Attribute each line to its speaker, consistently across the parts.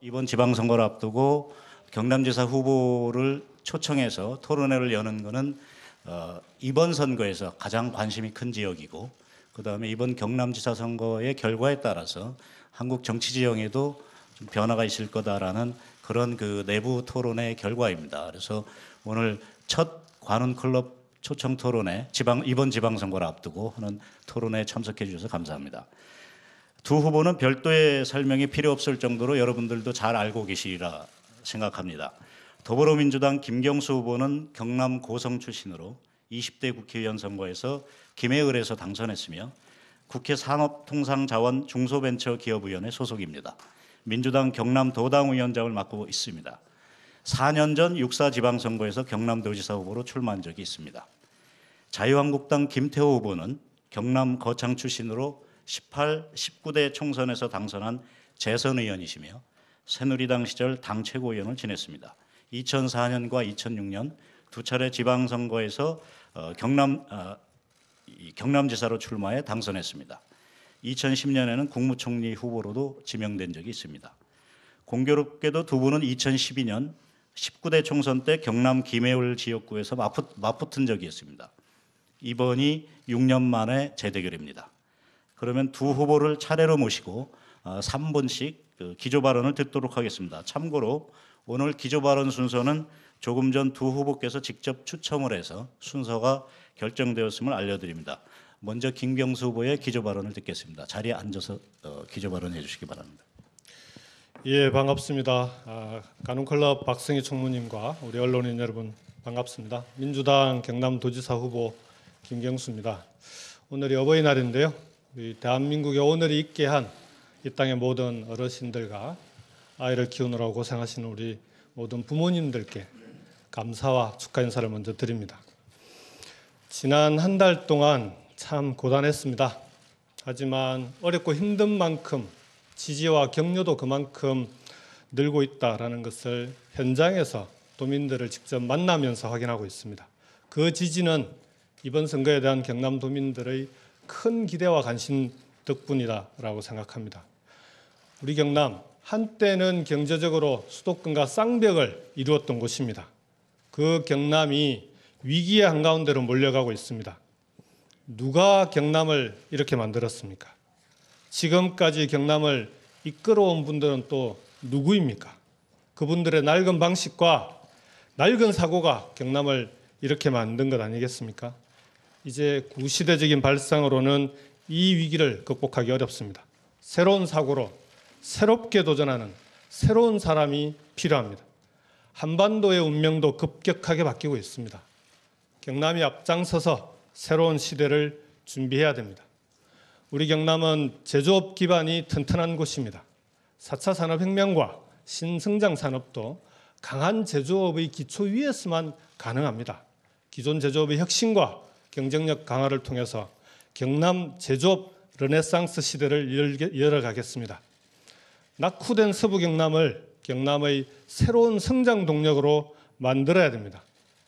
Speaker 1: 이번 지방선거를 앞두고 경남지사 후보를 초청해서 토론회를 여는 것은 이번 선거에서 가장 관심이 큰 지역이고, 그다음에 이번 경남지사 선거의 결과에 따라서 한국 정치 지형에도 좀 변화가 있을 거다라는 그런 그 내부 토론의 결과입니다. 그래서 오늘 첫 관훈클럽 초청 토론회, 이번 지방선거를 앞두고 하는 토론회에 참석해 주셔서 감사합니다. 두 후보는 별도의 설명이 필요 없을 정도로 여러분들도 잘 알고 계시리라 생각합니다. 더불어민주당 김경수 후보는 경남 고성 출신으로 20대 국회의원 선거에서 김해을에서 당선했으며 국회 산업통상자원 중소벤처기업위원회 소속입니다. 민주당 경남 도당위원장을 맡고 있습니다. 4년 전 6.4 지방선거에서 경남도지사 후보로 출마한 적이 있습니다. 자유한국당 김태호 후보는 경남 거창 출신으로 18, 19대 총선에서 당선한 재선 의원이시며 새누리당 시절 당 최고위원을 지냈습니다. 2004년과 2006년 두 차례 지방선거에서 경남지사로 출마해 당선했습니다. 2010년에는 국무총리 후보로도 지명된 적이 있습니다. 공교롭게도 두 분은 2012년 19대 총선 때 경남 김해울 지역구에서 맞붙은 적이 있습니다. 이번이 6년 만에 재대결입니다. 그러면 두 후보를 차례로 모시고 3분씩 기조 발언을 듣도록 하겠습니다. 참고로 오늘 기조 발언 순서는 조금 전 두 후보께서 직접 추첨을 해서 순서가 결정되었음을 알려드립니다. 먼저 김경수 후보의 기조 발언을 듣겠습니다. 자리에 앉아서 기조 발언해 주시기 바랍니다.
Speaker 2: 예, 반갑습니다. 관훈클럽 박승희 총무님과 우리 언론인 여러분 반갑습니다. 민주당 경남도지사 후보 김경수입니다. 오늘이 어버이날인데요. 우리 대한민국의 오늘이 있게 한 이 땅의 모든 어르신들과 아이를 키우느라고 고생하시는 우리 모든 부모님들께 감사와 축하 인사를 먼저 드립니다. 지난 한 달 동안 참 고단했습니다. 하지만 어렵고 힘든 만큼 지지와 격려도 그만큼 늘고 있다라는 것을 현장에서 도민들을 직접 만나면서 확인하고 있습니다. 그 지지는 이번 선거에 대한 경남도민들의 큰 기대와 관심 덕분이다라고 생각합니다. 우리 경남 한때는 경제적으로 수도권과 쌍벽을 이루었던 곳입니다. 그 경남이 위기의 한가운데로 몰려가고 있습니다. 누가 경남을 이렇게 만들었습니까? 지금까지 경남을 이끌어온 분들은 또 누구입니까? 그분들의 낡은 방식과 낡은 사고가 경남을 이렇게 만든 것 아니겠습니까? 이제 구시대적인 발상으로는 이 위기를 극복하기 어렵습니다. 새로운 사고로 새롭게 도전하는 새로운 사람이 필요합니다. 한반도의 운명도 급격하게 바뀌고 있습니다. 경남이 앞장서서 새로운 시대를 준비해야 됩니다. 우리 경남은 제조업 기반이 튼튼한 곳입니다. 4차 산업혁명과 신성장 산업도 강한 제조업의 기초 위에서만 가능합니다. 기존 제조업의 혁신과 경쟁력 강화를 통해서 경남 제조업 르네상스 시대를 열어가겠습니다. 낙후된 서부 경남을 경남의 새로운 성장 동력으로 만들어야 됩니다.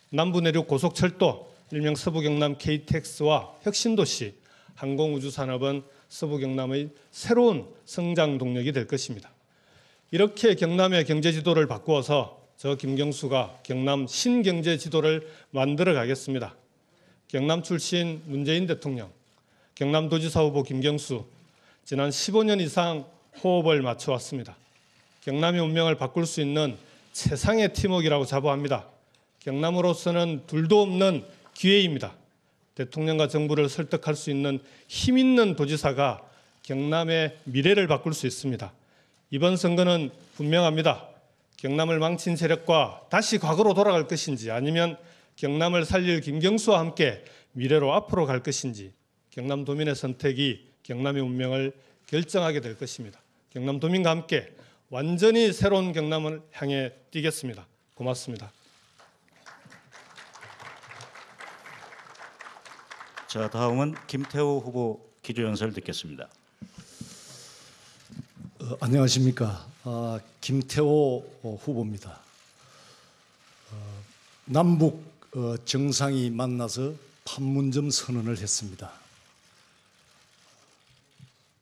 Speaker 2: 남부 내륙 고속철도, 일명 서부 경남 KTX와 혁신도시, 항공우주 산업은 서부 경남의 새로운 성장 동력이 될 것입니다. 이렇게 경남의 경제 지도를 바꾸어서 저 김경수가 경남 신경제 지도를 만들어 가겠습니다. 경남 출신 문재인 대통령, 경남도지사 후보 김경수, 지난 15년 이상 호흡을 맞춰왔습니다. 경남의 운명을 바꿀 수 있는 최상의 팀워크라고 자부합니다. 경남으로서는 둘도 없는 기회입니다. 대통령과 정부를 설득할 수 있는 힘 있는 도지사가 경남의 미래를 바꿀 수 있습니다. 이번 선거는 분명합니다. 경남을 망친 세력과 다시 과거로 돌아갈 것인지, 아니면 경남을 살릴 김경수와 함께 미래로 앞으로 갈 것인지, 경남도민의 선택이 경남의 운명을 결정하게 될 것입니다. 경남도민과 함께 완전히 새로운 경남을 향해 뛰겠습니다. 고맙습니다.
Speaker 1: 자, 다음은 김태호 후보 기조연설 듣겠습니다.
Speaker 3: 안녕하십니까. 김태호 후보입니다. 남북 정상이 만나서 판문점 선언을 했습니다.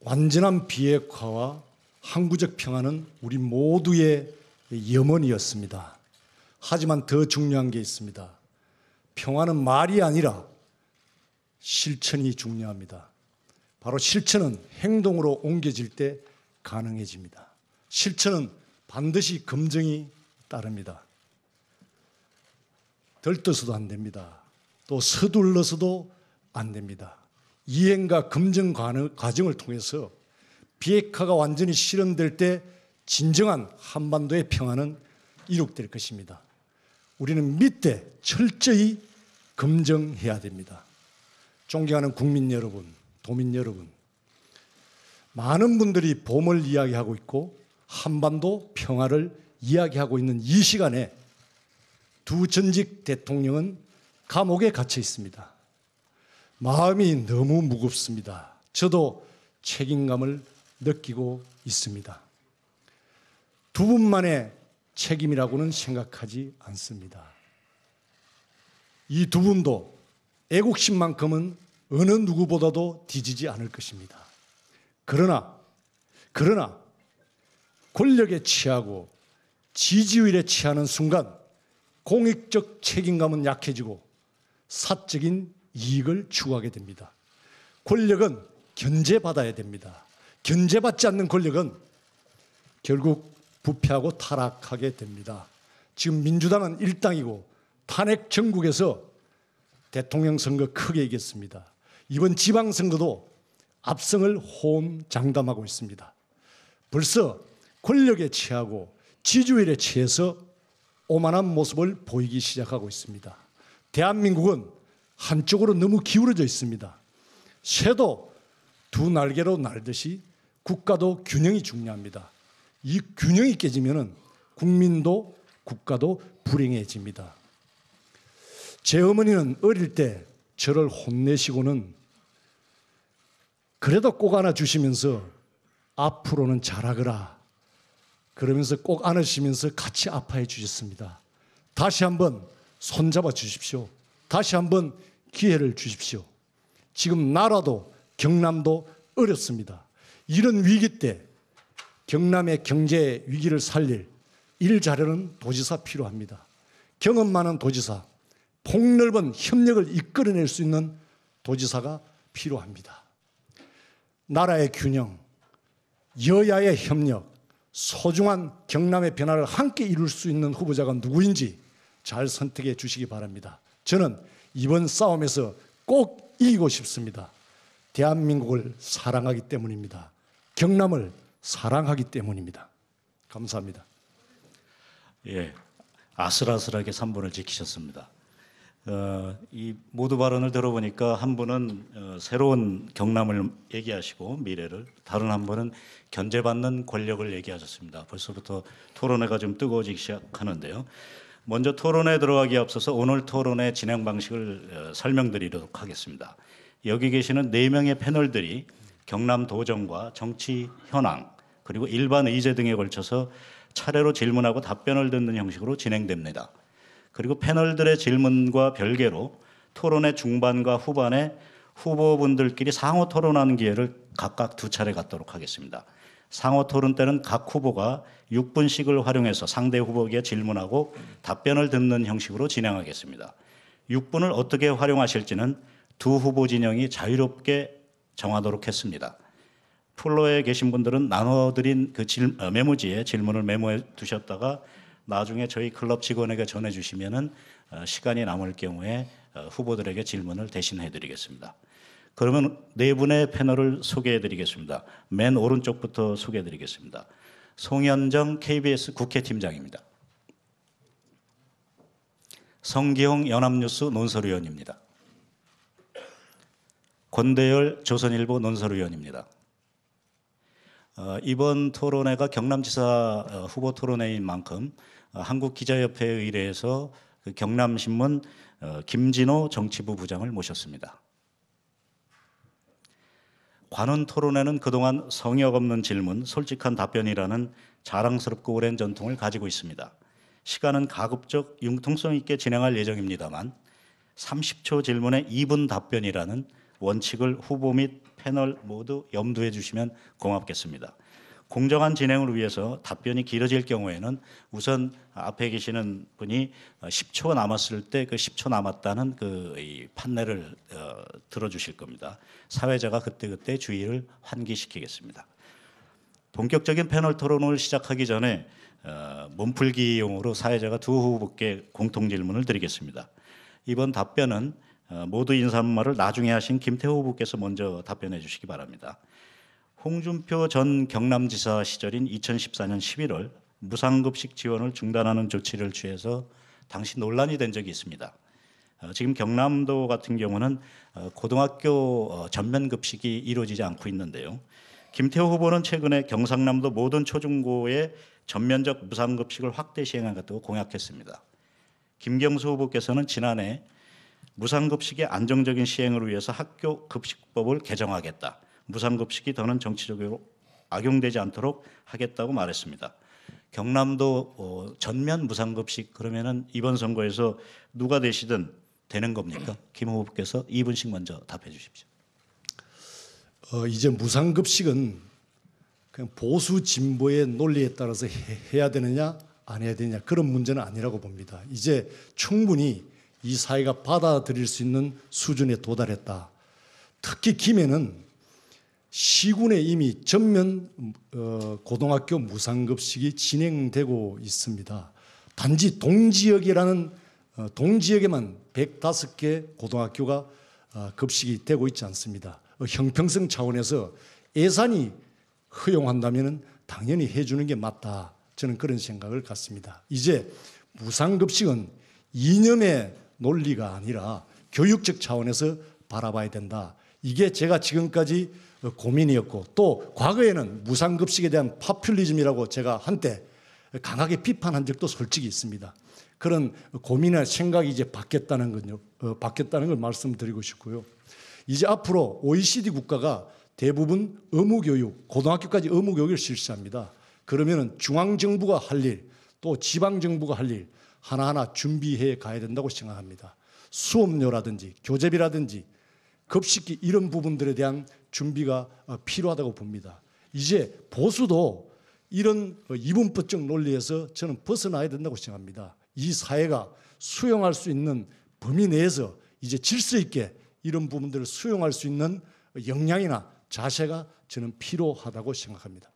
Speaker 3: 완전한 비핵화와 항구적 평화는 우리 모두의 염원이었습니다. 하지만 더 중요한 게 있습니다. 평화는 말이 아니라 실천이 중요합니다. 바로 실천은 행동으로 옮겨질 때 가능해집니다. 실천은 반드시 검증이 따릅니다. 들떠서도 안 됩니다. 또 서둘러서도 안 됩니다. 이행과 검증 과정을 통해서 비핵화가 완전히 실현될 때 진정한 한반도의 평화는 이룩될 것입니다. 우리는 밑에 철저히 검증해야 됩니다. 존경하는 국민 여러분, 도민 여러분, 많은 분들이 봄을 이야기하고 있고 한반도 평화를 이야기하고 있는 이 시간에 두 전직 대통령은 감옥에 갇혀 있습니다. 마음이 너무 무겁습니다. 저도 책임감을 느끼고 있습니다. 두 분만의 책임이라고는 생각하지 않습니다. 이 두 분도 애국심만큼은 어느 누구보다도 뒤지지 않을 것입니다. 그러나 권력에 취하고 지지율에 취하는 순간 공익적 책임감은 약해지고 사적인 이익을 추구하게 됩니다. 권력은 견제받아야 됩니다. 견제받지 않는 권력은 결국 부패하고 타락하게 됩니다. 지금 민주당은 일당이고 탄핵 전국에서 대통령 선거 크게 이겼습니다. 이번 지방선거도 압승을 호언장담하고 있습니다. 벌써 권력에 취하고 지지율에 취해서 오만한 모습을 보이기 시작하고 있습니다. 대한민국은 한쪽으로 너무 기울어져 있습니다. 새도 두 날개로 날듯이 국가도 균형이 중요합니다. 이 균형이 깨지면 국민도 국가도 불행해집니다. 제 어머니는 어릴 때 저를 혼내시고는 그래도 꼭 안아주시면서 앞으로는 잘하거라 그러면서 꼭 안으시면서 같이 아파해 주셨습니다. 다시 한번 손잡아 주십시오. 다시 한번 기회를 주십시오. 지금 나라도 경남도 어렵습니다. 이런 위기 때 경남의 경제 위기를 살릴 일자려는 도지사 필요합니다. 경험 많은 도지사, 폭넓은 협력을 이끌어낼 수 있는 도지사가 필요합니다. 나라의 균형, 여야의 협력, 소중한 경남의 변화를 함께 이룰 수 있는 후보자가 누구인지 잘 선택해 주시기 바랍니다. 저는 이번 싸움에서 꼭 이기고 싶습니다. 대한민국을 사랑하기 때문입니다. 경남을 사랑하기 때문입니다. 감사합니다.
Speaker 1: 예, 아슬아슬하게 3분을 지키셨습니다. 이 모두 발언을 들어보니까 한 분은 새로운 경남을 얘기하시고 미래를, 다른 한 분은 견제받는 권력을 얘기하셨습니다. 벌써부터 토론회가 좀 뜨거워지기 시작하는데요. 먼저 토론에 들어가기에 앞서서 오늘 토론의 진행 방식을 설명드리도록 하겠습니다. 여기 계시는 4명의 패널들이 경남 도정과 정치 현황 그리고 일반 의제 등에 걸쳐서 차례로 질문하고 답변을 듣는 형식으로 진행됩니다. 그리고 패널들의 질문과 별개로 토론의 중반과 후반에 후보분들끼리 상호 토론하는 기회를 각각 2차례 갖도록 하겠습니다. 상호 토론 때는 각 후보가 6분씩을 활용해서 상대 후보에게 질문하고 답변을 듣는 형식으로 진행하겠습니다. 6분을 어떻게 활용하실지는 두 후보 진영이 자유롭게 정하도록 했습니다. 플로어에 계신 분들은 나눠드린 그 메모지에 질문을 메모해 두셨다가 나중에 저희 클럽 직원에게 전해주시면은 시간이 남을 경우에 후보들에게 질문을 대신해 드리겠습니다. 그러면 4분의 패널을 소개해 드리겠습니다. 맨 오른쪽부터 소개해 드리겠습니다. 송현정 KBS 국회팀장입니다. 성기홍 연합뉴스 논설위원입니다. 권대열 조선일보 논설위원입니다. 이번 토론회가 경남지사 후보 토론회인 만큼 한국기자협회에 의뢰해서 그 경남신문 김진호 정치부 부장을 모셨습니다. 관훈 토론회는 그동안 성역 없는 질문, 솔직한 답변이라는 자랑스럽고 오랜 전통을 가지고 있습니다. 시간은 가급적 융통성 있게 진행할 예정입니다만 30초 질문에 2분 답변이라는 원칙을 후보 및 패널 모두 염두해 주시면 고맙겠습니다. 공정한 진행을 위해서 답변이 길어질 경우에는 우선 앞에 계시는 분이 10초 남았을 때 그 10초 남았다는 이 판례를 들어주실 겁니다. 사회자가 그때그때 주의를 환기시키겠습니다. 본격적인 패널 토론을 시작하기 전에 몸풀기용으로 사회자가 두 후보께 공통 질문을 드리겠습니다. 이번 답변은 모두 인사말을 나중에 하신 김태호 후보께서 먼저 답변해 주시기 바랍니다. 홍준표 전 경남지사 시절인 2014년 11월 무상급식 지원을 중단하는 조치를 취해서 당시 논란이 된 적이 있습니다. 지금 경남도 같은 경우는 고등학교 전면급식이 이루어지지 않고 있는데요. 김태호 후보는 최근에 경상남도 모든 초중고에 전면적 무상급식을 확대 시행하겠다고 공약했습니다. 김경수 후보께서는 지난해 무상급식의 안정적인 시행을 위해서 학교 급식법을 개정하겠다. 무상급식이 더는 정치적으로 악용되지 않도록 하겠다고 말했습니다. 경남도 전면 무상급식 그러면은 이번 선거에서 누가 되시든 되는 겁니까? 김 후보께서 2분씩 먼저 답해 주십시오.
Speaker 3: 이제 무상급식은 그냥 보수 진보의 논리에 따라서 해야 되느냐 안 해야 되느냐 그런 문제는 아니라고 봅니다. 이제 충분히 이 사회가 받아들일 수 있는 수준에 도달했다. 특히 김해는 시군에 이미 전면 고등학교 무상급식이 진행되고 있습니다. 단지 동지역에만 105개 고등학교가 급식이 되고 있지 않습니다. 형평성 차원에서 예산이 허용한다면 당연히 해주는 게 맞다. 저는 그런 생각을 갖습니다. 이제 무상급식은 이념의 논리가 아니라 교육적 차원에서 바라봐야 된다. 이게 제가 지금까지 고민이었고 또 과거에는 무상급식에 대한 파퓰리즘이라고 제가 한때 강하게 비판한 적도 솔직히 있습니다. 그런 고민이나 생각이 이제 바뀌었다는 걸 말씀드리고 싶고요. 이제 앞으로 OECD 국가가 대부분 의무교육, 고등학교까지 의무교육을 실시합니다. 그러면 중앙정부가 할 일, 또 지방정부가 할 일 하나하나 준비해 가야 된다고 생각합니다. 수업료라든지 교재비라든지 급식기 이런 부분들에 대한 준비가 필요하다고 봅니다. 이제 보수도 이런 이분법적 논리에서 저는 벗어나야 된다고 생각합니다. 이 사회가 수용할 수 있는 범위 내에서 이제 질서 있게 이런 부분들을 수용할 수 있는 역량이나 자세가 저는 필요하다고 생각합니다.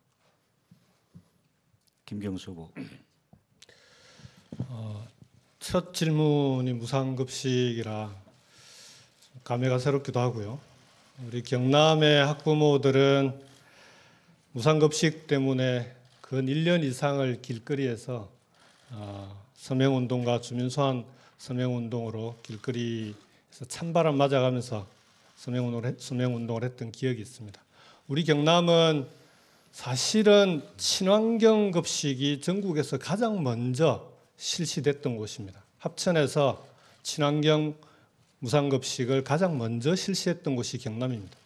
Speaker 1: 김경수 후보.
Speaker 2: 첫 질문이 무상급식이라 감회가 새롭기도 하고요. 우리 경남의 학부모들은 무상급식 때문에 근 1년 이상을 길거리에서 서명운동과 주민소환 서명운동으로 길거리에서 찬바람 맞아가면서 서명운동을 했던 기억이 있습니다. 우리 경남은 사실은 친환경 급식이 전국에서 가장 먼저 실시됐던 곳입니다. 합천에서 친환경 무상급식을 가장 먼저 실시했던 곳이 경남입니다.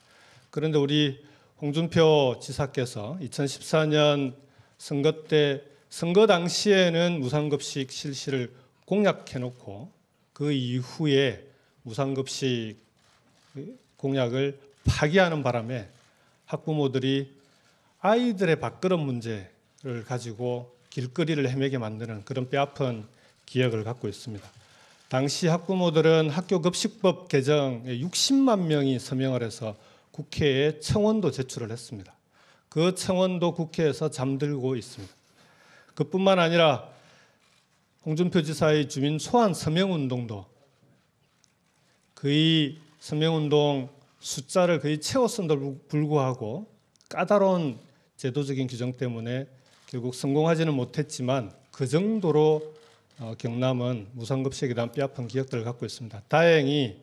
Speaker 2: 그런데 우리 홍준표 지사께서 2014년 선거 때 선거 당시에는 무상급식 실시를 공약해놓고 그 이후에 무상급식 공약을 파기하는 바람에 학부모들이 아이들의 밥그릇 문제를 가지고 길거리를 헤매게 만드는 그런 뼈아픈 기억을 갖고 있습니다. 당시 학부모들은 학교 급식법 개정에 60만 명이 서명을 해서 국회에 청원도 제출을 했습니다. 그 청원도 국회에서 잠들고 있습니다. 그뿐만 아니라 홍준표 지사의 주민 소환 서명운동도 거의 서명운동 숫자를 거의 채웠음에도 불구하고 까다로운 제도적인 규정 때문에 결국 성공하지는 못했지만 그 정도로 경남은 무상급식에 대한 뼈아픈 기억들을 갖고 있습니다. 다행히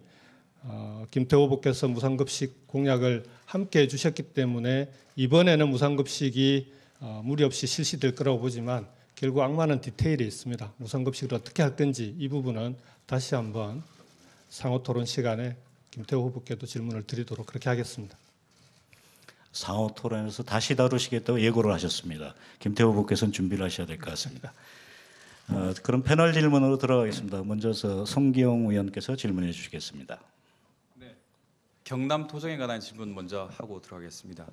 Speaker 2: 김태호 후보께서 무상급식 공약을 함께 해주셨기 때문에 이번에는 무상급식이 무리 없이 실시될 거라고 보지만 결국 악마는 디테일이 있습니다. 무상급식을 어떻게 할 건지 이 부분은 다시 한번 상호 토론 시간에 김태호 후보께도 질문을 드리도록 그렇게 하겠습니다.
Speaker 1: 상호 토론에서 다시 다루시겠다고 예고를 하셨습니다. 김태호 후보께서는 준비를 하셔야 될 것 같습니다. 그럼 패널 질문으로 들어가겠습니다. 먼저 송기영 의원께서 질문해 주시겠습니다.
Speaker 4: 네, 경남 토정에 관한 질문 먼저 하고 들어가겠습니다.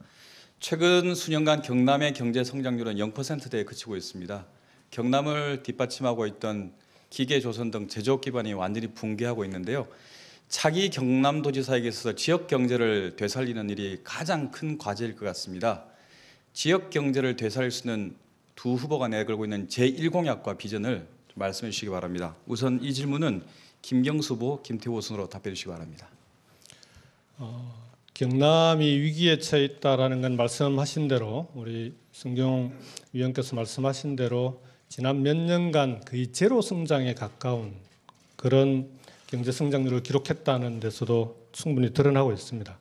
Speaker 4: 최근 수년간 경남의 경제 성장률은 0%대에 그치고 있습니다. 경남을 뒷받침하고 있던 기계, 조선 등 제조업 기반이 완전히 붕괴하고 있는데요. 차기 경남도지사에게 있어서 지역 경제를 되살리는 일이 가장 큰 과제일 것 같습니다. 지역 경제를 되살릴 수 있는 두 후보가 내걸고 있는 제1공약과 비전을 좀 말씀해 주시기 바랍니다. 우선 이 질문은 김경수 후보, 김태호 순으로 답해 주시기 바랍니다.
Speaker 2: 경남이 위기에 처해 있다라는 건 말씀하신 대로 우리 성경 위원께서 말씀하신 대로 지난 몇 년간 거의 제로 성장에 가까운 그런 경제 성장률을 기록했다는 데서도 충분히 드러나고 있습니다.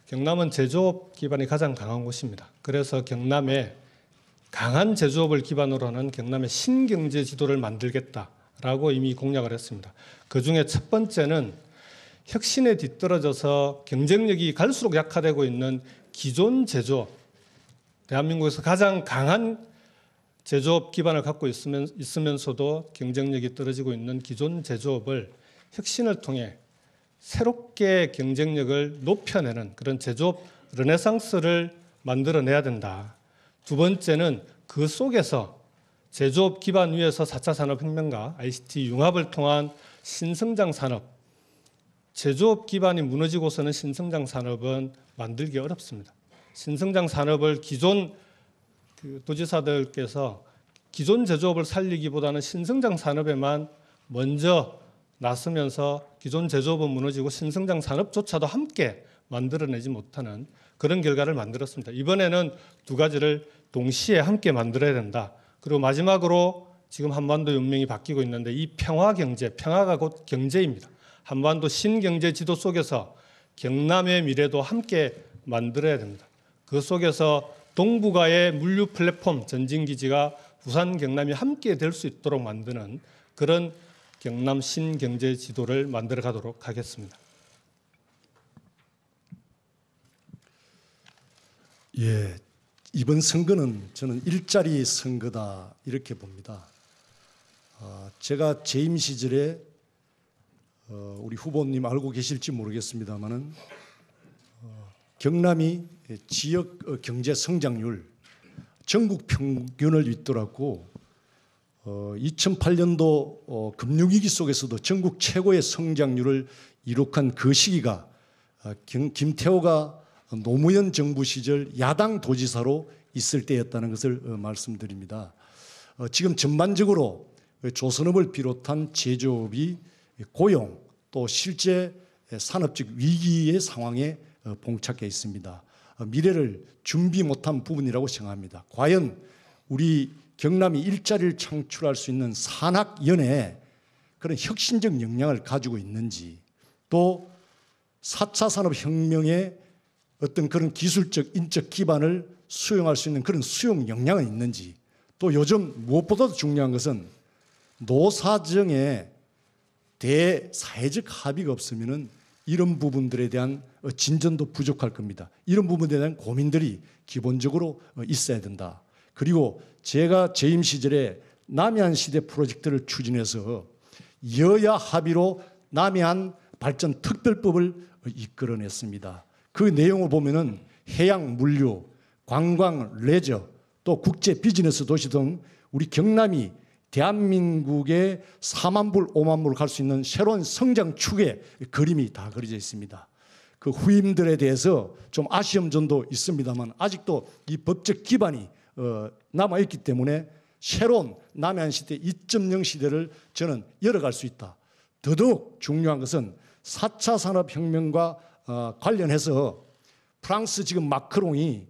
Speaker 2: 경남은 제조업 기반이 가장 강한 곳입니다. 그래서 경남에 강한 제조업을 기반으로 하는 경남의 신경제 지도를 만들겠다라고 이미 공약을 했습니다. 그중에 첫 번째는 혁신에 뒤떨어져서 경쟁력이 갈수록 약화되고 있는 기존 제조업, 대한민국에서 가장 강한 제조업 기반을 갖고 있으면서도 경쟁력이 떨어지고 있는 기존 제조업을 혁신을 통해 새롭게 경쟁력을 높여내는 그런 제조업 르네상스를 만들어내야 된다. 두 번째는 그 속에서 제조업 기반 위에서 4차 산업혁명과 ICT 융합을 통한 신성장 산업, 제조업 기반이 무너지고서는 신성장 산업은 만들기 어렵습니다. 신성장 산업을 기존 도지사들께서 기존 제조업을 살리기보다는 신성장 산업에만 먼저 나서면서 기존 제조업은 무너지고 신성장 산업조차도 함께 만들어내지 못하는 그런 결과를 만들었습니다. 이번에는 두 가지를 동시에 함께 만들어야 된다. 그리고 마지막으로 지금 한반도 운명이 바뀌고 있는데 이 평화 경제, 평화가 곧 경제입니다. 한반도 신경제 지도 속에서 경남의 미래도 함께 만들어야 됩니다. 그 속에서 동북아의 물류 플랫폼 전진기지가 부산, 경남이 함께 될 수 있도록 만드는 그런 경남 신경제 지도를 만들어 가도록 하겠습니다.
Speaker 3: 예, 이번 선거는 저는 일자리 선거다 이렇게 봅니다. 제가 재임 시절에 우리 후보님 알고 계실지 모르겠습니다만은 경남이 지역 경제 성장률 전국 평균을 잇돌았고 2008년도 금융위기 속에서도 전국 최고의 성장률을 이룩한 그 시기가 김태호가 노무현 정부 시절 야당 도지사로 있을 때였다는 것을 말씀드립니다. 지금 전반적으로 조선업을 비롯한 제조업이 고용 또 실제 산업적 위기의 상황에 봉착해 있습니다. 미래를 준비 못한 부분이라고 생각합니다. 과연 우리 경남이 일자리를 창출할 수 있는 산학연에 그런 혁신적 역량을 가지고 있는지, 또 4차 산업혁명의 어떤 그런 기술적, 인적 기반을 수용할 수 있는 그런 수용 역량은 있는지, 또 요즘 무엇보다도 중요한 것은 노사정에 대사회적 합의가 없으면은 이런 부분들에 대한 진전도 부족할 겁니다. 이런 부분에 대한 고민들이 기본적으로 있어야 된다. 그리고 제가 재임 시절에 남해안 시대 프로젝트를 추진해서 여야 합의로 남해안 발전 특별법을 이끌어냈습니다. 그 내용을 보면은 해양 물류, 관광, 레저, 또 국제 비즈니스 도시 등 우리 경남이 대한민국의 4만 불, 5만 불 갈 수 있는 새로운 성장 축의 그림이 다 그려져 있습니다. 그 후임들에 대해서 좀 아쉬운 점도 있습니다만 아직도 이 법적 기반이 남아있기 때문에 새로운 남해안 시대 2.0 시대를 저는 열어갈 수 있다. 더더욱 중요한 것은 4차 산업혁명과 관련해서 프랑스 지금 마크롱이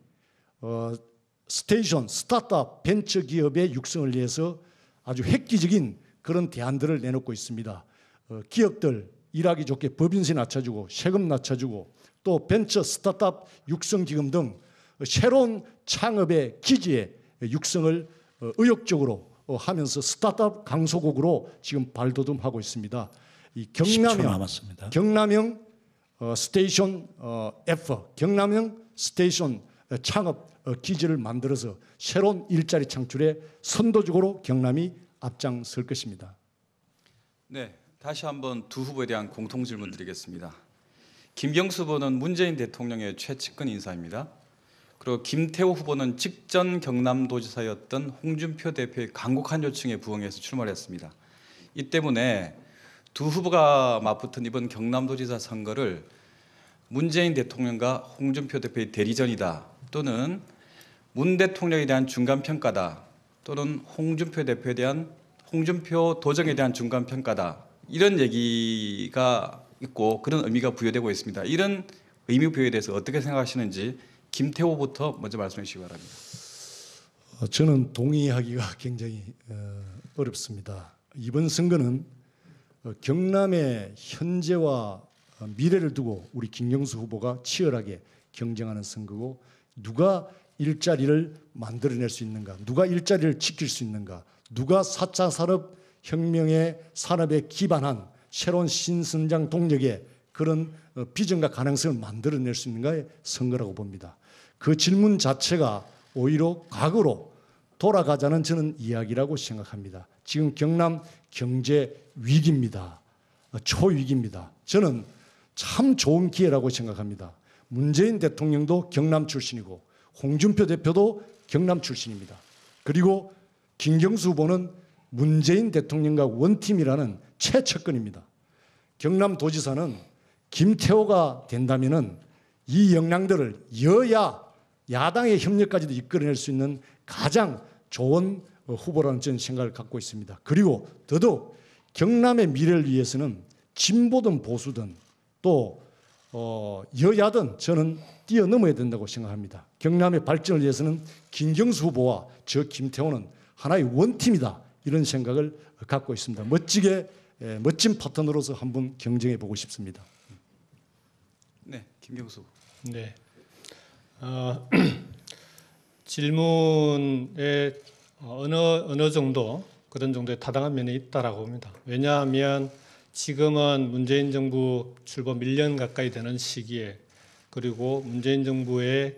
Speaker 3: 스타트업 벤처기업의 육성을 위해서 아주 획기적인 그런 대안들을 내놓고 있습니다. 기업들 일하기 좋게 법인세 낮춰주고 세금 낮춰주고 또 벤처 스타트업 육성기금 등 새로운 창업의 기지의 육성을 의욕적으로 하면서 스타트업 강소국으로 지금 발돋움하고 있습니다. 이
Speaker 1: 10초 남았습니다.
Speaker 3: 경남형 스테이션 F, 경남형 스테이션 창업 기지를 만들어서 새로운 일자리 창출에 선도적으로 경남이 앞장설 것입니다.
Speaker 4: 네, 다시 한번 두 후보에 대한 공통 질문 드리겠습니다. 김경수 후보는 문재인 대통령의 최측근 인사입니다. 그리고 김태호 후보는 직전 경남도지사였던 홍준표 대표의 간곡한 요청에 부응해서 출마했습니다. 이 때문에 두 후보가 맞붙은 이번 경남도지사 선거를 문재인 대통령과 홍준표 대표의 대리전이다, 또는 문 대통령에 대한 중간평가다, 또는 홍준표 도정에 대한 중간평가다, 이런 얘기가 있고 그런 의미가 부여되고 있습니다. 이런 의미 부여에 대해서 어떻게 생각하시는지 김태호부터 먼저 말씀해 주시기 바랍니다.
Speaker 3: 저는 동의하기가 굉장히 어렵습니다. 이번 선거는 경남의 현재와 미래를 두고 우리 김경수 후보가 치열하게 경쟁하는 선거고, 누가 일자리를 만들어낼 수 있는가, 누가 일자리를 지킬 수 있는가, 누가 4차 산업혁명의 산업에 기반한 새로운 신성장 동력의 그런 비전과 가능성을 만들어낼 수 있는가의 선거라고 봅니다. 그 질문 자체가 오히려 과거로 돌아가자는 저는 이야기라고 생각합니다. 지금 경남 경제 위기입니다. 초위기입니다. 저는 참 좋은 기회라고 생각합니다. 문재인 대통령도 경남 출신이고 홍준표 대표도 경남 출신입니다. 그리고 김경수 후보는 문재인 대통령과 원팀이라는 최측근입니다. 경남도지사는 김태호가 된다면은 이 역량들을 여야 야당의 협력까지도 이끌어낼 수 있는 가장 좋은 후보라는 저는 생각을 갖고 있습니다. 그리고 더더욱 경남의 미래를 위해서는 진보든 보수든 또 여야든 저는 뛰어넘어야 된다고 생각합니다. 경남의 발전을 위해서는 김경수 후보와 저 김태호는 하나의 원팀이다, 이런 생각을 갖고 있습니다. 멋진 파트너로서 한번 경쟁해 보고 싶습니다.
Speaker 4: 네, 김경수.
Speaker 2: 네. 질문에 어느 정도 그런 정도의 타당한 면이 있다라고 봅니다. 왜냐하면 지금은 문재인 정부 출범 1년 가까이 되는 시기에, 그리고 문재인 정부의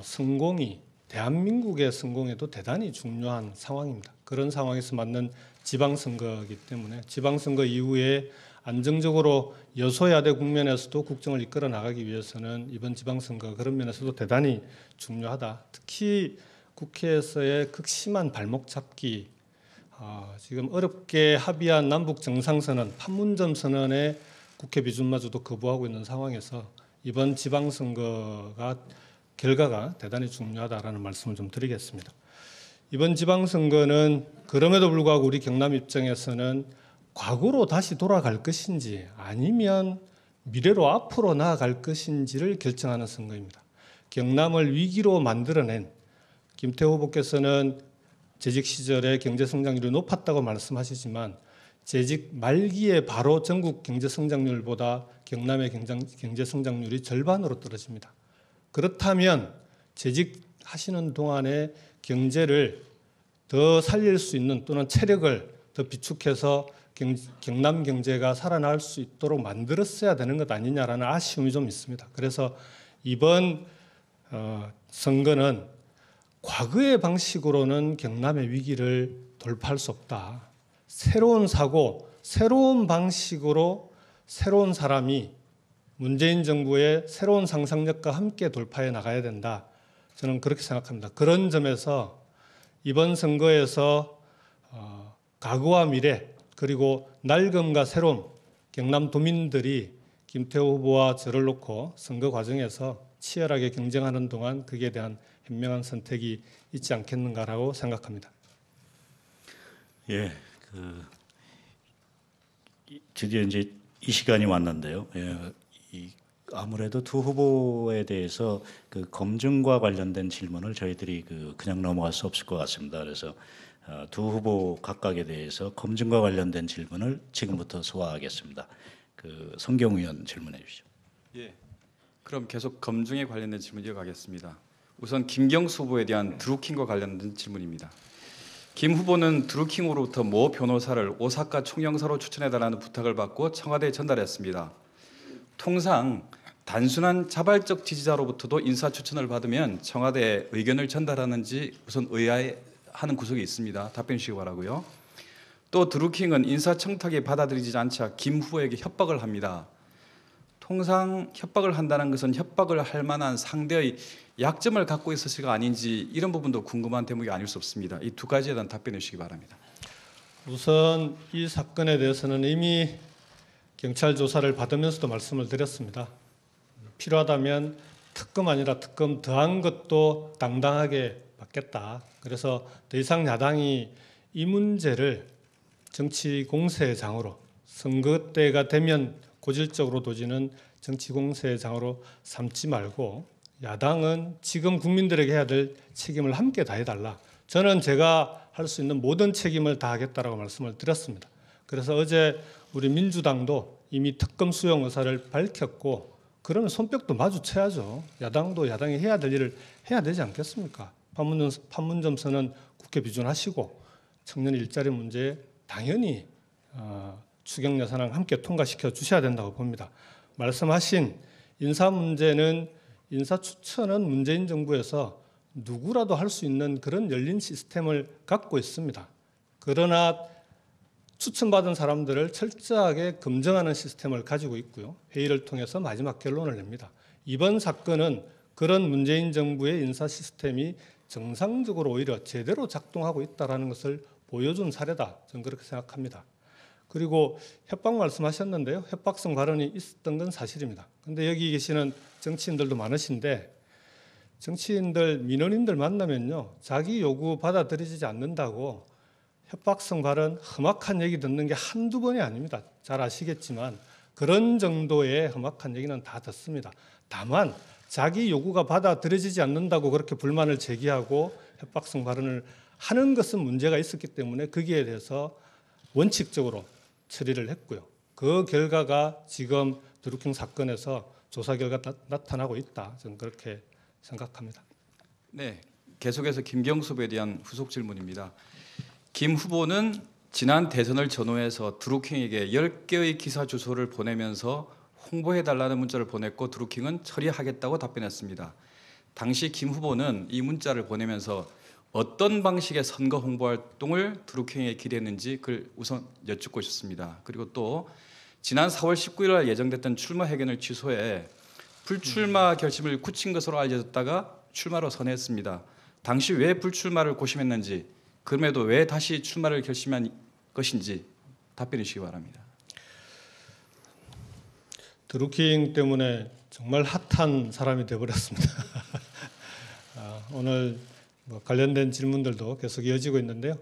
Speaker 2: 성공이 대한민국의 성공에도 대단히 중요한 상황입니다. 그런 상황에서 맞는 지방선거이기 때문에 지방선거 이후에 안정적으로 여소야대 국면에서도 국정을 이끌어 나가기 위해서는 이번 지방선거 그런 면에서도 대단히 중요하다. 특히 국회에서의 극심한 발목 잡기, 지금 어렵게 합의한 남북 정상선언, 판문점 선언의 국회 비준마저도 거부하고 있는 상황에서 이번 지방선거가 결과가 대단히 중요하다라는 말씀을 좀 드리겠습니다. 이번 지방선거는 그럼에도 불구하고 우리 경남 입장에서는 과거로 다시 돌아갈 것인지 아니면 미래로 앞으로 나아갈 것인지를 결정하는 선거입니다. 경남을 위기로 만들어낸 김태호 후보께서는 재직 시절에 경제 성장률이 높았다고 말씀하시지만 재직 말기에 바로 전국 경제 성장률보다 경남의 경제 성장률이 절반으로 떨어집니다. 그렇다면 재직하시는 동안에 경제를 더 살릴 수 있는, 또는 체력을 더 비축해서 경남 경제가 살아날 수 있도록 만들었어야 되는 것 아니냐라는 아쉬움이 좀 있습니다. 그래서 이번 선거는 과거의 방식으로는 경남의 위기를 돌파할 수 없다. 새로운 사고, 새로운 방식으로 새로운 사람이 문재인 정부의 새로운 상상력과 함께 돌파해 나가야 된다. 저는 그렇게 생각합니다. 그런 점에서 이번 선거에서 과거와 미래, 그리고 낡음과 새로움, 경남도민들이 김태호 후보와 저를 놓고 선거 과정에서 치열하게 경쟁하는 동안 그에 대한 현명한 선택이 있지 않겠는가라고 생각합니다.
Speaker 1: 예, 드디어 이제 이 시간이 왔는데요. 아무래도 두 후보에 대해서 그 검증과 관련된 질문을 저희들이 그냥 넘어갈 수 없을 것 같습니다. 그래서 두 후보 각각에 대해서 검증과 관련된 질문을 지금부터 소화하겠습니다. 성경 의원 질문해 주시죠.
Speaker 4: 예. 그럼 계속 검증에 관련된 질문 이어가겠습니다. 우선 김경수 후보에 대한 드루킹과 관련된 질문입니다. 김 후보는 드루킹으로부터 모 변호사를 오사카 총영사로 추천해달라는 부탁을 받고 청와대에 전달했습니다. 통상 단순한 자발적 지지자로부터도 인사 추천을 받으면 청와대에 의견을 전달하는지 우선 의아해하는 구석이 있습니다. 답변 주시기 바라고요. 또 드루킹은 인사 청탁에 받아들이지 않자 김 후보에게 협박을 합니다. 통상 협박을 한다는 것은 협박을 할 만한 상대의 약점을 갖고 있었을까 아닌지 이런 부분도 궁금한 대목이 아닐 수 없습니다. 이 두 가지에 대한 답변해 주시기 바랍니다.
Speaker 2: 우선 이 사건에 대해서는 이미 경찰 조사를 받으면서도 말씀을 드렸습니다. 필요하다면 특검 아니라 특검 더한 것도 당당하게 받겠다. 그래서 더 이상 야당이 이 문제를 정치 공세의 장으로, 선거 때가 되면 고질적으로 도지는 정치 공세의 장으로 삼지 말고 야당은 지금 국민들에게 해야 될 책임을 함께 다해달라. 저는 제가 할 수 있는 모든 책임을 다하겠다라고 말씀을 드렸습니다. 그래서 어제 우리 민주당도 이미 특검 수용 의사를 밝혔고, 그러면 손뼉도 마주쳐야죠. 야당도 야당이 해야 될 일을 해야 되지 않겠습니까? 판문점 선언 국회 비준하시고 청년 일자리 문제 당연히 추경 예산안 함께 통과시켜 주셔야 된다고 봅니다. 말씀하신 인사 문제는, 인사 추천은 문재인 정부에서 누구라도 할 수 있는 그런 열린 시스템을 갖고 있습니다. 그러나 추천받은 사람들을 철저하게 검증하는 시스템을 가지고 있고요. 회의를 통해서 마지막 결론을 냅니다. 이번 사건은 그런 문재인 정부의 인사 시스템이 정상적으로 오히려 제대로 작동하고 있다는 것을 보여준 사례다. 저는 그렇게 생각합니다. 그리고 협박 말씀하셨는데요. 협박성 발언이 있었던 건 사실입니다. 그런데 여기 계시는 정치인들도 많으신데, 정치인들, 민원인들 만나면요, 자기 요구 받아들이지 않는다고 협박성 발언, 험악한 얘기 듣는 게 한두 번이 아닙니다. 잘 아시겠지만 그런 정도의 험악한 얘기는 다 듣습니다. 다만 자기 요구가 받아들여지지 않는다고 그렇게 불만을 제기하고 협박성 발언을 하는 것은 문제가 있었기 때문에 거기에 대해서 원칙적으로 처리를 했고요. 그 결과가 지금 드루킹 사건에서 조사 결과 나타나고 있다. 저는 그렇게 생각합니다.
Speaker 4: 네, 계속해서 김경수 후보에 대한 후속 질문입니다. 김 후보는 지난 대선을 전후해서 드루킹에게 10개의 기사 주소를 보내면서 홍보해달라는 문자를 보냈고 드루킹은 처리하겠다고 답변했습니다. 당시 김 후보는 이 문자를 보내면서 어떤 방식의 선거 홍보 활동을 드루킹에게 기대했는지 그걸 우선 여쭙고 싶습니다. 그리고 또 지난 4월 19일 날 예정됐던 출마 회견을 취소해 불출마 결심을 굳힌 것으로 알려졌다가 출마로 선회했습니다. 당시 왜 불출마를 고심했는지, 그럼에도 왜 다시 출마를 결심한 것인지 답변해 주시기 바랍니다.
Speaker 2: 드루킹 때문에 정말 핫한 사람이 되어버렸습니다. 오늘 관련된 질문들도 계속 이어지고 있는데요.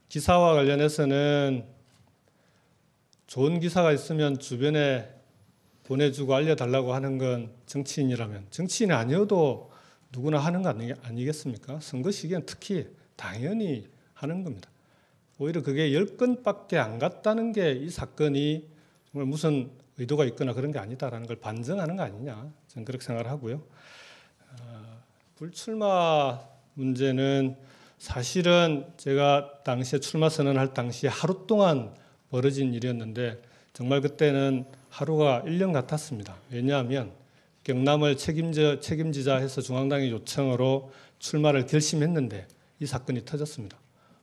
Speaker 2: 기사와 관련해서는 좋은 기사가 있으면 주변에 보내주고 알려달라고 하는 건 정치인이라면, 정치인이 아니어도 누구나 하는 거 아니겠습니까? 선거 시기엔 특히 당연히 하는 겁니다. 오히려 그게 10건밖에 안 갔다는 게 이 사건이 정말 무슨 의도가 있거나 그런 게 아니다라는 걸 반증하는 거 아니냐, 저는 그렇게 생각을 하고요. 불출마 문제는 사실은 제가 당시에 출마 선언할 당시에 하루 동안 벌어진 일이었는데 정말 그때는 하루가 1년 같았습니다. 왜냐하면 경남을 책임지자 해서 중앙당의 요청으로 출마를 결심했는데 이 사건이 터졌습니다.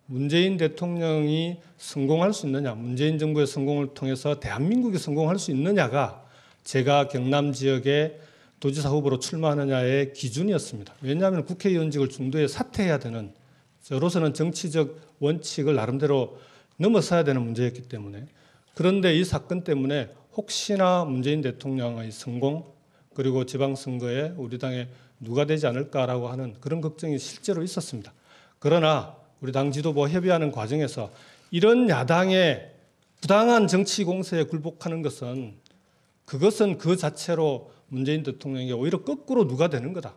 Speaker 2: 문재인 대통령이 성공할 수 있느냐, 문재인 정부의 성공을 통해서 대한민국이 성공할 수 있느냐가 제가 경남 지역에 도지사 후보로 출마하느냐의 기준이었습니다. 왜냐하면 국회의원직을 중도에 사퇴해야 되는, 저로서는 정치적 원칙을 나름대로 넘어서야 되는 문제였기 때문에. 그런데 이 사건 때문에 혹시나 문재인 대통령의 성공, 그리고 지방선거에 우리 당에 누가 되지 않을까라고 하는 그런 걱정이 실제로 있었습니다. 그러나 우리 당 지도부와 협의하는 과정에서 이런 야당의 부당한 정치 공세에 굴복하는 것은, 그것은 그 자체로 문재인 대통령에게 오히려 거꾸로 누가 되는 거다.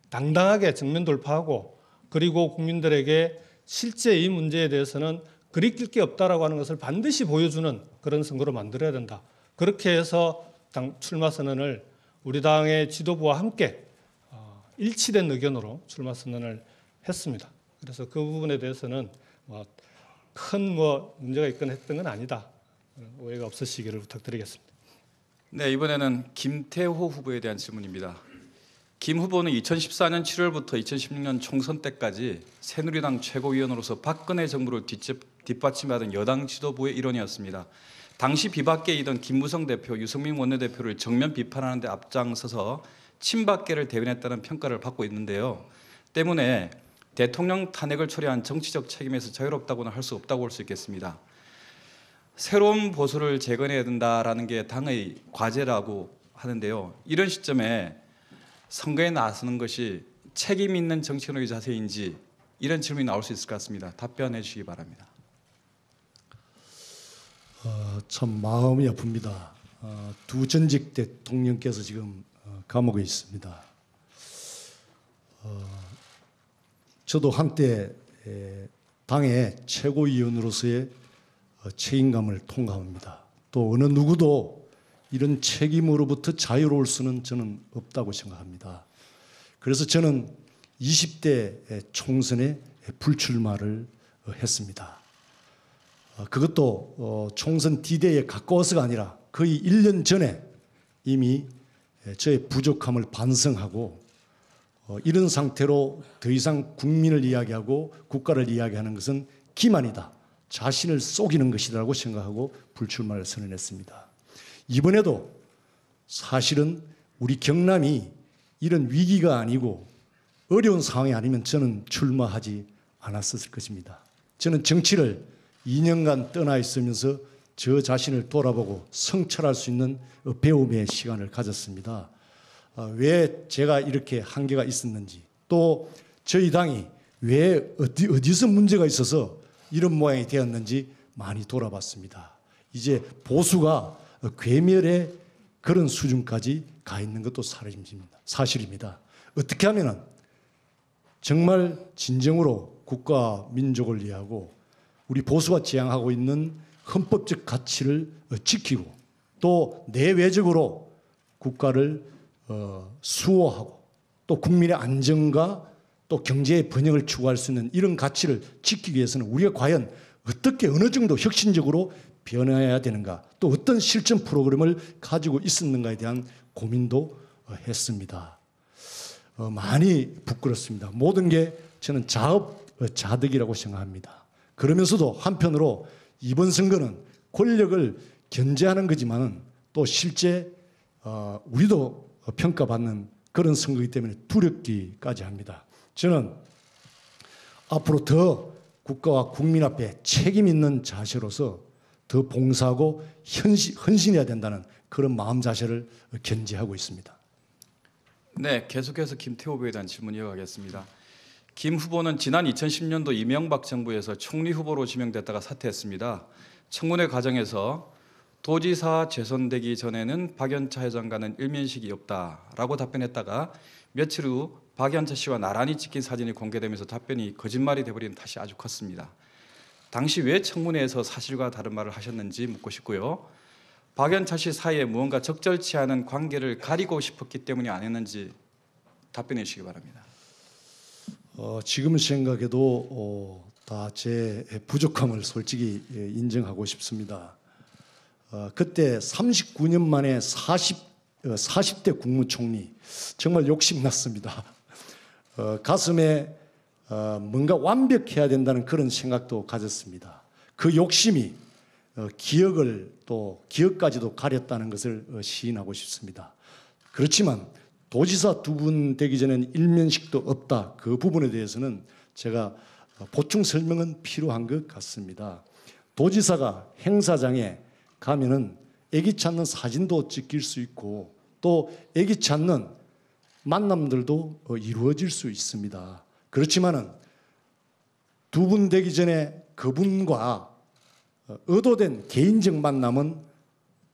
Speaker 2: 당당하게 정면 돌파하고, 그리고 국민들에게 실제 이 문제에 대해서는 그리낄 게 없다라고 하는 것을 반드시 보여주는 그런 선거로 만들어야 된다. 그렇게 해서 당 출마 선언을 우리 당의 지도부와 함께 일치된 의견으로 출마 선언을 했습니다. 그래서 그 부분에 대해서는 큰 문제가 있거나 했던 건 아니다. 오해가 없으시기를 부탁드리겠습니다.
Speaker 4: 네, 이번에는 김태호 후보에 대한 질문입니다. 김 후보는 2014년 7월부터 2016년 총선 때까지 새누리당 최고위원으로서 박근혜 정부를 뒷받침하던 여당 지도부의 일원이었습니다. 당시 비박계이던 김무성 대표, 유승민 원내대표를 정면 비판하는 데 앞장서서 친박계를 대변했다는 평가를 받고 있는데요. 때문에 대통령 탄핵을 초래한 정치적 책임에서 자유롭다고는 할 수 없다고 볼 수 있겠습니다. 새로운 보수를 재건해야 된다라는 게 당의 과제라고 하는데요. 이런 시점에 선거에 나서는 것이 책임 있는 정치인의 자세인지 이런 질문이 나올 수 있을 것 같습니다. 답변해 주시기 바랍니다.
Speaker 3: 참 마음이 아픕니다. 두 전직 대통령께서 지금 감옥에 있습니다. 저도 한때 당의 최고위원으로서의 책임감을 통감합니다. 또 어느 누구도 이런 책임으로부터 자유로울 수는 저는 없다고 생각합니다. 그래서 저는 20대 총선에 불출마를 했습니다. 그것도 총선 D-Day에 가까워서가 아니라 거의 1년 전에 이미 저의 부족함을 반성하고 이런 상태로 더 이상 국민을 이야기하고 국가를 이야기하는 것은 기만이다. 자신을 속이는 것이라고 생각하고 불출마를 선언했습니다. 이번에도 사실은 우리 경남이 이런 위기가 아니고 어려운 상황이 아니면 저는 출마하지 않았을 것입니다. 저는 정치를 2년간 떠나 있으면서 저 자신을 돌아보고 성찰할 수 있는 배움의 시간을 가졌습니다. 왜 제가 이렇게 한계가 있었는지, 또 저희 당이 왜 어디서 문제가 있어서 이런 모양이 되었는지 많이 돌아봤습니다. 이제 보수가 괴멸의 그런 수준까지 가 있는 것도 사실입니다. 어떻게 하면 정말 진정으로 국가 민족을 위하고 우리 보수가 지향하고 있는 헌법적 가치를 지키고 또 내외적으로 국가를 수호하고 또 국민의 안정과 또 경제의 번영을 추구할 수 있는 이런 가치를 지키기 위해서는 우리가 과연 어떻게 어느 정도 혁신적으로 변해야 되는가, 또 어떤 실천 프로그램을 가지고 있었는가에 대한 고민도 했습니다. 많이 부끄럽습니다. 모든 게 저는 자업자득이라고 생각합니다. 그러면서도 한편으로 이번 선거는 권력을 견제하는 거지만은 또 실제 우리도 평가받는 그런 선거이기 때문에 두렵기까지 합니다. 저는 앞으로 더 국가와 국민 앞에 책임 있는 자세로서 더 봉사하고 헌신해야 된다는 그런 마음 자세를 견지하고 있습니다.
Speaker 4: 네, 계속해서 김태호 후보에 대한 질문 이어가겠습니다. 김 후보는 지난 2010년도 이명박 정부에서 총리 후보로 지명됐다가 사퇴했습니다. 청문회 과정에서 도지사 재선되기 전에는 박연차 회장과는 일면식이 없다라고 답변했다가 며칠 후 박연차 씨와 나란히 찍힌 사진이 공개되면서 답변이 거짓말이 돼버린 탓이 아주 컸습니다. 당시 왜 청문회에서 사실과 다른 말을 하셨는지 묻고 싶고요. 박연차 씨 사이에 무언가 적절치 않은 관계를 가리고 싶었기 때문이 아니었는지 답변해 주시기 바랍니다.
Speaker 3: 지금 생각해도 다 제 부족함을 솔직히 인정하고 싶습니다. 그때 39년 만에 40대 국무총리 정말 욕심났습니다. 가슴에 뭔가 완벽해야 된다는 그런 생각도 가졌습니다. 그 욕심이 기억까지도 가렸다는 것을 시인하고 싶습니다. 그렇지만 도지사 두 분 되기 전에는 일면식도 없다. 그 부분에 대해서는 제가 보충 설명은 필요한 것 같습니다. 도지사가 행사장에 가면은 애기치 않는 사진도 찍힐 수 있고 또 애기치 않는 만남들도 이루어질 수 있습니다. 그렇지만은 두 분 되기 전에 그분과 의도된 개인적 만남은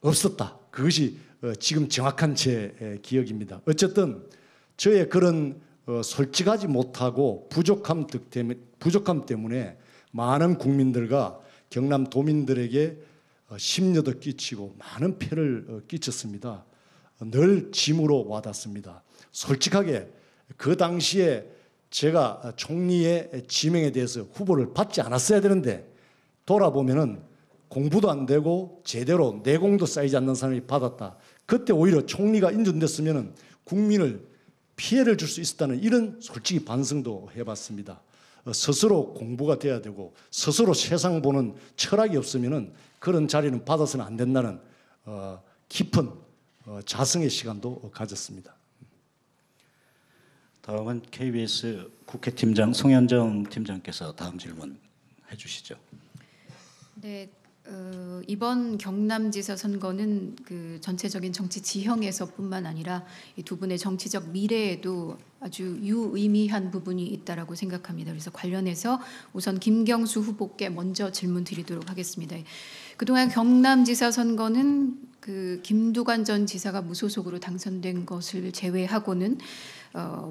Speaker 3: 없었다. 그것이 지금 정확한 제 기억입니다. 어쨌든 저의 그런 솔직하지 못하고 부족함 때문에 많은 국민들과 경남 도민들에게 심려도 끼치고 많은 폐를 끼쳤습니다. 늘 짐으로 와닿습니다. 솔직하게 그 당시에 제가 총리의 지명에 대해서 후보를 받지 않았어야 되는데 돌아보면은 공부도 안 되고 제대로 내공도 쌓이지 않는 사람이 받았다. 그때 오히려 총리가 인준됐으면은 국민을 피해를 줄 수 있었다는 이런 솔직히 반성도 해봤습니다. 스스로 공부가 돼야 되고 스스로 세상 보는 철학이 없으면은 그런 자리는 받아서는 안 된다는 깊은 자성의 시간도 가졌습니다.
Speaker 1: 다음은 KBS 국회팀장 송현정 팀장께서 다음 질문 해주시죠.
Speaker 5: 네, 이번 경남지사 선거는 그 전체적인 정치 지형에서뿐만 아니라 이 두 분의 정치적 미래에도 아주 유의미한 부분이 있다라고 생각합니다. 그래서 관련해서 우선 김경수 후보께 먼저 질문 드리도록 하겠습니다. 그동안 경남지사 선거는 그 김두관 전 지사가 무소속으로 당선된 것을 제외하고는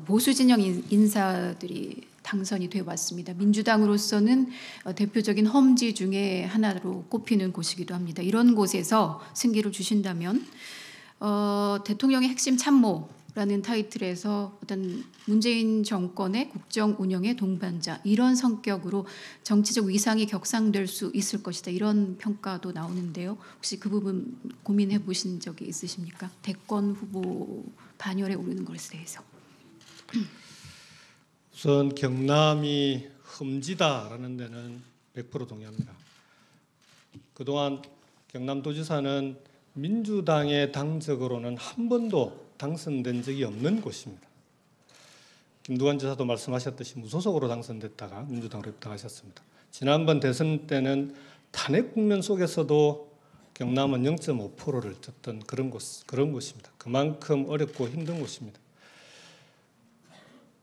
Speaker 5: 보수 진영 인사들이 당선이 되어 왔습니다. 민주당으로서는 대표적인 험지 중에 하나로 꼽히는 곳이기도 합니다. 이런 곳에서 승기를 주신다면 대통령의 핵심 참모라는 타이틀에서 어떤 문재인 정권의 국정 운영의 동반자 이런 성격으로 정치적 위상이 격상될 수 있을 것이다 이런 평가도 나오는데요. 혹시 그 부분 고민해 보신 적이 있으십니까? 대권 후보 반열에 오르는 것에 대해서.
Speaker 2: 우선 경남이 험지다라는 데는 100% 동의합니다. 그동안 경남도지사는 민주당의 당적으로는 한 번도 당선된 적이 없는 곳입니다. 김두관 지사도 말씀하셨듯이 무소속으로 당선됐다가 민주당으로 입당하셨습니다. 지난번 대선 때는 탄핵 국면 속에서도 경남은 0.5%를 졌던 그런 곳입니다. 그만큼 어렵고 힘든 곳입니다.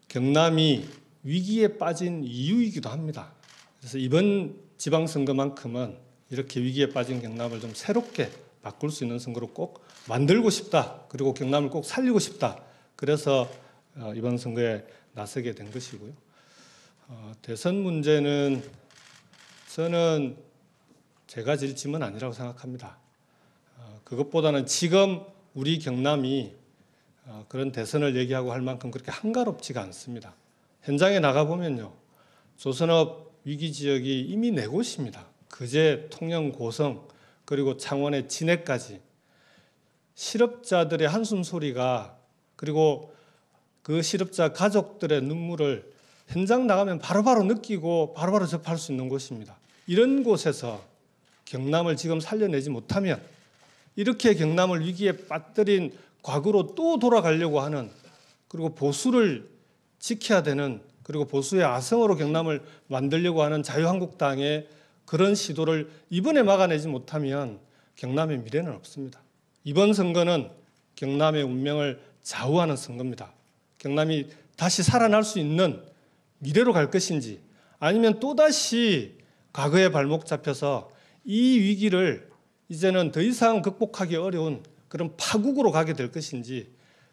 Speaker 2: 경남이 위기에 빠진 이유이기도 합니다. 그래서 이번 지방선거만큼은 이렇게 위기에 빠진 경남을 좀 새롭게 바꿀 수 있는 선거로 꼭 만들고 싶다. 그리고 경남을 꼭 살리고 싶다. 그래서 이번 선거에 나서게 된 것이고요. 대선 문제는 저는 제가 질 짐은 아니라고 생각합니다. 그것보다는 지금 우리 경남이 그런 대선을 얘기하고 할 만큼 그렇게 한가롭지가 않습니다. 현장에 나가보면요. 조선업 위기 지역이 이미 네 곳입니다. 거제, 통영, 고성, 그리고 창원의 진해까지 실업자들의 한숨 소리가 그리고 그 실업자 가족들의 눈물을 현장 나가면 바로바로 느끼고 바로바로 접할 수 있는 곳입니다. 이런 곳에서 경남을 지금 살려내지 못하면 이렇게 경남을 위기에 빠뜨린 과거로 또 돌아가려고 하는 그리고 보수를 지켜야 되는 그리고 보수의 아성으로 경남을 만들려고 하는 자유한국당의 그런 시도를 이번에 막아내지 못하면 경남의 미래는 없습니다. 이번 선거는 경남의 운명을 좌우하는 선거입니다. 경남이 다시 살아날 수 있는 미래로 갈 것인지 아니면 또다시 과거에 발목 잡혀서 이 위기를 이제는 더 이상 극복하기 어려운 그런 파국으로 가게 될 것인지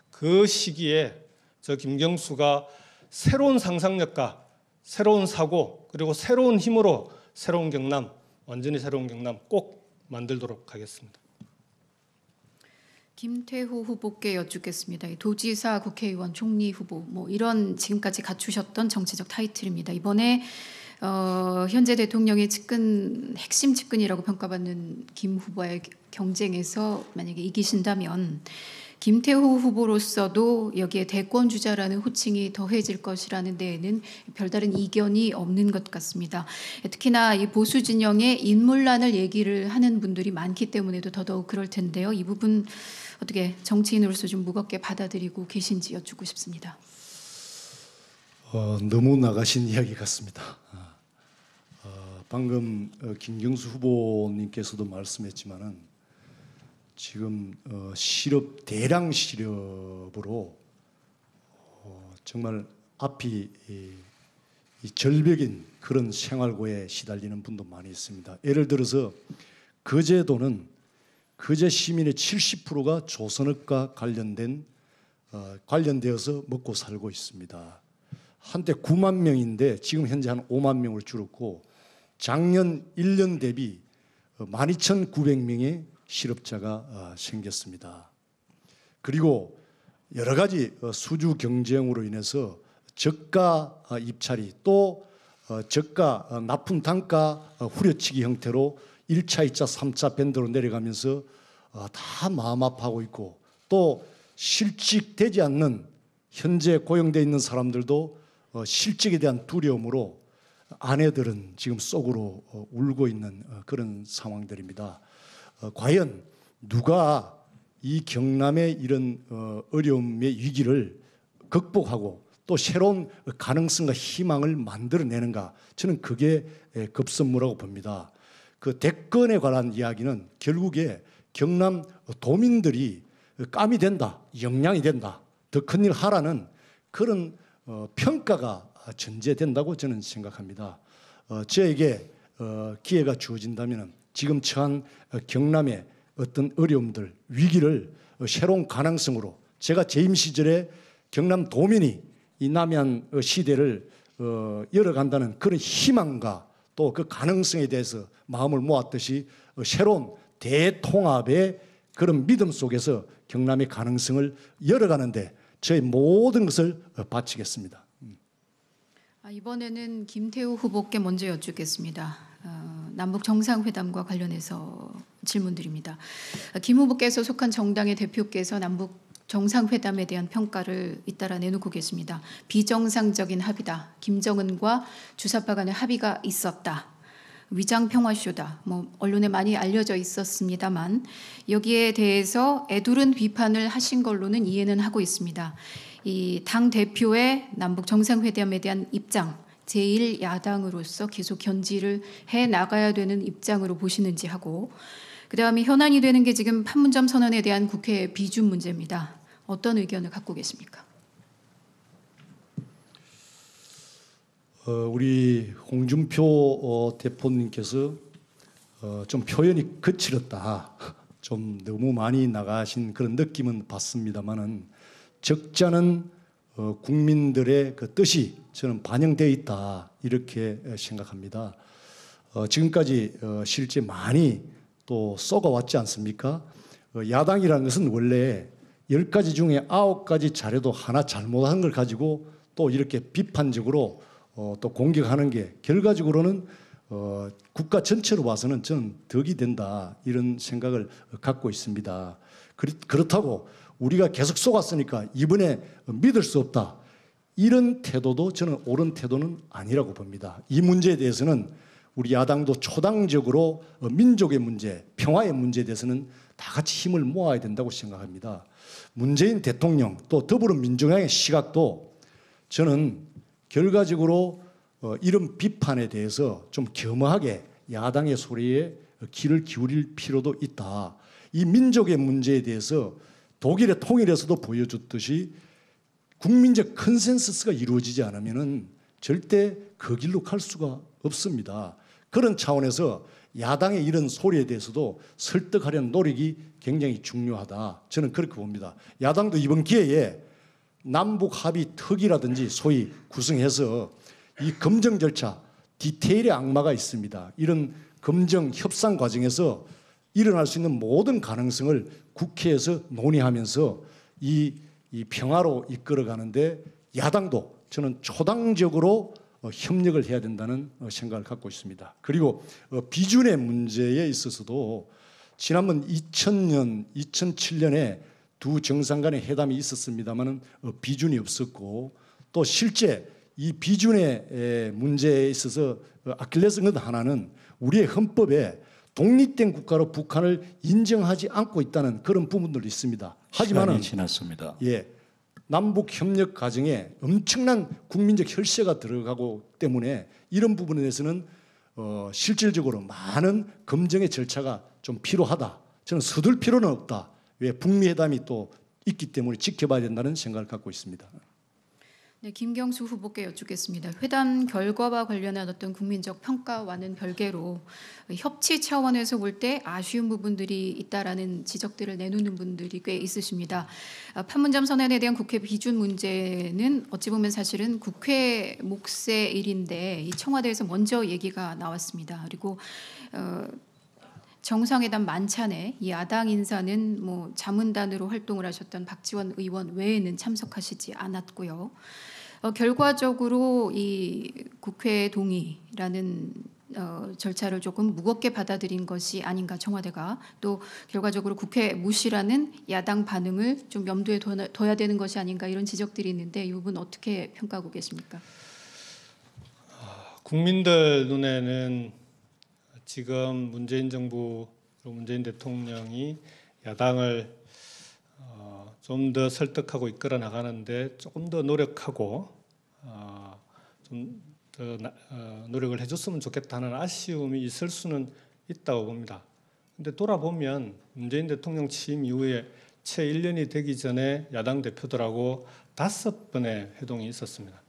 Speaker 2: 그 시기에 저 김경수가 새로운 상상력과 새로운 사고 그리고 새로운 힘으로 새로운 경남, 완전히 새로운 경남 꼭 만들도록 하겠습니다.
Speaker 5: 김태호 후보께 여쭙겠습니다. 도지사, 국회의원, 총리 후보 뭐 이런 지금까지 갖추셨던 정치적 타이틀입니다. 이번에 현재 대통령의 핵심 측근이라고 평가받는 김 후보의 경쟁에서 만약에 이기신다면 김태호 후보로서도 여기에 대권 주자라는 호칭이 더해질 것이라는 데에는 별다른 이견이 없는 것 같습니다. 특히나 이 보수 진영의 인물난을 얘기를 하는 분들이 많기 때문에도 더더욱 그럴 텐데요. 이 부분 어떻게 정치인으로서 좀 무겁게 받아들이고 계신지 여쭙고 싶습니다.
Speaker 3: 너무 나가신 이야기 같습니다. 방금 김경수 후보님께서도 말씀했지만은 지금 대량 실업으로 정말 앞이 이 절벽인 그런 생활고에 시달리는 분도 많이 있습니다. 예를 들어서 거제도는 거제 시민의 70%가 조선업과 관련되어서 먹고 살고 있습니다. 한때 9만 명인데 지금 현재 한 5만 명으로 줄었고 작년 1년 대비 12,900명의 실업자가 생겼습니다. 그리고 여러 가지 수주 경쟁으로 인해서 저가 입찰이 또 저가 납품 단가 후려치기 형태로 1차, 2차, 3차 밴드로 내려가면서 다 마음 아파하고 있고 또 실직되지 않는 현재 고용되어 있는 사람들도 실직에 대한 두려움으로 아내들은 지금 속으로 울고 있는 그런 상황들입니다. 과연 누가 이 경남의 이런 어려움의 위기를 극복하고 또 새로운 가능성과 희망을 만들어내는가, 저는 그게 급선무라고 봅니다. 그 대권에 관한 이야기는 결국에 경남 도민들이 깜이 된다, 역량이 된다, 더 큰 일 하라는 그런 평가가 전제된다고 저는 생각합니다. 저에게 기회가 주어진다면 지금 처한 경남의 어떤 어려움들, 위기를 새로운 가능성으로, 제가 재임 시절에 경남 도민이 이 남해안 시대를 열어간다는 그런 희망과 또 그 가능성에 대해서 마음을 모았듯이 새로운 대통합의 그런 믿음 속에서 경남의 가능성을 열어가는데 저의 모든 것을 바치겠습니다.
Speaker 5: 이번에는 김태우 후보께 먼저 여쭙겠습니다. 남북 정상회담과 관련해서 질문드립니다. 김 후보께서 속한 정당의 대표께서 남북 정상회담에 대한 평가를 잇따라 내놓고 계십니다. 비정상적인 합의다. 김정은과 주사파 간의 합의가 있었다. 위장 평화쇼다. 언론에 많이 알려져 있었습니다만 여기에 대해서 애두른 비판을 하신 걸로는 이해는 하고 있습니다. 이 당 대표의 남북 정상회담에 대한 입장, 제1야당으로서 계속 견지를 해 나가야 되는 입장으로 보시는지 하고, 그다음에 현안이 되는 게 지금 판문점 선언에 대한 국회 비준 문제입니다. 어떤 의견을 갖고 계십니까?
Speaker 3: 우리 홍준표 대표님께서 좀 표현이 거칠었다, 좀 너무 많이 나가신 그런 느낌은 받습니다만은 적잖은 국민들의 그 뜻이 저는 반영되어 있다, 이렇게 생각합니다. 지금까지 실제 많이 또 쏘가왔지 않습니까? 야당이라는 것은 원래 10가지 중에 9가지 잘해도 하나 잘못한 걸 가지고 또 이렇게 비판적으로 또 공격하는 게 결과적으로는 국가 전체로 봐서는 저는 덕이 된다, 이런 생각을 갖고 있습니다. 그렇다고 우리가 계속 속았으니까 이번에 믿을 수 없다, 이런 태도도 저는 옳은 태도는 아니라고 봅니다. 이 문제에 대해서는 우리 야당도 초당적으로 민족의 문제, 평화의 문제에 대해서는 다 같이 힘을 모아야 된다고 생각합니다. 문재인 대통령 또 더불어민주당의 시각도 저는 결과적으로 이런 비판에 대해서 좀 겸허하게 야당의 소리에 귀를 기울일 필요도 있다. 이 민족의 문제에 대해서 독일의 통일에서도 보여줬듯이 국민적 컨센서스가 이루어지지 않으면은 절대 그 길로 갈 수가 없습니다. 그런 차원에서 야당의 이런 소리에 대해서도 설득하려는 노력이 굉장히 중요하다, 저는 그렇게 봅니다. 야당도 이번 기회에 남북 합의 특위라든지 소위 구성해서 이 검증 절차, 디테일의 악마가 있습니다. 이런 검증 협상 과정에서 일어날 수 있는 모든 가능성을 국회에서 논의하면서 이 평화로 이끌어가는데 야당도 저는 초당적으로 협력을 해야 된다는 생각을 갖고 있습니다. 그리고 비준의 문제에 있어서도 지난번 2000년, 2007년에 두 정상 간의 회담이 있었습니다마는 비준이 없었고, 또 실제 이 비준의 문제에 있어서 아킬레스건 하나는 우리의 헌법에 독립된 국가로 북한을 인정하지 않고 있다는 그런 부분들도 있습니다. 하지만은
Speaker 1: 시간이 지났습니다.
Speaker 3: 남북 협력 과정에 엄청난 국민적 혈세가 들어가고 때문에 이런 부분에 대해서는 실질적으로 많은 검증의 절차가 좀 필요하다. 저는 서둘 필요는 없다. 왜 북미 회담이 또 있기 때문에 지켜봐야 된다는 생각을 갖고 있습니다.
Speaker 5: 네, 김경수 후보께 여쭙겠습니다. 회담 결과와 관련한 어떤 국민적 평가와는 별개로 협치 차원에서 볼 때 아쉬운 부분들이 있다라는 지적들을 내놓는 분들이 꽤 있으십니다. 판문점 선언에 대한 국회 비준 문제는 어찌 보면 사실은 국회 몫의 일인데 이 청와대에서 먼저 얘기가 나왔습니다. 그리고 정상회담 만찬에 이 야당 인사는 자문단으로 활동을 하셨던 박지원 의원 외에는 참석하시지 않았고요. 결과적으로 이 국회 동의라는 절차를 조금 무겁게 받아들인 것이 아닌가, 청와대가. 또 결과적으로 국회 무시라는 야당 반응을 좀 염두에 둬야 되는 것이 아닌가, 이런 지적들이 있는데 이 부분 어떻게 평가하고 계십니까?
Speaker 2: 국민들 눈에는 지금 문재인 정부, 문재인 대통령이 야당을 좀 더 설득하고 이끌어 나가는데 조금 더 노력하고 좀 더 노력을 해줬으면 좋겠다는 아쉬움이 있을 수는 있다고 봅니다. 근데 돌아보면 문재인 대통령 취임 이후에 채 1년이 되기 전에 야당 대표들하고 5번의 회동이 있었습니다.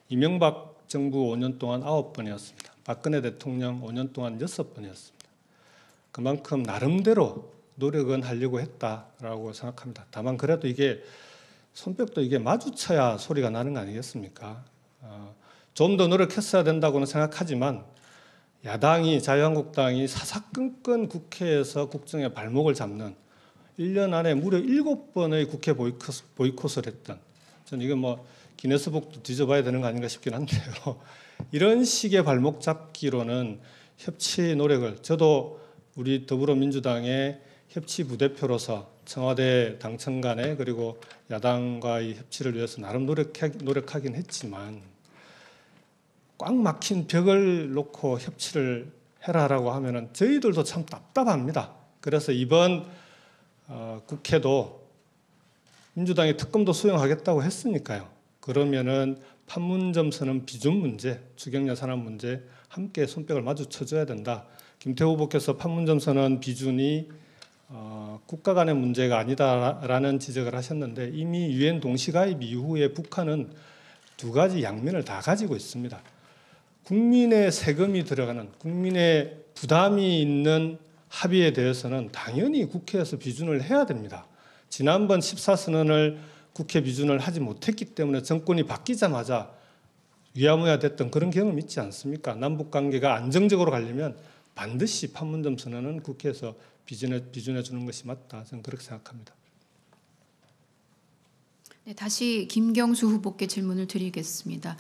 Speaker 2: 이명박 정부 5년 동안 9번이었습니다. 박근혜 대통령 5년 동안 6번이었습니다. 그만큼 나름대로 노력은 하려고 했다라고 생각합니다. 다만 그래도 이게 손뼉도 이게 마주쳐야 소리가 나는 거 아니겠습니까? 좀 더 노력했어야 된다고는 생각하지만 야당이 자유한국당이 사사건건 국회에서 국정에 발목을 잡는 1년 안에 무려 7번의 국회 보이콧을 했던, 저는 이건 뭐 기네스북도 뒤져봐야 되는 거 아닌가 싶긴 한데요. 이런 식의 발목 잡기로는 협치 노력을, 저도 우리 더불어민주당의 협치 부대표로서 청와대 당청 간에 그리고 야당과의 협치를 위해서 나름 노력하긴 했지만 꽉 막힌 벽을 놓고 협치를 해라라고 하면은 저희들도 참 답답합니다. 그래서 이번 국회도 민주당이 특검도 수용하겠다고 했으니까요. 그러면은 판문점 선언 비준 문제, 추경예산안 문제 함께 손뼉을 마주쳐줘야 된다. 김태우 후보께서 판문점 선언 비준이 국가 간의 문제가 아니다라는 지적을 하셨는데 이미 유엔 동시가입 이후에 북한은 두 가지 양면을 다 가지고 있습니다. 국민의 세금이 들어가는, 국민의 부담이 있는 합의에 대해서는 당연히 국회에서 비준을 해야 됩니다. 지난번 14선언을 국회 비준을 하지 못했기 때문에 정권이 바뀌자마자 위야무야 됐던 그런 경험이 있지 않습니까? 남북관계가 안정적으로 가려면 반드시 판문점 선언은 국회에서 비준해 주는 것이 맞다. 저는 그렇게 생각합니다.
Speaker 5: 네, 다시 김경수 후보께 질문을 드리겠습니다.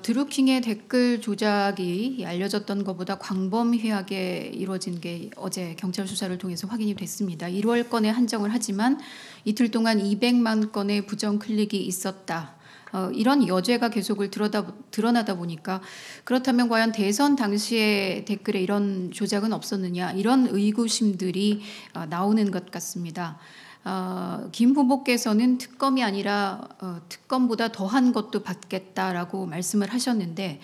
Speaker 5: 드루킹의 댓글 조작이 알려졌던 것보다 광범위하게 이루어진 게 어제 경찰 수사를 통해서 확인이 됐습니다. 1월 건에 한정을 하지만 이틀 동안 200만 건의 부정 클릭이 있었다. 이런 여죄가 계속을 드러나다 보니까 그렇다면 과연 대선 당시에 댓글에 이런 조작은 없었느냐, 이런 의구심들이 나오는 것 같습니다. 김 후보께서는 특검이 아니라 특검보다 더한 것도 받겠다라고 말씀을 하셨는데,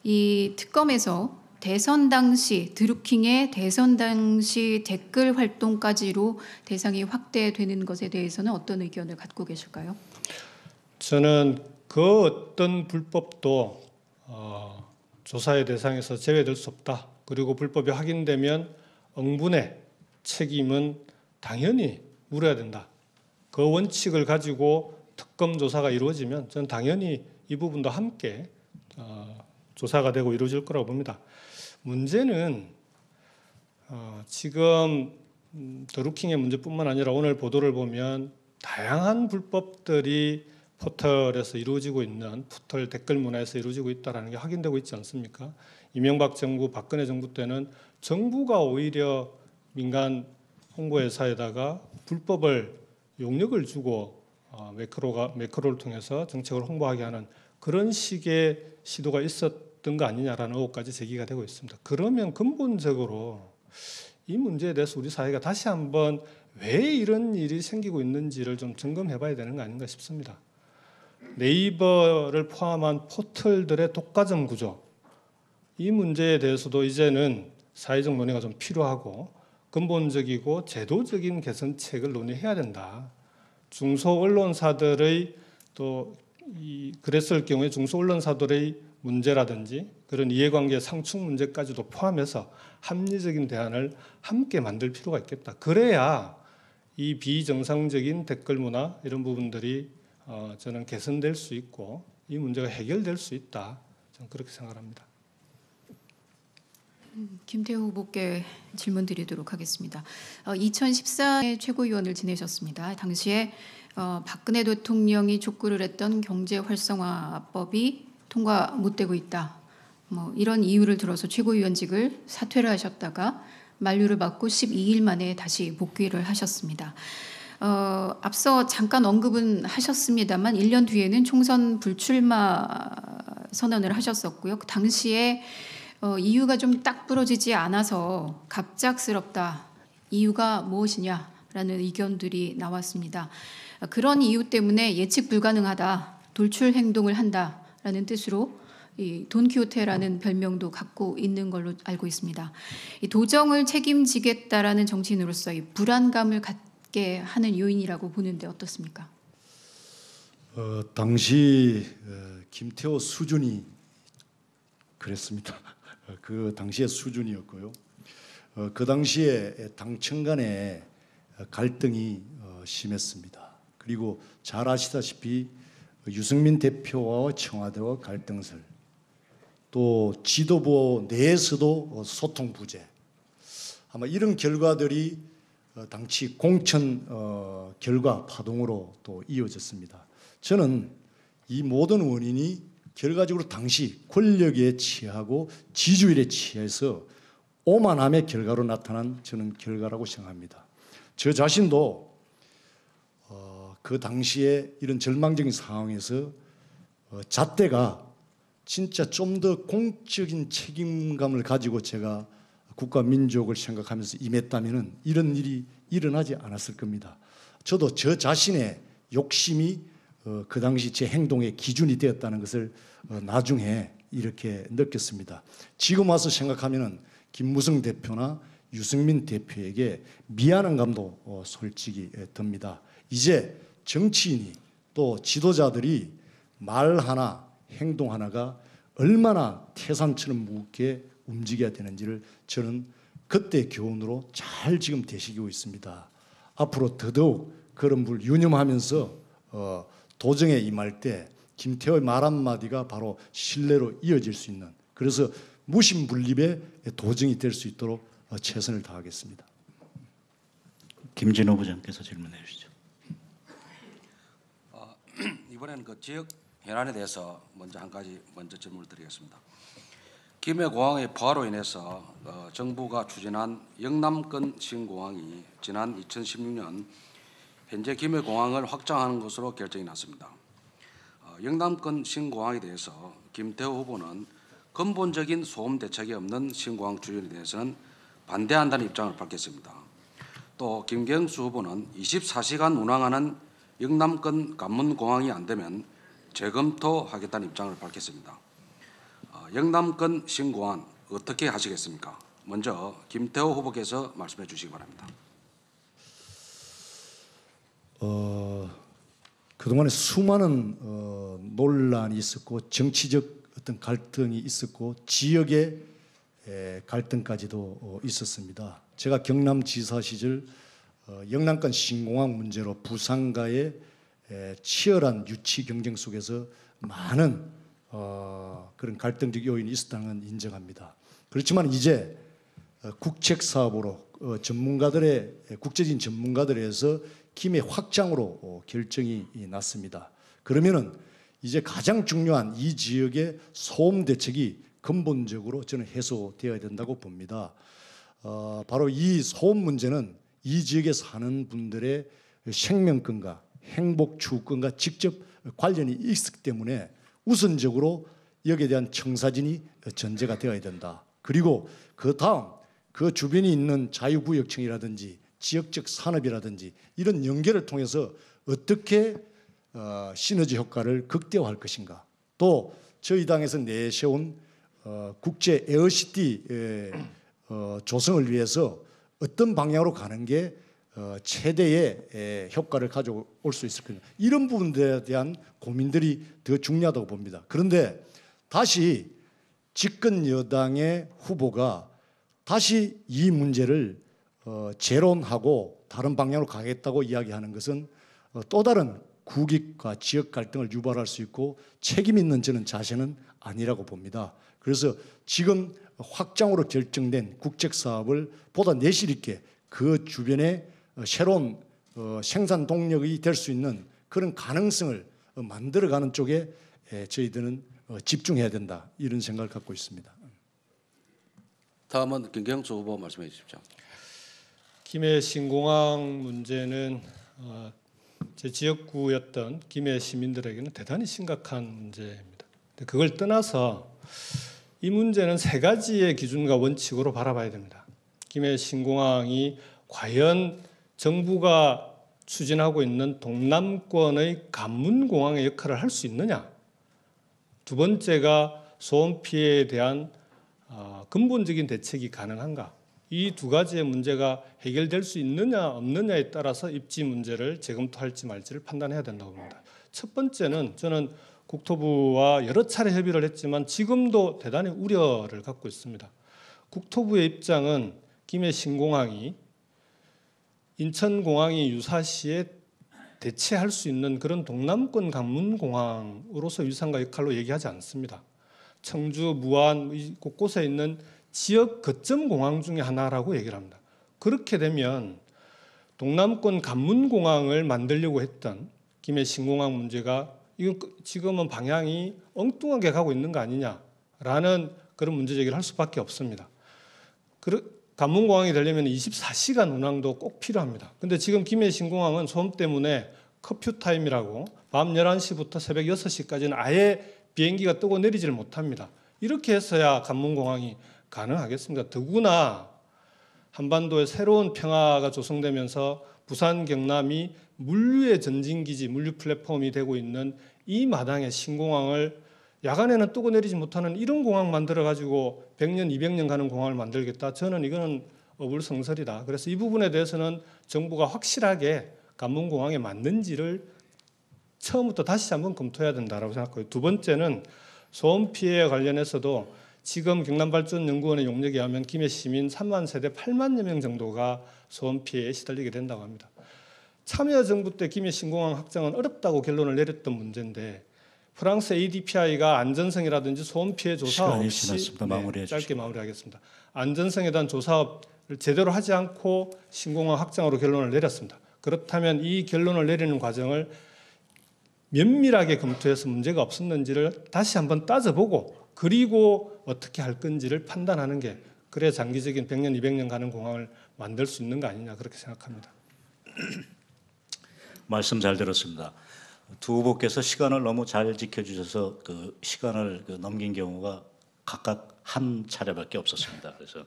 Speaker 5: 이 특검에서 대선 당시 드루킹의 대선 당시 댓글 활동까지로 대상이 확대되는 것에 대해서는 어떤 의견을 갖고 계실까요?
Speaker 2: 저는 그 어떤 불법도 조사의 대상에서 제외될 수 없다. 그리고 불법이 확인되면 응분의 책임은 당연히 물어야 된다. 그 원칙을 가지고 특검 조사가 이루어지면 저는 당연히 이 부분도 함께 조사가 되고 이루어질 거라고 봅니다. 문제는 지금 드루킹의 문제뿐만 아니라 오늘 보도를 보면 다양한 불법들이 포털에서 이루어지고 있는, 포털 댓글 문화에서 이루어지고 있다는 게 확인되고 있지 않습니까? 이명박 정부, 박근혜 정부 때는 정부가 오히려 민간 홍보회사에다가 불법을 용역을 주고 매크로를 통해서 정책을 홍보하게 하는 그런 식의 시도가 있었던 거 아니냐라는 의혹까지 제기가 되고 있습니다. 그러면 근본적으로 이 문제에 대해서 우리 사회가 다시 한번 왜 이런 일이 생기고 있는지를 좀 점검해 봐야 되는 거 아닌가 싶습니다. 네이버를 포함한 포털들의 독과점 구조, 이 문제에 대해서도 이제는 사회적 논의가 좀 필요하고 근본적이고 제도적인 개선책을 논의해야 된다. 중소 언론사들의 또 그랬을 경우에 중소 언론사들의 문제라든지 그런 이해관계 상충 문제까지도 포함해서 합리적인 대안을 함께 만들 필요가 있겠다. 그래야 이 비정상적인 댓글 문화 이런 부분들이 저는 개선될 수 있고 이 문제가 해결될 수 있다. 저는 그렇게 생각합니다.
Speaker 5: 김태우 후보께 질문 드리도록 하겠습니다. 2014년 최고위원을 지내셨습니다. 당시에 박근혜 대통령이 촉구를 했던 경제활성화법이 통과 못되고 있다. 이런 이유를 들어서 최고위원직을 사퇴를 하셨다가 만류를 받고 12일 만에 다시 복귀를 하셨습니다. 앞서 잠깐 언급은 하셨습니다만 1년 뒤에는 총선 불출마 선언을 하셨었고요. 그 당시에 이유가 좀 딱 부러지지 않아서 갑작스럽다. 이유가 무엇이냐라는 의견들이 나왔습니다. 그런 이유 때문에 예측 불가능하다, 돌출 행동을 한다라는 뜻으로 이 돈키호테라는 별명도 갖고 있는 걸로 알고 있습니다. 이 도정을 책임지겠다라는 정치인으로서 이 불안감을 갖게 하는 요인이라고 보는데 어떻습니까?
Speaker 3: 당시 김태호 수준이 그랬습니다. 그 당시의 수준이었고요. 그 당시에 당청 간의 갈등이 심했습니다. 그리고 잘 아시다시피 유승민 대표와 청와대와 갈등설, 또 지도부 내에서도 소통 부재, 아마 이런 결과들이 당시 공천 결과 파동으로 또 이어졌습니다. 저는 이 모든 원인이 결과적으로 당시 권력에 취하고 지주일에 취해서 오만함의 결과로 나타난 저는 결과라고 생각합니다. 저 자신도 그 당시에 이런 절망적인 상황에서 잣대가 진짜 좀 더 공적인 책임감을 가지고 제가 국가 민족을 생각하면서 임했다면 이런 일이 일어나지 않았을 겁니다. 저도 저 자신의 욕심이 그 당시 제 행동의 기준이 되었다는 것을 나중에 이렇게 느꼈습니다. 지금 와서 생각하면 김무성 대표나 유승민 대표에게 미안한 감도 솔직히 듭니다. 이제 정치인이 또 지도자들이 말 하나 행동 하나가 얼마나 태산처럼 무겁게 움직여야 되는지를 저는 그때 교훈으로 잘 지금 되새기고 있습니다. 앞으로 더더욱 그런 걸 유념하면서 도정에 임할 때 김태호의 말 한마디가 바로 신뢰로 이어질 수 있는, 그래서 무신분립의 도정이 될 수 있도록 최선을 다하겠습니다.
Speaker 1: 김진호 부장께서 질문해 주시죠.
Speaker 6: 이번에는 그 지역 현안에 대해서 한 가지 질문을 드리겠습니다. 김해공항의 포화로 인해서 정부가 추진한 영남권 신공항이 지난 2016년 현재 김해공항을 확장하는 것으로 결정이 났습니다. 영남권 신공항에 대해서 김태호 후보는 근본적인 소음 대책이 없는 신공항 추진에 대해서는 반대한다는 입장을 밝혔습니다. 또 김경수 후보는 24시간 운항하는 영남권 관문공항이 안 되면 재검토하겠다는 입장을 밝혔습니다. 영남권 신공항 어떻게 하시겠습니까? 먼저 김태호 후보께서 말씀해 주시기 바랍니다.
Speaker 3: 그동안에 수많은 논란이 있었고 정치적 어떤 갈등이 있었고 지역의 갈등까지도 있었습니다. 제가 경남지사 시절 영남권 신공항 문제로 부산과의 치열한 유치 경쟁 속에서 많은 그런 갈등적 요인이 있었다는 건 인정합니다. 그렇지만 이제 국책 사업으로 국제적인 전문가들에서 김해 확장으로 결정이 났습니다. 그러면은 이제 가장 중요한 이 지역의 소음 대책이 근본적으로 저는 해소되어야 된다고 봅니다. 바로 이 소음 문제는 이 지역에 사는 분들의 생명권과 행복 추구권과 직접 관련이 있기 때문에 우선적으로 여기에 대한 청사진이 전제가 되어야 된다. 그리고 그 다음 그 주변에 있는 자유구역청이라든지 지역적 산업이라든지 이런 연계를 통해서 어떻게 시너지 효과를 극대화할 것인가. 또 저희 당에서 내세운 국제 에어시티 조성을 위해서 어떤 방향으로 가는 게 최대의 효과를 가져올 수 있을 거냐. 이런 부분들에 대한 고민들이 더 중요하다고 봅니다. 그런데 다시 집권 여당의 후보가 다시 이 문제를 재론하고 다른 방향으로 가겠다고 이야기하는 것은 또 다른 국익과 지역 갈등을 유발할 수 있고 책임 있는 저는 자세는 아니라고 봅니다. 그래서 지금 확장으로 결정된 국책 사업을 보다 내실 있게 그 주변에 새로운 생산 동력이 될 수 있는 그런 가능성을 만들어가는 쪽에 저희들은 집중해야 된다, 이런 생각을 갖고 있습니다.
Speaker 6: 다음은 김경수 후보 말씀해 주십시오.
Speaker 2: 김해 신공항 문제는 제 지역구였던 김해 시민들에게는 대단히 심각한 문제입니다. 그걸 떠나서 이 문제는 세 가지의 기준과 원칙으로 바라봐야 됩니다. 김해 신공항이 과연 정부가 추진하고 있는 동남권의 관문공항의 역할을 할 수 있느냐. 두 번째가 소음 피해에 대한 근본적인 대책이 가능한가. 이 두 가지의 문제가 해결될 수 있느냐 없느냐에 따라서 입지 문제를 재검토할지 말지를 판단해야 된다고 봅니다. 첫 번째는 저는 국토부와 여러 차례 협의를 했지만 지금도 대단히 우려를 갖고 있습니다. 국토부의 입장은 김해 신공항이 인천공항이 유사시에 대체할 수 있는 그런 동남권 관문공항으로서 위상과 역할로 얘기하지 않습니다. 청주, 무안 곳곳에 있는 지역 거점 공항 중에 하나라고 얘기를 합니다. 그렇게 되면 동남권 관문공항을 만들려고 했던 김해 신공항 문제가 이건 지금은 방향이 엉뚱하게 가고 있는 거 아니냐라는 그런 문제 제기를 할 수밖에 없습니다. 관문공항이 되려면 24시간 운항도 꼭 필요합니다. 근데 지금 김해 신공항은 소음 때문에 커퓨 타임이라고 밤 11시부터 새벽 6시까지는 아예 비행기가 뜨고 내리지를 못합니다. 이렇게 해서야 관문공항이 가능하겠습니다. 더구나 한반도에 새로운 평화가 조성되면서 부산 경남이 물류의 전진기지, 물류 플랫폼이 되고 있는 이 마당에 신공항을 야간에는 뜨고 내리지 못하는 이런 공항 만들어가지고 100년, 200년 가는 공항을 만들겠다. 저는 이거는 어불성설이다. 그래서 이 부분에 대해서는 정부가 확실하게 관문공항에 맞는지를 처음부터 다시 한번 검토해야 된다고 생각해요. 두 번째는 소음 피해와 관련해서도 지금 경남발전연구원의 용역에 하면 김해 시민 3만 세대 8만여 명 정도가 소음 피해에 시달리게 된다고 합니다. 참여정부 때 김해 신공항 확장은 어렵다고 결론을 내렸던 문제인데 프랑스 ADPI가 안전성이라든지 소음 피해 조사
Speaker 1: 시간이
Speaker 2: 없이
Speaker 1: 지났습니다. 마무리해 주십시오.
Speaker 2: 짧게 마무리하겠습니다. 안전성에 대한 조사를 제대로 하지 않고 신공항 확장으로 결론을 내렸습니다. 그렇다면 이 결론을 내리는 과정을 면밀하게 검토해서 문제가 없었는지를 다시 한번 따져보고 그리고 어떻게 할 건지를 판단하는 게 그래야 장기적인 100년, 200년 가는 공항을 만들 수 있는 거 아니냐 그렇게 생각합니다.
Speaker 1: 말씀 잘 들었습니다. 두 후보께서 시간을 너무 잘 지켜주셔서 그 시간을 넘긴 경우가 각각 한 차례밖에 없었습니다. 그래서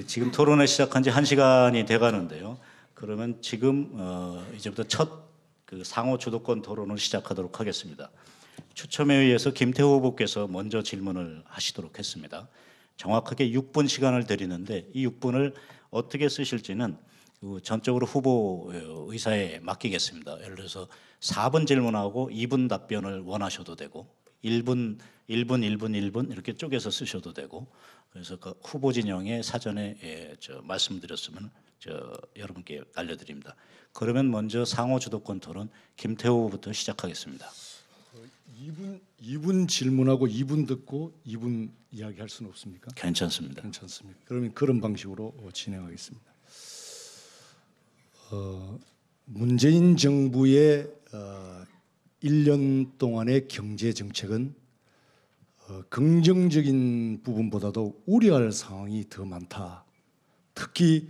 Speaker 1: 지금 토론회 시작한 지 1시간이 돼가는데요. 그러면 지금 이제부터 첫 상호 주도권 토론을 시작하도록 하겠습니다. 추첨에 의해서 김태호 후보께서 먼저 질문을 하시도록 했습니다. 정확하게 6분 시간을 드리는데 이 6분을 어떻게 쓰실지는 전적으로 후보 의사에 맡기겠습니다. 예를 들어서 4분 질문하고 2분 답변을 원하셔도 되고 1분 이렇게 쪼개서 쓰셔도 되고 그래서 그 후보 진영에 사전에 말씀드렸으면 여러분께 알려드립니다. 그러면 먼저 상호 주도권 토론 김태호 후보부터 시작하겠습니다.
Speaker 3: 2분 질문하고 2분 듣고 2분 이야기할 수는 없습니까?
Speaker 1: 괜찮습니다.
Speaker 3: 괜찮습니다. 그러면 그런 방식으로 진행하겠습니다. 문재인 정부의 1년 동안의 경제 정책은 긍정적인 부분보다도 우려할 상황이 더 많다. 특히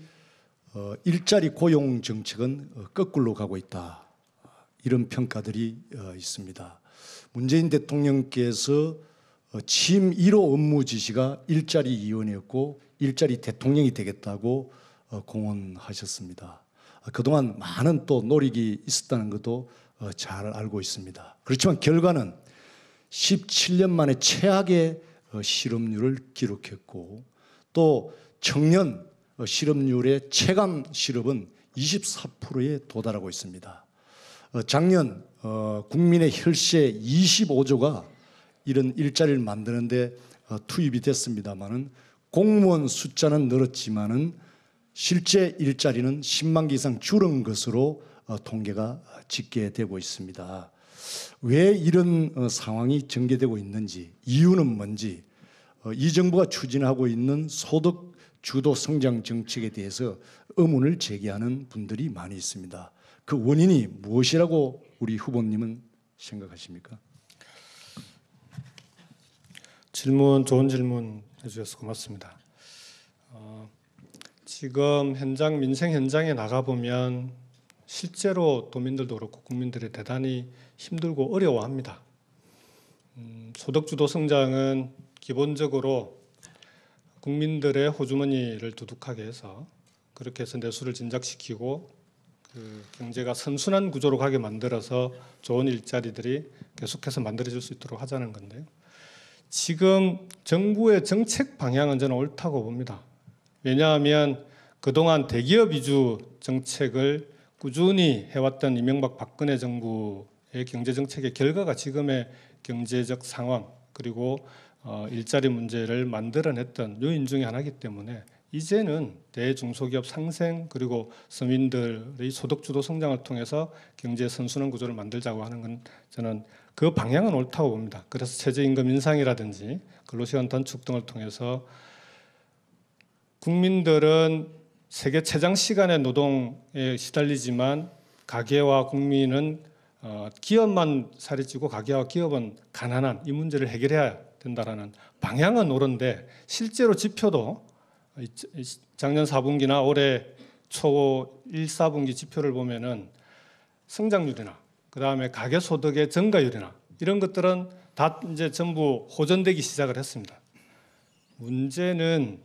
Speaker 3: 일자리 고용 정책은 거꾸로 가고 있다. 이런 평가들이 있습니다. 문재인 대통령께서 취임 1호 업무 지시가 일자리위원회였고 일자리 대통령이 되겠다고 공언하셨습니다. 그동안 많은 또 노력이 있었다는 것도 잘 알고 있습니다. 그렇지만 결과는 17년 만에 최악의 실업률을 기록했고 또 청년 실업률의 체감 실업은 24%에 도달하고 있습니다. 작년 국민의 혈세 25조가 이런 일자리를 만드는데 투입이 됐습니다마는 공무원 숫자는 늘었지만은 실제 일자리는 10만 개 이상 줄은 것으로 통계가 집계되고 있습니다. 왜 이런 상황이 전개되고 있는지, 이유는 뭔지, 이 정부가 추진하고 있는 소득 주도 성장 정책에 대해서 의문을 제기하는 분들이 많이 있습니다. 그 원인이 무엇이라고 우리 후보님은 생각하십니까?
Speaker 2: 좋은 질문 해주셔서 고맙습니다. 지금 민생 현장에 나가보면 실제로 도민들도 그렇고 국민들이 대단히 힘들고 어려워합니다. 소득주도 성장은 기본적으로 국민들의 호주머니를 두둑하게 해서 그렇게 해서 내수를 진작시키고 그 경제가 선순환 구조로 가게 만들어서 좋은 일자리들이 계속해서 만들어질 수 있도록 하자는 건데요. 지금 정부의 정책 방향은 저는 옳다고 봅니다. 왜냐하면 그동안 대기업 위주 정책을 꾸준히 해왔던 이명박 박근혜 정부의 경제 정책의 결과가 지금의 경제적 상황 그리고 일자리 문제를 만들어냈던 요인 중에 하나이기 때문에 이제는 대중소기업 상생 그리고 서민들의 소득주도 성장을 통해서 경제 선순환 구조를 만들자고 하는 건 저는 그 방향은 옳다고 봅니다. 그래서 최저임금 인상이라든지 근로시간 단축 등을 통해서 국민들은 세계 최장 시간의 노동에 시달리지만 가계와 국민은 기업만 살이 찌고 가계와 기업은 가난한 이 문제를 해결해야 된다라는 방향은 옳은데 실제로 지표도 작년 4분기나 올해 초 1, 4분기 지표를 보면은 성장률이나 그다음에 가계 소득의 증가율이나 이런 것들은 다 이제 전부 호전되기 시작을 했습니다. 문제는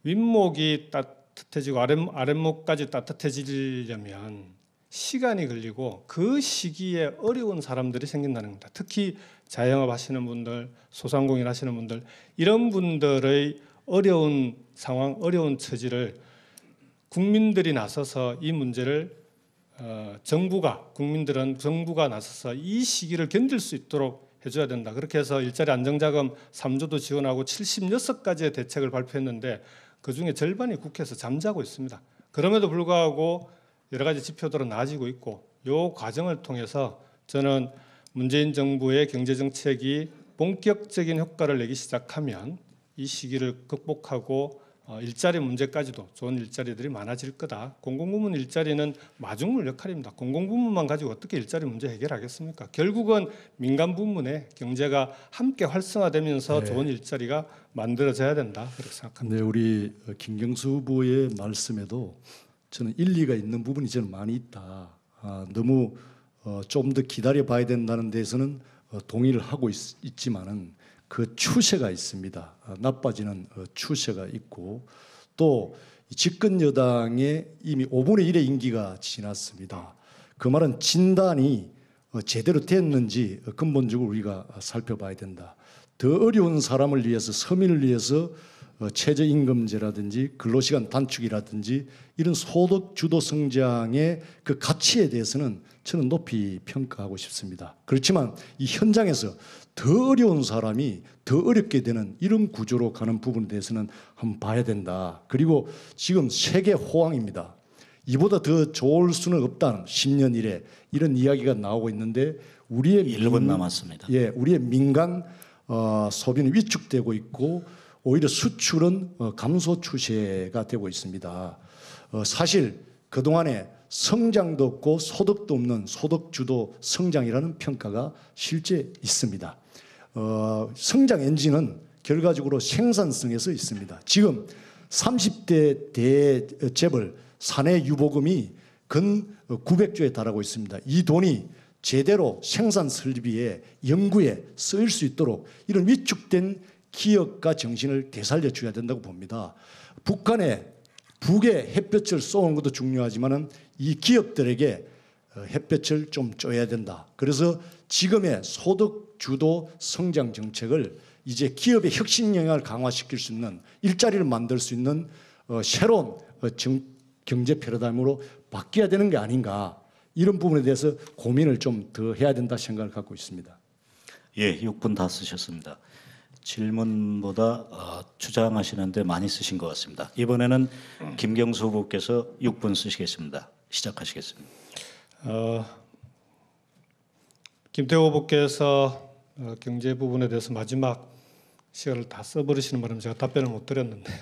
Speaker 2: 윗목이 따뜻해지고 아랫목까지 따뜻해지려면 시간이 걸리고 그 시기에 어려운 사람들이 생긴다는 겁니다. 특히 자영업 하시는 분들, 소상공인 하시는 분들 이런 분들의 어려운 상황, 어려운 처지를 국민들이 나서서 이 문제를 정부가 나서서 이 시기를 견딜 수 있도록 해줘야 된다. 그렇게 해서 일자리 안정자금 3조도 지원하고 76가지의 대책을 발표했는데 그중에 절반이 국회에서 잠자고 있습니다. 그럼에도 불구하고 여러 가지 지표들은 나아지고 있고 이 과정을 통해서 저는 문재인 정부의 경제정책이 본격적인 효과를 내기 시작하면 이 시기를 극복하고 일자리 문제까지도 좋은 일자리들이 많아질 거다. 공공부문 일자리는 마중물 역할입니다. 공공부문만 가지고 어떻게 일자리 문제 해결하겠습니까? 결국은 민간 부문의 경제가 함께 활성화되면서 좋은 일자리가 만들어져야 된다. 그렇게 생각합니다.
Speaker 3: 네, 우리 김경수 후보의 말씀에도 저는 일리가 있는 부분이 저는 많이 있다. 너무 좀 더 기다려 봐야 된다는 데서는 동의를 하고 있지만은 그 추세가 있습니다. 나빠지는 추세가 있고 또 집권 여당의 이미 5분의 1의 임기가 지났습니다. 그 말은 진단이 제대로 됐는지 근본적으로 우리가 살펴봐야 된다. 더 어려운 사람을 위해서 서민을 위해서 최저임금제라든지 근로시간 단축이라든지 이런 소득 주도 성장의 그 가치에 대해서는 저는 높이 평가하고 싶습니다. 그렇지만 이 현장에서 더 어려운 사람이 더 어렵게 되는 이런 구조로 가는 부분에 대해서는 한번 봐야 된다. 그리고 지금 세계 호황입니다. 이보다 더 좋을 수는 없다는 10년 이래 이런 이야기가 나오고 있는데 우리의
Speaker 1: 1분 남았습니다.
Speaker 3: 예, 우리의 민간 소비는 위축되고 있고 오히려 수출은 감소 추세가 되고 있습니다. 사실 그동안에 성장도 없고 소득도 없는 소득주도 성장이라는 평가가 실제 있습니다. 성장 엔진은 결과적으로 생산성에서 있습니다. 지금 30대 대재벌 사내 유보금이 근 900조에 달하고 있습니다. 이 돈이 제대로 생산 설비에 연구에 쓰일 수 있도록 이런 위축된 기업가 정신을 되살려 줘야 된다고 봅니다. 북에 햇볕을 쏘는 것도 중요하지만은 이 기업들에게 햇볕을 좀 쬐야 된다. 그래서 지금의 소득 주도 성장 정책을 이제 기업의 혁신 영향을 강화시킬 수 있는 일자리를 만들 수 있는 새로운 경제 패러다임으로 바뀌어야 되는 게 아닌가. 이런 부분에 대해서 고민을 좀 더 해야 된다 생각을 갖고 있습니다.
Speaker 1: 예, 6분 다 쓰셨습니다. 질문보다 주장하시는데 많이 쓰신 것 같습니다. 이번에는 김경수 후보께서 6분 쓰시겠습니다. 시작하시겠습니다.
Speaker 2: 김태호 후보께서 경제 부분에 대해서 마지막 시간을 다 써버리시는 바람에 제가 답변을 못 드렸는데요.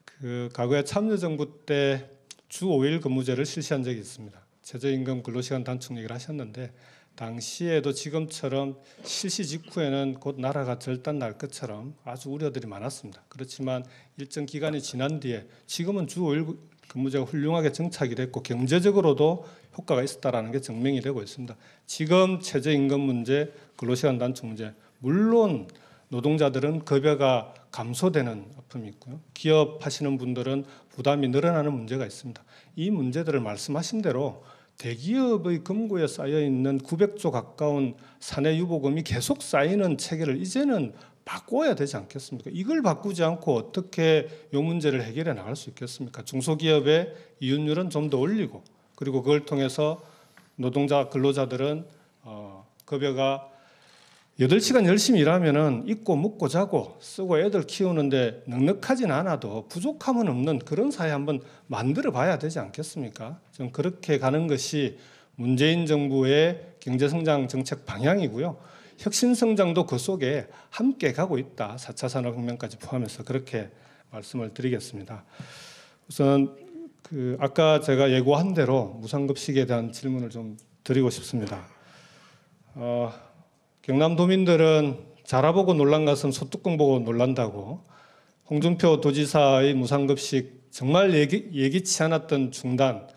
Speaker 2: 그 과거에 참여정부 때 주 5일 근무제를 실시한 적이 있습니다. 최저임금 근로시간 단축 얘기를 하셨는데 당시에도 지금처럼 실시 직후에는 곧 나라가 절단 날 것처럼 아주 우려들이 많았습니다. 그렇지만 일정 기간이 지난 뒤에 지금은 주 5일 근무제가 훌륭하게 정착이 됐고 경제적으로도 효과가 있었다라는 게 증명이 되고 있습니다. 지금 최저임금 문제, 근로시간 단축 문제, 물론 노동자들은 급여가 감소되는 아픔이 있고요. 기업하시는 분들은 부담이 늘어나는 문제가 있습니다. 이 문제들을 말씀하신 대로 대기업의 금고에 쌓여 있는 900조 가까운 사내 유보금이 계속 쌓이는 체계를 이제는 바꿔야 되지 않겠습니까? 이걸 바꾸지 않고 어떻게 이 문제를 해결해 나갈 수 있겠습니까? 중소기업의 이윤율은 좀 더 올리고, 그리고 그걸 통해서 노동자 근로자들은 급여가 8시간 열심히 일하면은 입고 먹고 자고 쓰고 애들 키우는데 넉넉하진 않아도 부족함은 없는 그런 사회 한번 만들어 봐야 되지 않겠습니까? 좀 그렇게 가는 것이 문재인 정부의 경제성장 정책 방향이고요. 혁신성장도 그 속에 함께 가고 있다. 4차 산업혁명까지 포함해서 그렇게 말씀을 드리겠습니다. 우선 아까 제가 예고한 대로 무상급식에 대한 질문을 좀 드리고 싶습니다. 경남도민들은 자라보고 놀란 것은 소뚜껑 보고 놀란다고 홍준표 도지사의 무상급식 정말 예기치 않았던 중단,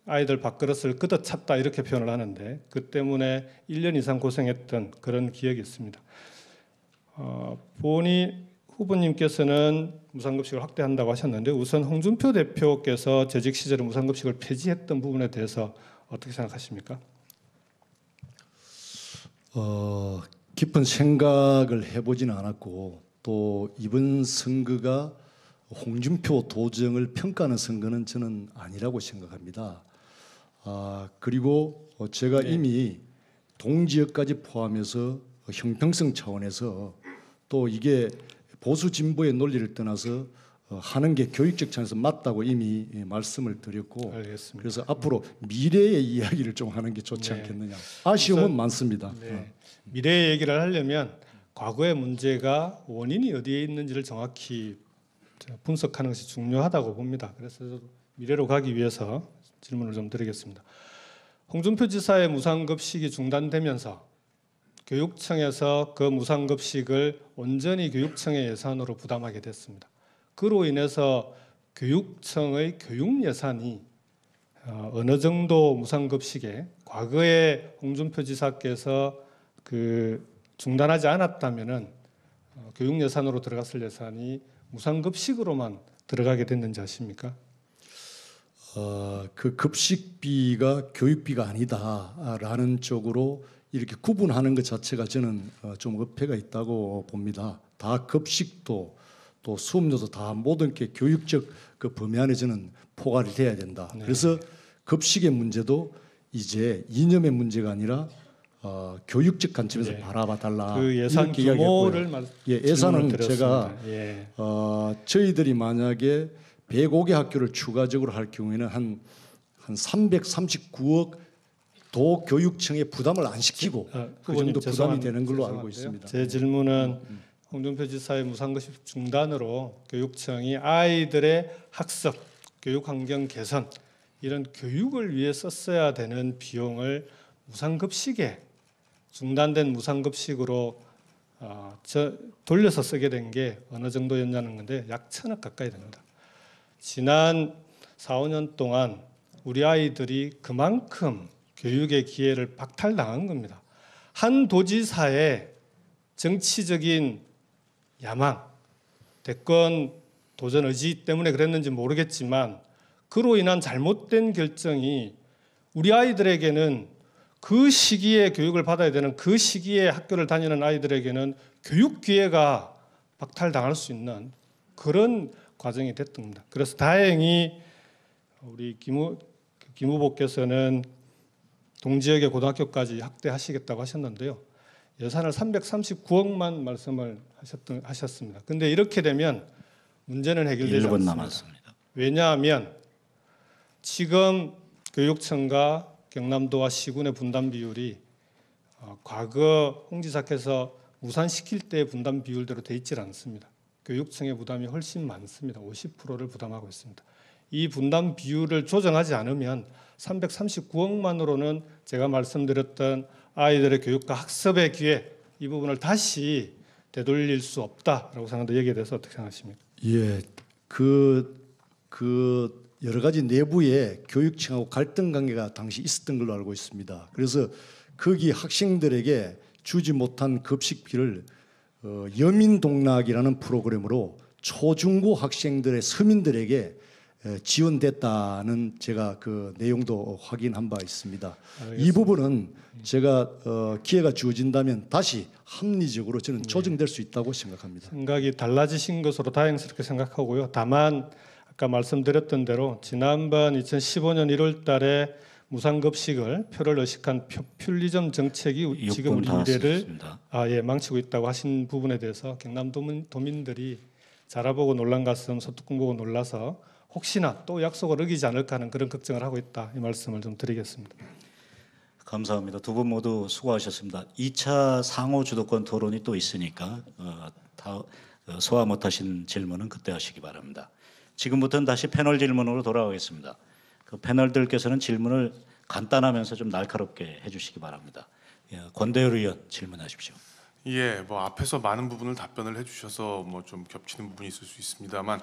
Speaker 2: 아이들 밥그릇을 걷어찼다 이렇게 표현을 하는데 그 때문에 1년 이상 고생했던 그런 기억이 있습니다. 보니 후보님께서는 무상급식을 확대한다고 하셨는데 우선 홍준표 대표께서 재직 시절에 무상급식을 폐지했던 부분에 대해서 어떻게 생각하십니까?
Speaker 3: 깊은 생각을 해보지는 않았고 또 이번 선거가 홍준표 도정을 평가하는 선거는 저는 아니라고 생각합니다. 그리고 제가 이미 동지역까지 포함해서 형평성 차원에서 또 이게 보수 진보의 논리를 떠나서 하는 게 교육적 차원에서 맞다고 이미 말씀을 드렸고
Speaker 2: 알겠습니다.
Speaker 3: 그래서 앞으로 미래의 이야기를 좀 하는 게 좋지 않겠느냐. 아쉬움은 많습니다.
Speaker 2: 미래 얘기를 하려면 과거의 문제가 원인이 어디에 있는지를 정확히 분석하는 것이 중요하다고 봅니다. 그래서 미래로 가기 위해서 질문을 좀 드리겠습니다. 홍준표 지사의 무상급식이 중단되면서 교육청에서 그 무상급식을 온전히 교육청의 예산으로 부담하게 됐습니다. 그로 인해서 교육청의 교육 예산이 어느 정도 무상급식에 과거에 홍준표 지사께서 중단하지 않았다면은 교육 예산으로 들어갔을 예산이 무상급식으로만 들어가게 됐는지 아십니까?
Speaker 3: 그 급식비가 교육비가 아니다라는 쪽으로 이렇게 구분하는 것 자체가 저는 좀 어폐가 있다고 봅니다. 다 급식도 또 수업료도 다 모든 게 교육적 그 범위 안에 저는 포괄이 돼야 된다. 그래서 급식의 문제도 이제 이념의 문제가 아니라 교육적 관점에서 바라봐 달라.
Speaker 2: 그 예산 규모를
Speaker 3: 예산은
Speaker 2: 드렸습니다.
Speaker 3: 제가 저희들이 만약에 105개 학교를 추가적으로 할 경우에는 한 339억 도 교육청에 부담을 안 시키고 그 정도 부담이 되는 걸로 알고 있습니다.
Speaker 2: 제 질문은 홍준표 지사의 무상급식 중단으로 교육청이 아이들의 학습, 교육 환경 개선 이런 교육을 위해 썼어야 되는 비용을 무상급식에 중단된 무상급식으로 돌려서 쓰게 된 게 어느 정도였냐는 건데 약 1,000억 가까이 됩니다. 지난 4, 5년 동안 우리 아이들이 그만큼 교육의 기회를 박탈당한 겁니다. 한 도지사의 정치적인 야망, 대권 도전 의지 때문에 그랬는지 모르겠지만 그로 인한 잘못된 결정이 우리 아이들에게는 그 시기에 교육을 받아야 되는 그 시기에 학교를 다니는 아이들에게는 교육 기회가 박탈당할 수 있는 그런 과정이 됐던 겁니다. 그래서 다행히 우리 김 후보께서는 동지역의 고등학교까지 확대하시겠다고 하셨는데요. 예산을 339억만 말씀을 하셨습니다. 그런데 이렇게 되면 문제는 해결되지
Speaker 1: 1분
Speaker 2: 않습니다.
Speaker 1: 남았습니다.
Speaker 2: 왜냐하면 지금 교육청과 경남도와 시군의 분담 비율이 과거 홍 지사께서 무산시킬 때의 분담 비율대로 돼 있질 않습니다. 교육청의 부담이 훨씬 많습니다. 50%를 부담하고 있습니다. 이 분담 비율을 조정하지 않으면 339억만으로는 제가 말씀드렸던 아이들의 교육과 학습의 기회 이 부분을 다시 되돌릴 수 없다라고 생각하는데 여기에 대해서 어떻게 생각하십니까?
Speaker 3: 예, 그 여러 가지 내부에 교육청하고 갈등 관계가 당시 있었던 걸로 알고 있습니다. 그래서 거기 학생들에게 주지 못한 급식비를 여민동락이라는 프로그램으로 초중고 학생들의 서민들에게 지원됐다는 제가 그 내용도 확인한 바 있습니다. 이 부분은 제가 기회가 주어진다면 다시 합리적으로 저는 조정될 수 있다고 생각합니다.
Speaker 2: 생각이 달라지신 것으로 다행스럽게 생각하고요. 다만 아까 말씀드렸던 대로 지난번 2015년 1월 달에 무상급식을 표를 의식한 표퓰리즘 정책이 지금 우리 미래를 망치고 있다고 하신 부분에 대해서 경남 도민들이 자라보고 놀란 가슴 소뚜껑 보고 놀라서 혹시나 또 약속을 어기지 않을까 하는 그런 걱정을 하고 있다. 이 말씀을 좀 드리겠습니다.
Speaker 1: 감사합니다. 두 분 모두 수고하셨습니다. 2차 상호 주도권 토론이 또 있으니까 소화 못하신 질문은 그때 하시기 바랍니다. 지금부터는 다시 패널 질문으로 돌아가겠습니다. 그 패널들께서는 질문을 간단하면서 좀 날카롭게 해주시기 바랍니다. 권대열 의원 질문하십시오.
Speaker 7: 예, 뭐 앞에서 많은 부분을 답변을 해주셔서 뭐 좀 겹치는 부분이 있을 수 있습니다만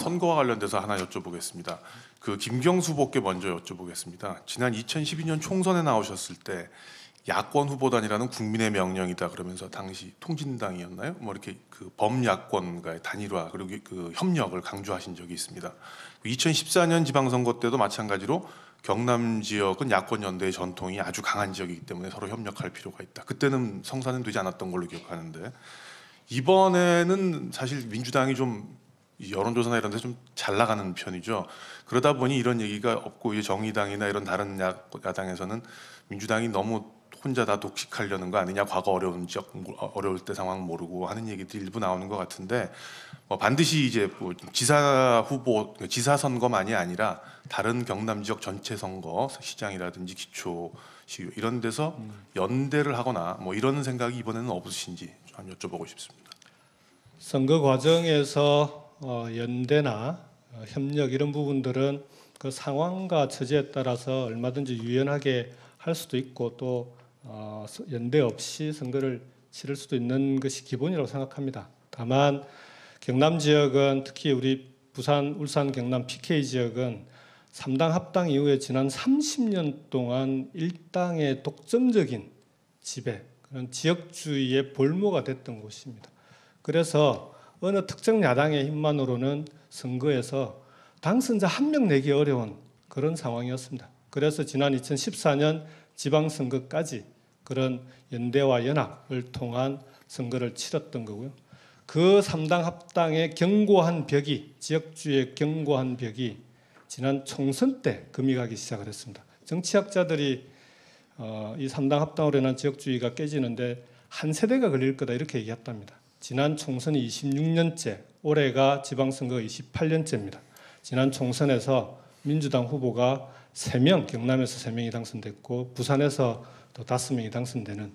Speaker 7: 선거와 관련돼서 하나 여쭤보겠습니다. 그 김경수 후보께 먼저 여쭤보겠습니다. 지난 2012년 총선에 나오셨을 때 야권 후보단이라는 국민의 명령이다 그러면서 당시 통진당이었나요? 뭐 이렇게 그 범야권과의 단일화 그리고 그 협력을 강조하신 적이 있습니다. 2014년 지방선거 때도 마찬가지로 경남 지역은 야권 연대의 전통이 아주 강한 지역이기 때문에 서로 협력할 필요가 있다. 그때는 성사는 되지 않았던 걸로 기억하는데 이번에는 사실 민주당이 좀 여론조사나 이런 데 좀 잘 나가는 편이죠. 그러다 보니 이런 얘기가 없고 이제 정의당이나 이런 다른 야당에서는 민주당이 너무 혼자 다 독식하려는 거 아니냐, 과거 어려울 때 상황 모르고 하는 얘기들이 일부 나오는 것 같은데 반드시 이제 뭐 지사 후보, 지사 선거만이 아니라 다른 경남 지역 전체 선거, 시장이라든지 기초시유 이런 데서 연대를 하거나 뭐 이런 생각이 이번에는 없으신지 좀 여쭤보고 싶습니다.
Speaker 2: 선거 과정에서 연대나 협력 이런 부분들은 그 상황과 처지에 따라서 얼마든지 유연하게 할 수도 있고 또 연대 없이 선거를 치를 수도 있는 것이 기본이라고 생각합니다. 다만 경남 지역은 특히 우리 부산, 울산, 경남 PK 지역은 3당 합당 이후에 지난 30년 동안 일당의 독점적인 지배, 그런 지역주의의 볼모가 됐던 곳입니다. 그래서 어느 특정 야당의 힘만으로는 선거에서 당선자 한 명 내기 어려운 그런 상황이었습니다. 그래서 지난 2014년 지방선거까지 그런 연대와 연합을 통한 선거를 치렀던 거고요. 그 3당 합당의 견고한 벽이, 지역주의의 견고한 벽이 지난 총선 때 금이 가기 시작을 했습니다. 정치학자들이 이 3당 합당으로 인한 지역주의가 깨지는데 한 세대가 걸릴 거다 이렇게 얘기했답니다. 지난 총선이 26년째, 올해가 지방선거가 28년째입니다. 지난 총선에서 민주당 후보가 3명, 경남에서 3명이 당선됐고 부산에서 또 5명이 당선되는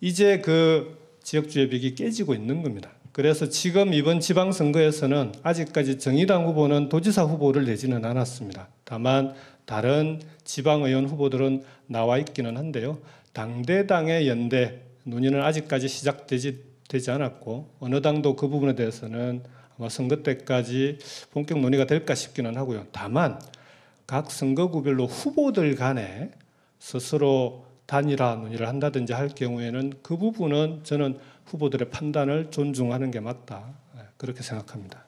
Speaker 2: 이제 그 지역주의 벽이 깨지고 있는 겁니다. 그래서 지금 이번 지방선거에서는 아직까지 정의당 후보는 도지사 후보를 내지는 않았습니다. 다만 다른 지방의원 후보들은 나와 있기는 한데요. 당대당의 연대 논의는 아직까지 시작되지 않았고 어느 당도 그 부분에 대해서는 아마 선거 때까지 본격 논의가 될까 싶기는 하고요. 다만 각 선거구별로 후보들 간에 스스로 단일화 논의를 한다든지 할 경우에는 그 부분은 저는 후보들의 판단을 존중하는 게 맞다. 그렇게 생각합니다.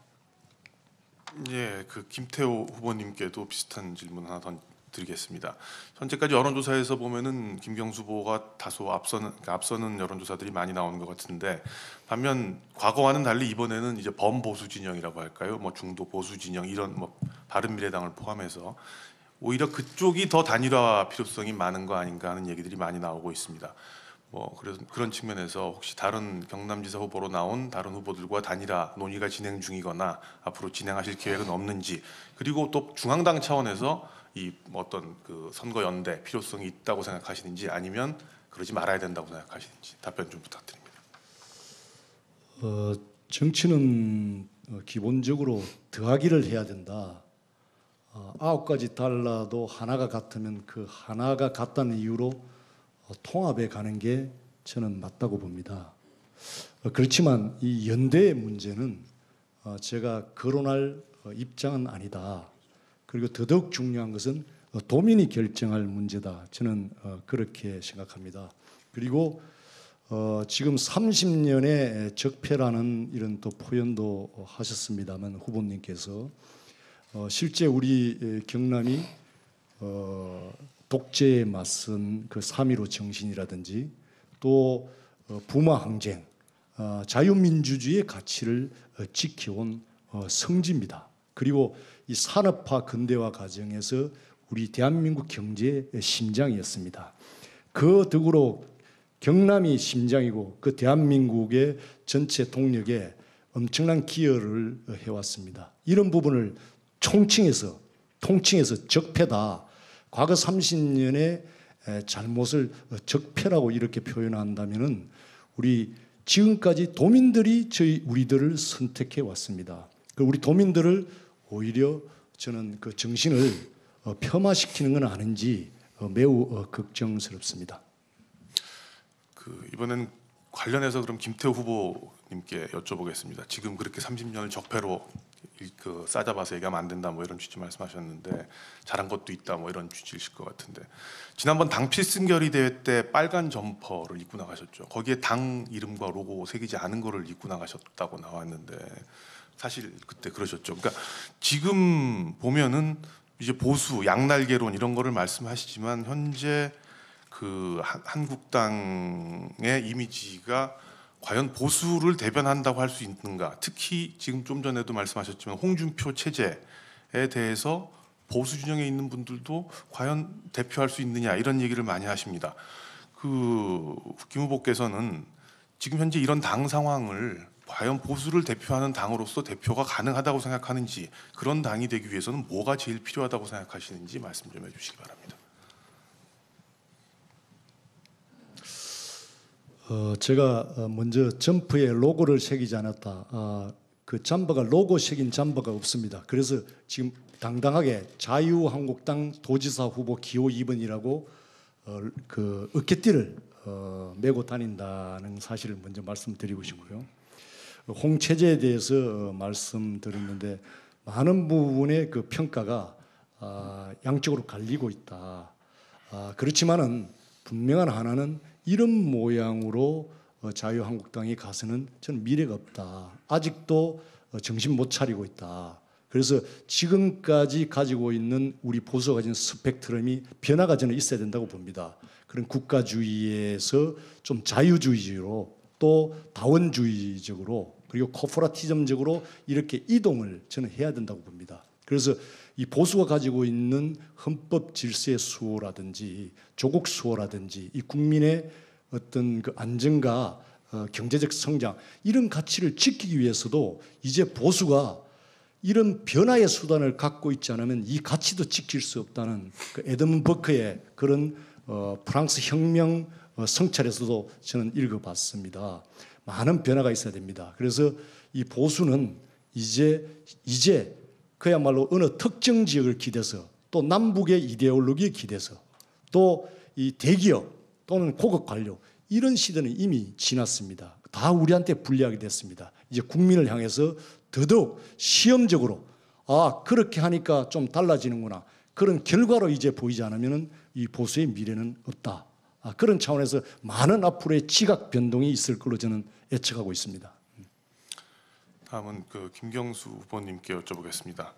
Speaker 7: 예, 그 김태호 후보님께도 비슷한 질문 하나 더 드리겠습니다. 현재까지 여론조사에서 보면은 김경수 후보가 다소 앞서는 여론조사들이 많이 나오는 것 같은데 반면 과거와는 달리 이번에는 이제 범보수 진영이라고 할까요? 뭐 중도 보수 진영 이런 뭐 바른미래당을 포함해서 오히려 그쪽이 더 단일화 필요성이 많은 거 아닌가 하는 얘기들이 많이 나오고 있습니다. 뭐 그래서 그런 측면에서 혹시 다른 경남지사 후보로 나온 다른 후보들과 단일화 논의가 진행 중이거나 앞으로 진행하실 계획은 없는지, 그리고 또 중앙당 차원에서 이 어떤 그 선거 연대 필요성이 있다고 생각하시는지 아니면 그러지 말아야 된다고 생각하시는지 답변 좀 부탁드립니다.
Speaker 3: 정치는 기본적으로 더하기를 해야 된다. 9가지 달라도 하나가 같으면 그 하나가 같다는 이유로 통합해 가는 게 저는 맞다고 봅니다. 그렇지만 이 연대의 문제는 제가 거론할 입장은 아니다. 그리고 더더욱 중요한 것은 도민이 결정할 문제다. 저는 그렇게 생각합니다. 그리고 지금 30년의 적폐라는 이런 또 표현도 하셨습니다만 후보님께서 실제 우리 경남이 독재에 맞선 그 3.15 정신이라든지 또 부마 항쟁, 자유민주주의의 가치를 지켜온 성지입니다. 그리고 이 산업화 근대화 과정에서 우리 대한민국 경제의 심장이었습니다. 그 덕으로 경남이 심장이고 그 대한민국의 전체 동력에 엄청난 기여를 해왔습니다. 이런 부분을 통칭해서 적폐다. 과거 30년의 잘못을 적폐라고 이렇게 표현한다면은 우리 지금까지 도민들이 우리들을 선택해 왔습니다. 우리 도민들을 오히려 저는 그 정신을 폄하시키는 건 아닌지 매우 걱정스럽습니다.
Speaker 7: 이번엔 관련해서 그럼 김태호 후보님께 여쭤보겠습니다. 지금 그렇게 30년을 적폐로 싸잡아서 얘기하면 안 된다 뭐 이런 취지 말씀하셨는데 잘한 것도 있다 뭐 이런 취지이실 것 같은데 지난번 당 필승결의 대회 때 빨간 점퍼를 입고 나가셨죠. 거기에 당 이름과 로고 새기지 않은 거를 입고 나가셨다고 나왔는데 사실 그때 그러셨죠. 그러니까 지금 보면은 이제 보수 양날개론 이런 거를 말씀하시지만 현재 그 한국당의 이미지가 과연 보수를 대변한다고 할 수 있는가? 특히 지금 좀 전에도 말씀하셨지만 홍준표 체제에 대해서 보수 진영에 있는 분들도 과연 대표할 수 있느냐 이런 얘기를 많이 하십니다. 김 후보께서는 지금 현재 이런 당 상황을 과연 보수를 대표하는 당으로서 대표가 가능하다고 생각하는지 그런 당이 되기 위해서는 뭐가 제일 필요하다고 생각하시는지 말씀 좀 해주시기 바랍니다.
Speaker 3: 제가 먼저 점퍼에 로고를 새기지 않았다. 그 잠버가 로고 새긴 잠버가 없습니다. 그래서 지금 당당하게 자유한국당 도지사 후보 기호 2번이라고 그 어깨띠를 메고 다닌다는 사실을 먼저 말씀드리고 싶고요. 홍체제에 대해서 말씀드렸는데 많은 부분의 그 평가가 양쪽으로 갈리고 있다. 그렇지만은 분명한 하나는 이런 모양으로 자유한국당이 가서는 저는 미래가 없다. 아직도 정신 못 차리고 있다. 그래서 지금까지 가지고 있는 우리 보수가 가진 스펙트럼이 변화가 저는 있어야 된다고 봅니다. 그런 국가주의에서 좀 자유주의로 또 다원주의적으로 그리고 코퍼레티즘적으로 이렇게 이동을 저는 해야 된다고 봅니다. 그래서 이 보수가 가지고 있는 헌법 질서의 수호라든지 조국 수호라든지 이 국민의 어떤 그 안정과 경제적 성장 이런 가치를 지키기 위해서도 이제 보수가 이런 변화의 수단을 갖고 있지 않으면 이 가치도 지킬 수 없다는 그 에드먼 버크의 그런 프랑스 혁명 성찰에서도 저는 읽어봤습니다. 많은 변화가 있어야 됩니다. 그래서 이 보수는 이제 그야말로 어느 특정 지역을 기대서 또 남북의 이데올로기에 기대서 또 이 대기업 또는 고급 관료 이런 시대는 이미 지났습니다. 다 우리한테 불리하게 됐습니다. 이제 국민을 향해서 더더욱 시험적으로 그렇게 하니까 좀 달라지는구나. 그런 결과로 이제 보이지 않으면 이 보수의 미래는 없다. 그런 차원에서 많은 앞으로의 지각 변동이 있을 걸로 저는 예측하고 있습니다.
Speaker 7: 다음은 김경수 후보님께 여쭤보겠습니다.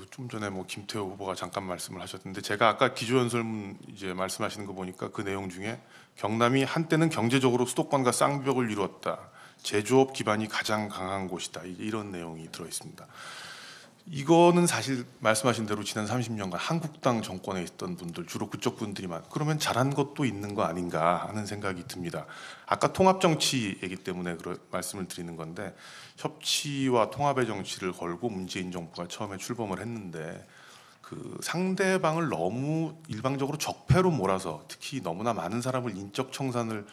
Speaker 7: 좀 전에 김태호 후보가 잠깐 말씀을 하셨는데 제가 아까 기조연설문 이제 말씀하시는 거 보니까 그 내용 중에 경남이 한때는 경제적으로 수도권과 쌍벽을 이루었다. 제조업 기반이 가장 강한 곳이다. 이런 내용이 들어 있습니다. 이거는 사실 말씀하신 대로 지난 30년간 한국당 정권에 있던 분들 주로 그쪽 분들이만 그러면 잘한 것도 있는 거 아닌가 하는 생각이 듭니다. 아까 통합 정치이기 때문에 말씀을 드리는 건데 협치와 통합의 정치를 걸고 문재인 정부가 처음에 출범을 했는데 그 상대방을 너무 일방적으로 적폐로 몰아서 특히 너무나 많은 사람을 인적 청산을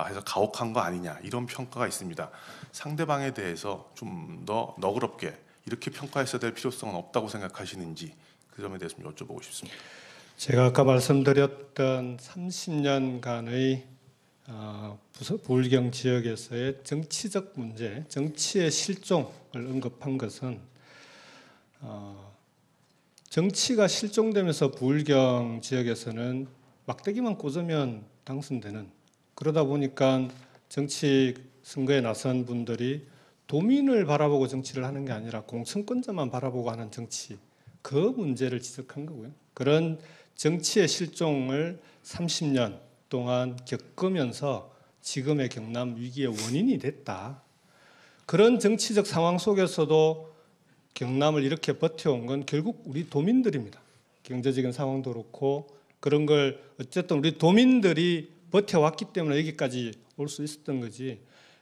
Speaker 7: 해서 가혹한 거 아니냐 이런 평가가 있습니다. 상대방에 대해서 좀 더 너그럽게 이렇게 평가했어야 될 필요성은 없다고 생각하시는지 그 점에 대해서 좀 여쭤보고 싶습니다.
Speaker 2: 제가 아까 말씀드렸던 30년간의 부울경 지역에서의 정치적 문제, 정치의 실종을 언급한 것은 정치가 실종되면서 부울경 지역에서는 막대기만 꽂으면 당선되는 그러다 보니까 정치 선거에 나선 분들이 도민을 바라보고 정치를 하는 게 아니라 공천권자만 바라보고 하는 정치, 그 문제를 지적한 거고요. 그런 정치의 실종을 30년 동안 겪으면서 지금의 경남 위기의 원인이 됐다. 그런 정치적 상황 속에서도 경남을 이렇게 버텨온 건 결국 우리 도민들입니다. 경제적인 상황도 그렇고 그런 걸 어쨌든 우리 도민들이 버텨왔기 때문에 여기까지 올 수 있었던 거지.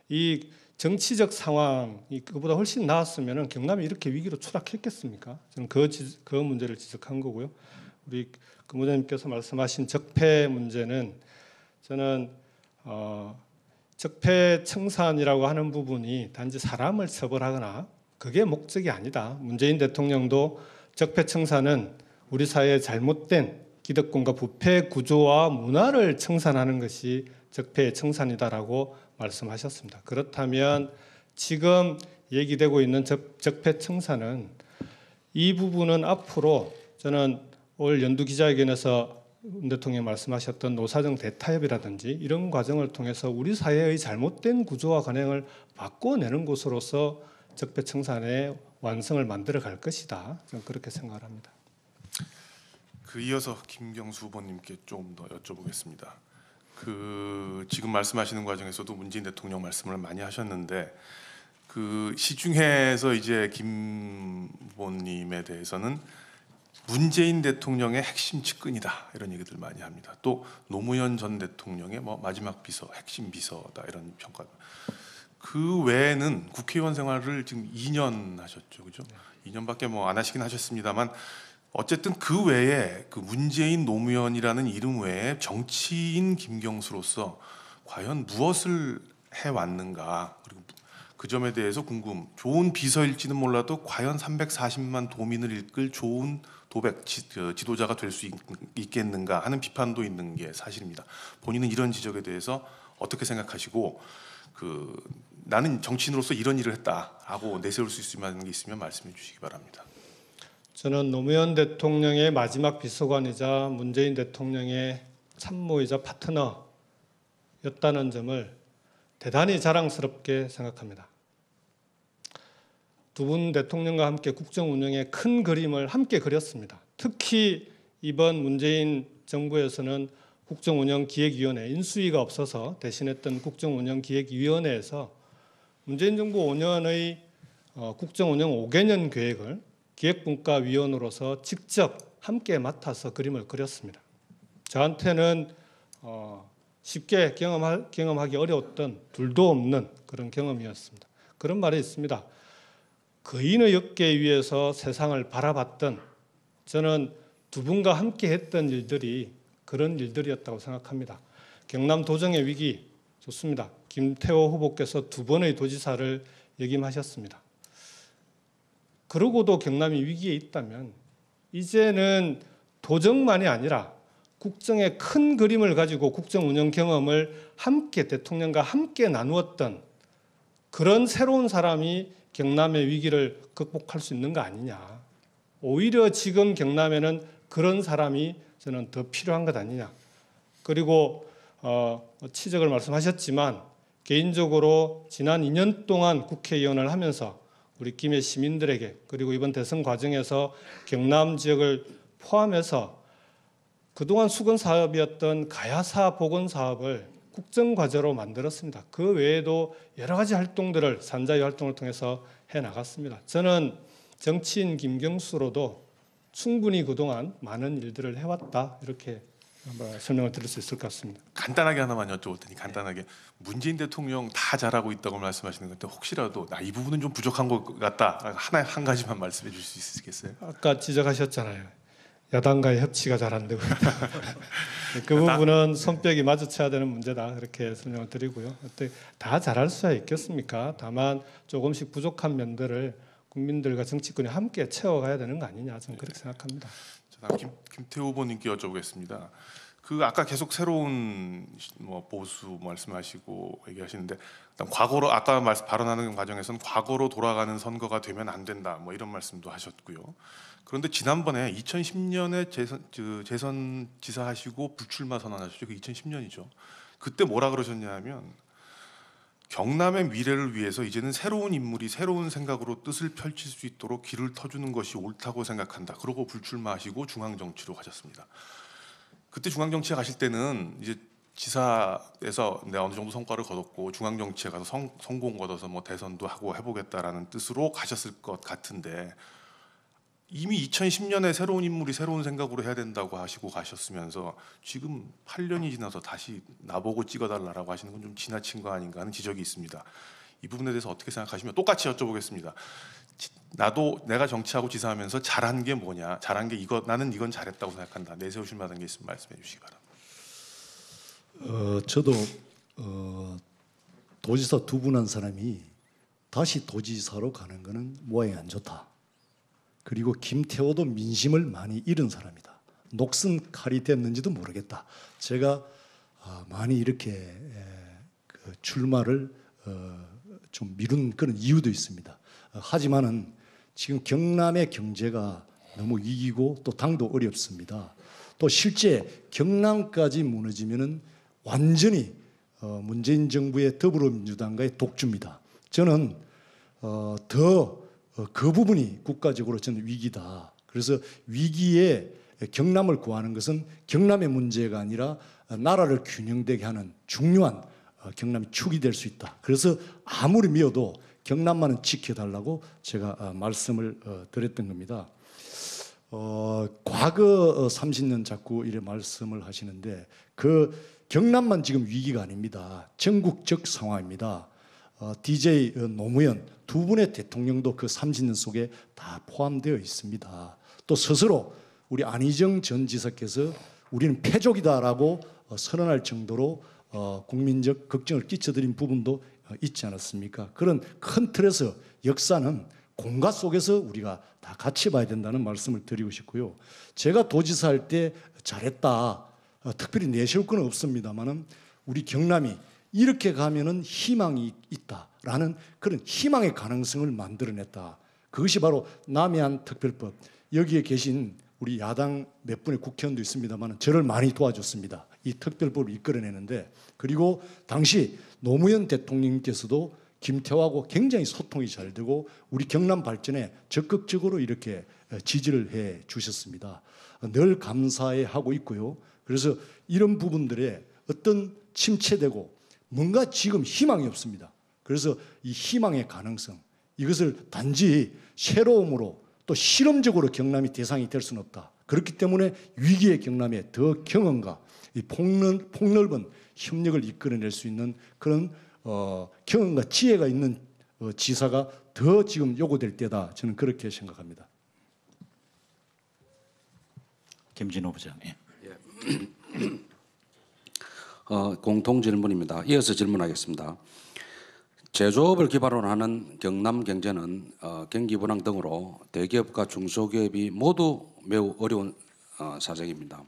Speaker 2: 이 정치적 상황이 그보다 훨씬 나았으면 경남이 이렇게 위기로 추락했겠습니까? 저는 그 문제를 지적한 거고요. 우리 근무자님께서 말씀하신 적폐 문제는 저는 적폐청산이라고 하는 부분이 단지 사람을 처벌하거나 그게 목적이 아니다. 문재인 대통령도 적폐청산은 우리 사회의 잘못된 기득권과 부패 구조와 문화를 청산하는 것이 적폐의 청산이다라고 말씀하셨습니다. 그렇다면 지금 얘기되고 있는 적폐청산은 이 부분은 앞으로 저는 올 연두 기자회견에서 윤 대통령이 말씀하셨던 노사정 대타협이라든지 이런 과정을 통해서 우리 사회의 잘못된 구조와 관행을 바꿔내는 곳으로서 적폐청산의 완성을 만들어 갈 것이다. 저는 그렇게 생각을 합니다.
Speaker 7: 이어서 김경수 후보님께 조금 더 여쭤보겠습니다. 지금 말씀하시는 과정에서도 문재인 대통령 말씀을 많이 하셨는데 시중에서 이제 김 후보님에 대해서는 문재인 대통령의 핵심 측근이다 이런 얘기들 많이 합니다. 또 노무현 전 대통령의 마지막 비서, 핵심 비서다 이런 평가. 그 외에는 국회의원 생활을 지금 2년 하셨죠, 그죠? 2년밖에 안 하시긴 하셨습니다만 어쨌든 그 외에 문재인 노무현이라는 이름 외에 정치인 김경수로서 과연 무엇을 해왔는가, 그리고 그 점에 대해서 좋은 비서일지는 몰라도 과연 340만 도민을 이끌 좋은 지도자가 될 수 있겠는가 하는 비판도 있는 게 사실입니다. 본인은 이런 지적에 대해서 어떻게 생각하시고 나는 정치인으로서 이런 일을 했다 하고 내세울 수 있는 게 있으면 말씀해 주시기 바랍니다.
Speaker 2: 저는 노무현 대통령의 마지막 비서관이자 문재인 대통령의 참모이자 파트너였다는 점을 대단히 자랑스럽게 생각합니다. 두 분 대통령과 함께 국정 운영의 큰 그림을 함께 그렸습니다. 특히 이번 문재인 정부에서는 국정운영기획위원회 인수위가 없어서 대신했던 국정운영기획위원회에서 문재인 정부 5년의 국정운영 5개년 계획을 기획분과위원으로서 직접 함께 맡아서 그림을 그렸습니다. 저한테는 쉽게 경험하기 어려웠던 둘도 없는 그런 경험이었습니다. 그런 말이 있습니다. 거인의 어깨 위에서 세상을 바라봤던 저는 두 분과 함께 했던 일들이 그런 일들이었다고 생각합니다. 경남 도정의 위기 좋습니다. 김태호 후보께서 2번의 도지사를 역임하셨습니다. 그러고도 경남이 위기에 있다면 이제는 도정만이 아니라 국정의 큰 그림을 가지고 국정 운영 경험을 함께 대통령과 함께 나누었던 그런 새로운 사람이 경남의 위기를 극복할 수 있는 거 아니냐. 오히려 지금 경남에는 그런 사람이 저는 더 필요한 것 아니냐. 그리고 치적을 말씀하셨지만 개인적으로 지난 2년 동안 국회의원을 하면서 우리 김해 시민들에게 그리고 이번 대선 과정에서 경남 지역을 포함해서 그동안 수건 사업이었던 가야사 복원 사업을 국정과제로 만들었습니다. 그 외에도 여러 가지 활동들을 산자위 활동을 통해서 해나갔습니다. 저는 정치인 김경수로도 충분히 그동안 많은 일들을 해왔다 이렇게 한번 설명을 드릴 수 있을 것 같습니다.
Speaker 7: 간단하게 하나만 여쭤볼 테니 간단하게 문재인 대통령 다 잘하고 있다고 말씀하시는 건데 혹시라도 이 부분은 좀 부족한 것 같다 한 가지만 말씀해 주실 수 있겠어요? 아까
Speaker 2: 지적하셨잖아요. 야당과의 협치가 잘 안 되고 그 부분은 손뼉이 마주쳐야 되는 문제다 그렇게 설명을 드리고요. 다 잘할 수야 있겠습니까? 다만 조금씩 부족한 면들을 국민들과 정치권이 함께 채워가야 되는 거 아니냐 저는 그렇게 생각합니다.
Speaker 7: 김태호 후보님께 여쭤보겠습니다. 아까 계속 새로운 보수 말씀하시고 얘기하시는데 과거로 아까 발언하는 과정에서는 과거로 돌아가는 선거가 되면 안 된다 이런 말씀도 하셨고요. 그런데 지난번에 2010년에 재선 지사 하시고 불출마 선언하셨죠. 그 2010년이죠. 그때 뭐라 그러셨냐면 경남의 미래를 위해서 이제는 새로운 인물이 새로운 생각으로 뜻을 펼칠 수 있도록 길을 터주는 것이 옳다고 생각한다. 그러고 불출마하시고 중앙정치로 가셨습니다. 그때 중앙정치에 가실 때는 이제 지사에서 내가 어느 정도 성과를 거뒀고 중앙정치에 가서 성공 거둬서 뭐 대선도 하고 해보겠다라는 뜻으로 가셨을 것 같은데 이미 2010년에 새로운 인물이 새로운 생각으로 해야 된다고 하시고 가셨으면서 지금 8년이 지나서 다시 나보고 찍어달라고 하시는 건 좀 지나친 거 아닌가 하는 지적이 있습니다. 이 부분에 대해서 어떻게 생각하시면 똑같이 여쭤보겠습니다. 나도 내가 정치하고 지사하면서 잘한 게 뭐냐, 잘한 게 이거, 나는 이건 잘했다고 생각한다. 내세우실 만한 게 있으면 말씀해 주시기 바랍니다.
Speaker 3: 저도 도지사 두 분 한 사람이 다시 도지사로 가는 것은 모양이 안 좋다. 그리고 김태호도 민심을 많이 잃은 사람이다. 녹슨 칼이 됐는지도 모르겠다. 제가 많이 이렇게 출마를 좀 미룬 그런 이유도 있습니다. 하지만은 지금 경남의 경제가 너무 위기고 또 당도 어렵습니다. 또 실제 경남까지 무너지면은 완전히 문재인 정부의 더불어민주당과의 독주입니다. 저는 그 부분이 국가적으로 저는 위기다. 그래서 위기에 경남을 구하는 것은 경남의 문제가 아니라 나라를 균형되게 하는 중요한 경남이 축이 될 수 있다. 그래서 아무리 미워도 경남만은 지켜달라고 제가 말씀을 드렸던 겁니다. 과거 30년 자꾸 이래 말씀을 하시는데 그 경남만 지금 위기가 아닙니다. 전국적 상황입니다. DJ 노무현 두 분의 대통령도 그 30년 속에 다 포함되어 있습니다. 또 스스로 우리 안희정 전 지사께서 우리는 패족이다라고 선언할 정도로 국민적 걱정을 끼쳐드린 부분도 있지 않았습니까? 그런 큰 틀에서 역사는 공과 속에서 우리가 다 같이 봐야 된다는 말씀을 드리고 싶고요. 제가 도지사 할 때 잘했다. 특별히 내세울 건 없습니다만은 우리 경남이 이렇게 가면은 희망이 있다라는 그런 희망의 가능성을 만들어냈다. 그것이 바로 남해안 특별법. 여기에 계신 우리 야당 몇 분의 국회의원도 있습니다만 저를 많이 도와줬습니다. 이 특별법을 이끌어내는데 그리고 당시 노무현 대통령께서도 김태호하고 굉장히 소통이 잘 되고 우리 경남 발전에 적극적으로 이렇게 지지를 해 주셨습니다. 늘 감사해 하고 있고요. 그래서 이런 부분들에 어떤 침체되고 뭔가 지금 희망이 없습니다. 그래서 이 희망의 가능성 이것을 단지 새로움으로 또 실험적으로 경남이 대상이 될 수는 없다. 그렇기 때문에 위기의 경남에 더 경험과 이 폭넓은 협력을 이끌어낼 수 있는 그런 경험과 지혜가 있는 지사가 더 지금 요구될 때다. 저는 그렇게 생각합니다.
Speaker 1: 김진호 부장. 예.
Speaker 6: 공통 질문입니다. 이어서 질문하겠습니다. 제조업을 기반으로 하는 경남 경제는 경기 불황 등으로 대기업과 중소기업이 모두 매우 어려운 사정입니다.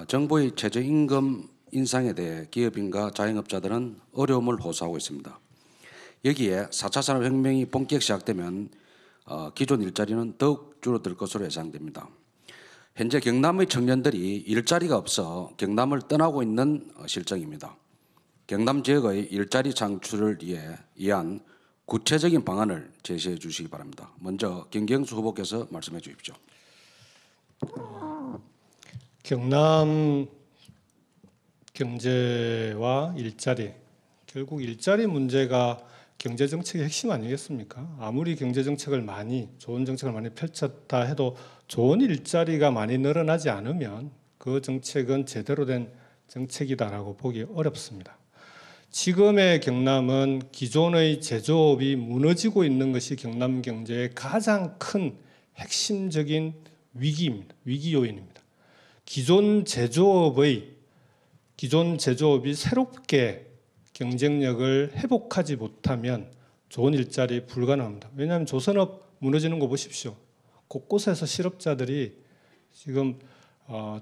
Speaker 6: 정부의 최저임금 인상에 대해 기업인과 자영업자들은 어려움을 호소하고 있습니다. 여기에 4차 산업혁명이 본격 시작되면 기존 일자리는 더욱 줄어들 것으로 예상됩니다. 현재 경남의 청년들이 일자리가 없어 경남을 떠나고 있는 실정입니다. 경남 지역의 일자리 창출을 위한 구체적인 방안을 제시해 주시기 바랍니다. 먼저 김경수 후보께서 말씀해 주십시오.
Speaker 2: 경남 경제와 일자리, 결국 일자리 문제가 경제 정책의 핵심 아니겠습니까? 아무리 경제 정책을 많이 좋은 정책을 많이 펼쳤다 해도 좋은 일자리가 많이 늘어나지 않으면 그 정책은 제대로 된 정책이다라고 보기 어렵습니다. 지금의 경남은 기존의 제조업이 무너지고 있는 것이 경남 경제의 가장 큰 핵심적인 위기입니다. 위기 요인입니다. 기존 제조업이 새롭게 경쟁력을 회복하지 못하면 좋은 일자리 불가능합니다. 왜냐하면 조선업 무너지는 거 보십시오. 곳곳에서 실업자들이 지금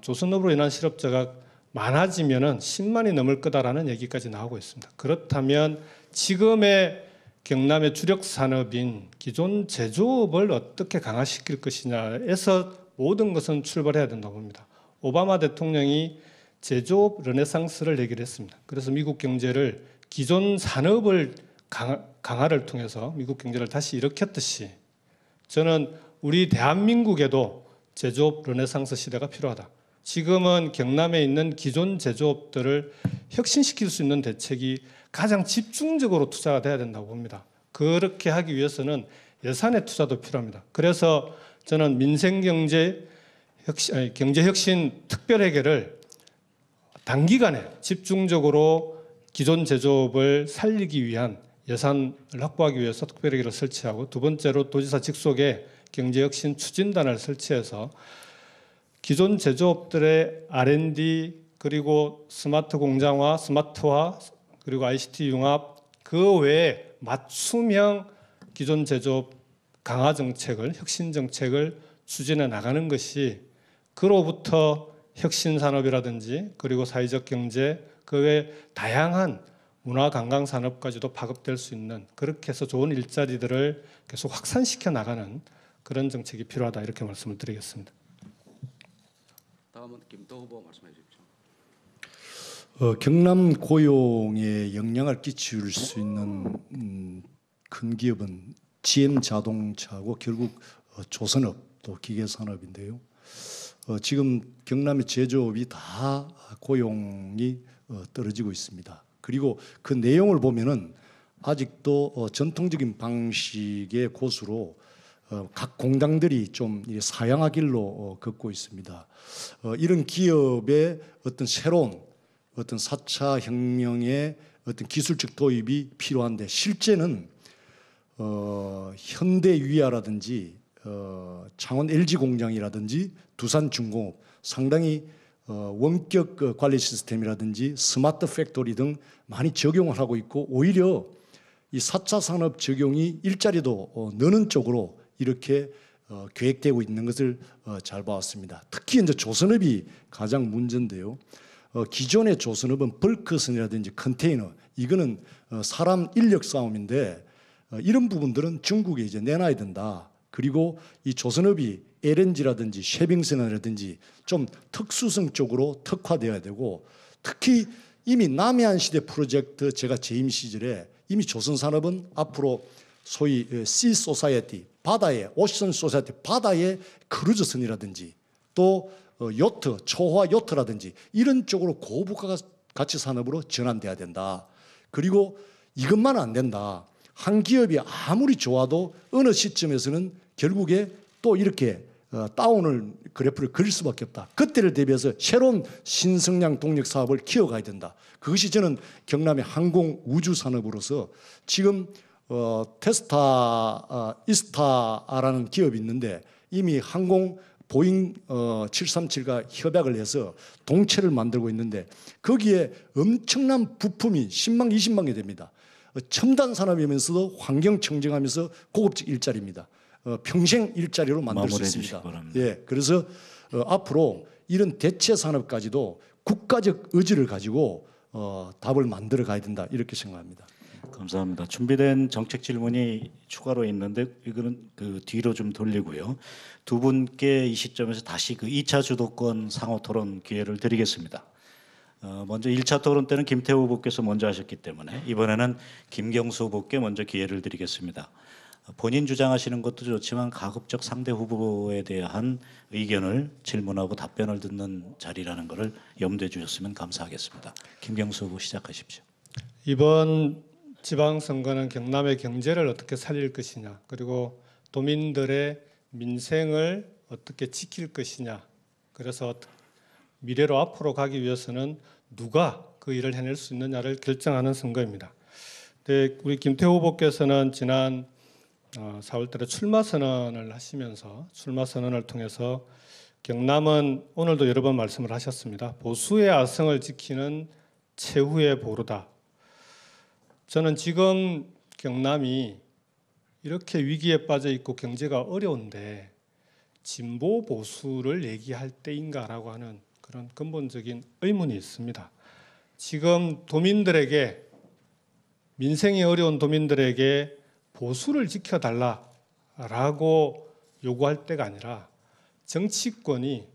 Speaker 2: 조선업으로 인한 실업자가 많아지면은 10만이 넘을 거다라는 얘기까지 나오고 있습니다. 그렇다면 지금의 경남의 주력 산업인 기존 제조업을 어떻게 강화시킬 것이냐에서 모든 것은 출발해야 된다고 봅니다. 오바마 대통령이 제조업 르네상스를 얘기를 했습니다. 그래서 미국 경제를 기존 산업을 강화를 통해서 미국 경제를 다시 일으켰듯이 저는 우리 대한민국에도 제조업 르네상스 시대가 필요하다. 지금은 경남에 있는 기존 제조업들을 혁신시킬 수 있는 대책이 가장 집중적으로 투자가 돼야 된다고 봅니다. 그렇게 하기 위해서는 예산의 투자도 필요합니다. 그래서 저는 경제혁신 특별회계를 단기간에 집중적으로 기존 제조업을 살리기 위한 예산을 확보하기 위해서 특별회계를 설치하고, 두 번째로 도지사 직속에 경제혁신 추진단을 설치해서 기존 제조업들의 R&D 그리고 스마트 공장화, 스마트화 그리고 ICT 융합, 그 외에 맞춤형 기존 제조업 강화 정책을, 혁신 정책을 추진해 나가는 것이 그로부터 혁신 산업이라든지 그리고 사회적 경제, 그 외 다양한 문화 관광 산업까지도 파급될 수 있는, 그렇게 해서 좋은 일자리들을 계속 확산시켜 나가는 그런 정책이 필요하다, 이렇게 말씀을 드리겠습니다.
Speaker 6: 다음은 김도 후보 말씀해 주십시오.
Speaker 3: 경남 고용에 영향을 끼칠 수 있는 큰 기업은 GM 자동차고 결국 조선업 또 기계산업인데요. 지금 경남의 제조업이 다 고용이 떨어지고 있습니다. 그리고 그 내용을 보면은 아직도 전통적인 방식의 고수로 각 공장들이 좀 사양하길로 걷고 있습니다. 이런 기업의 어떤 새로운 어떤 4차 혁명의 어떤 기술적 도입이 필요한데, 실제는 현대위아라든지 창원 LG공장이라든지 두산중공업 상당히 원격 관리 시스템이라든지 스마트 팩토리 등 많이 적용을 하고 있고, 오히려 이 4차 산업 적용이 일자리도 느는 쪽으로 이렇게 계획되고 있는 것을 잘 봐왔습니다. 특히 이제 조선업이 가장 문제인데요. 기존의 조선업은 벌크선이라든지 컨테이너, 이거는 사람 인력 싸움인데 이런 부분들은 중국에 이제 내놔야 된다. 그리고 이 조선업이 LNG라든지 쉐빙선이라든지 좀 특수성 쪽으로 특화되어야 되고, 특히 이미 남해안 시대 프로젝트 제가 재임 시절에 이미 조선산업은 앞으로 소위 시 소사이어티, 바다의 오션 소사이어티, 바다의 크루즈선이라든지 또 요트, 초호화 요트라든지 이런 쪽으로 고부가 가치 산업으로 전환돼야 된다. 그리고 이것만 안 된다. 한 기업이 아무리 좋아도 어느 시점에서는 결국에 또 이렇게 다운을 그래프를 그릴 수밖에 없다. 그때를 대비해서 새로운 신성장 동력 사업을 키워가야 된다. 그것이 저는 경남의 항공 우주 산업으로서 지금 테스타 이스타라는 기업이 있는데 이미 항공 보잉 737과 협약을 해서 동체를 만들고 있는데 거기에 엄청난 부품이 10만 20만 개 됩니다. 첨단 산업이면서도 환경 청정하면서 고급적 일자리입니다. 평생 일자리로 만들 수 있습니다. 예, 그래서 앞으로 이런 대체 산업까지도 국가적 의지를 가지고 답을 만들어 가야 된다, 이렇게 생각합니다.
Speaker 1: 감사합니다. 준비된 정책 질문이 추가로 있는데 이거는 그 뒤로 좀 돌리고요. 두 분께 이 시점에서 다시 그 2차 주도권 상호 토론 기회를 드리겠습니다. 먼저 1차 토론 때는 김태우 후보께서 먼저 하셨기 때문에 이번에는 김경수 후보께 먼저 기회를 드리겠습니다. 본인 주장하시는 것도 좋지만 가급적 상대 후보에 대한 의견을 질문하고 답변을 듣는 자리라는 것을 염두에 주셨으면 감사하겠습니다. 김경수 후보 시작하십시오.
Speaker 2: 이번 지방선거는 경남의 경제를 어떻게 살릴 것이냐, 그리고 도민들의 민생을 어떻게 지킬 것이냐, 그래서 미래로 앞으로 가기 위해서는 누가 그 일을 해낼 수 있느냐를 결정하는 선거입니다. 근데 우리 김태우 후보께서는 지난 4월 달에 출마 선언을 하시면서 출마 선언을 통해서 경남은 오늘도 여러 번 말씀을 하셨습니다. 보수의 아성을 지키는 최후의 보루다. 저는 지금 경남이 이렇게 위기에 빠져 있고 경제가 어려운데 진보 보수를 얘기할 때인가라고 하는 그런 근본적인 의문이 있습니다. 지금 도민들에게, 민생이 어려운 도민들에게 보수를 지켜달라라고 요구할 때가 아니라 정치권이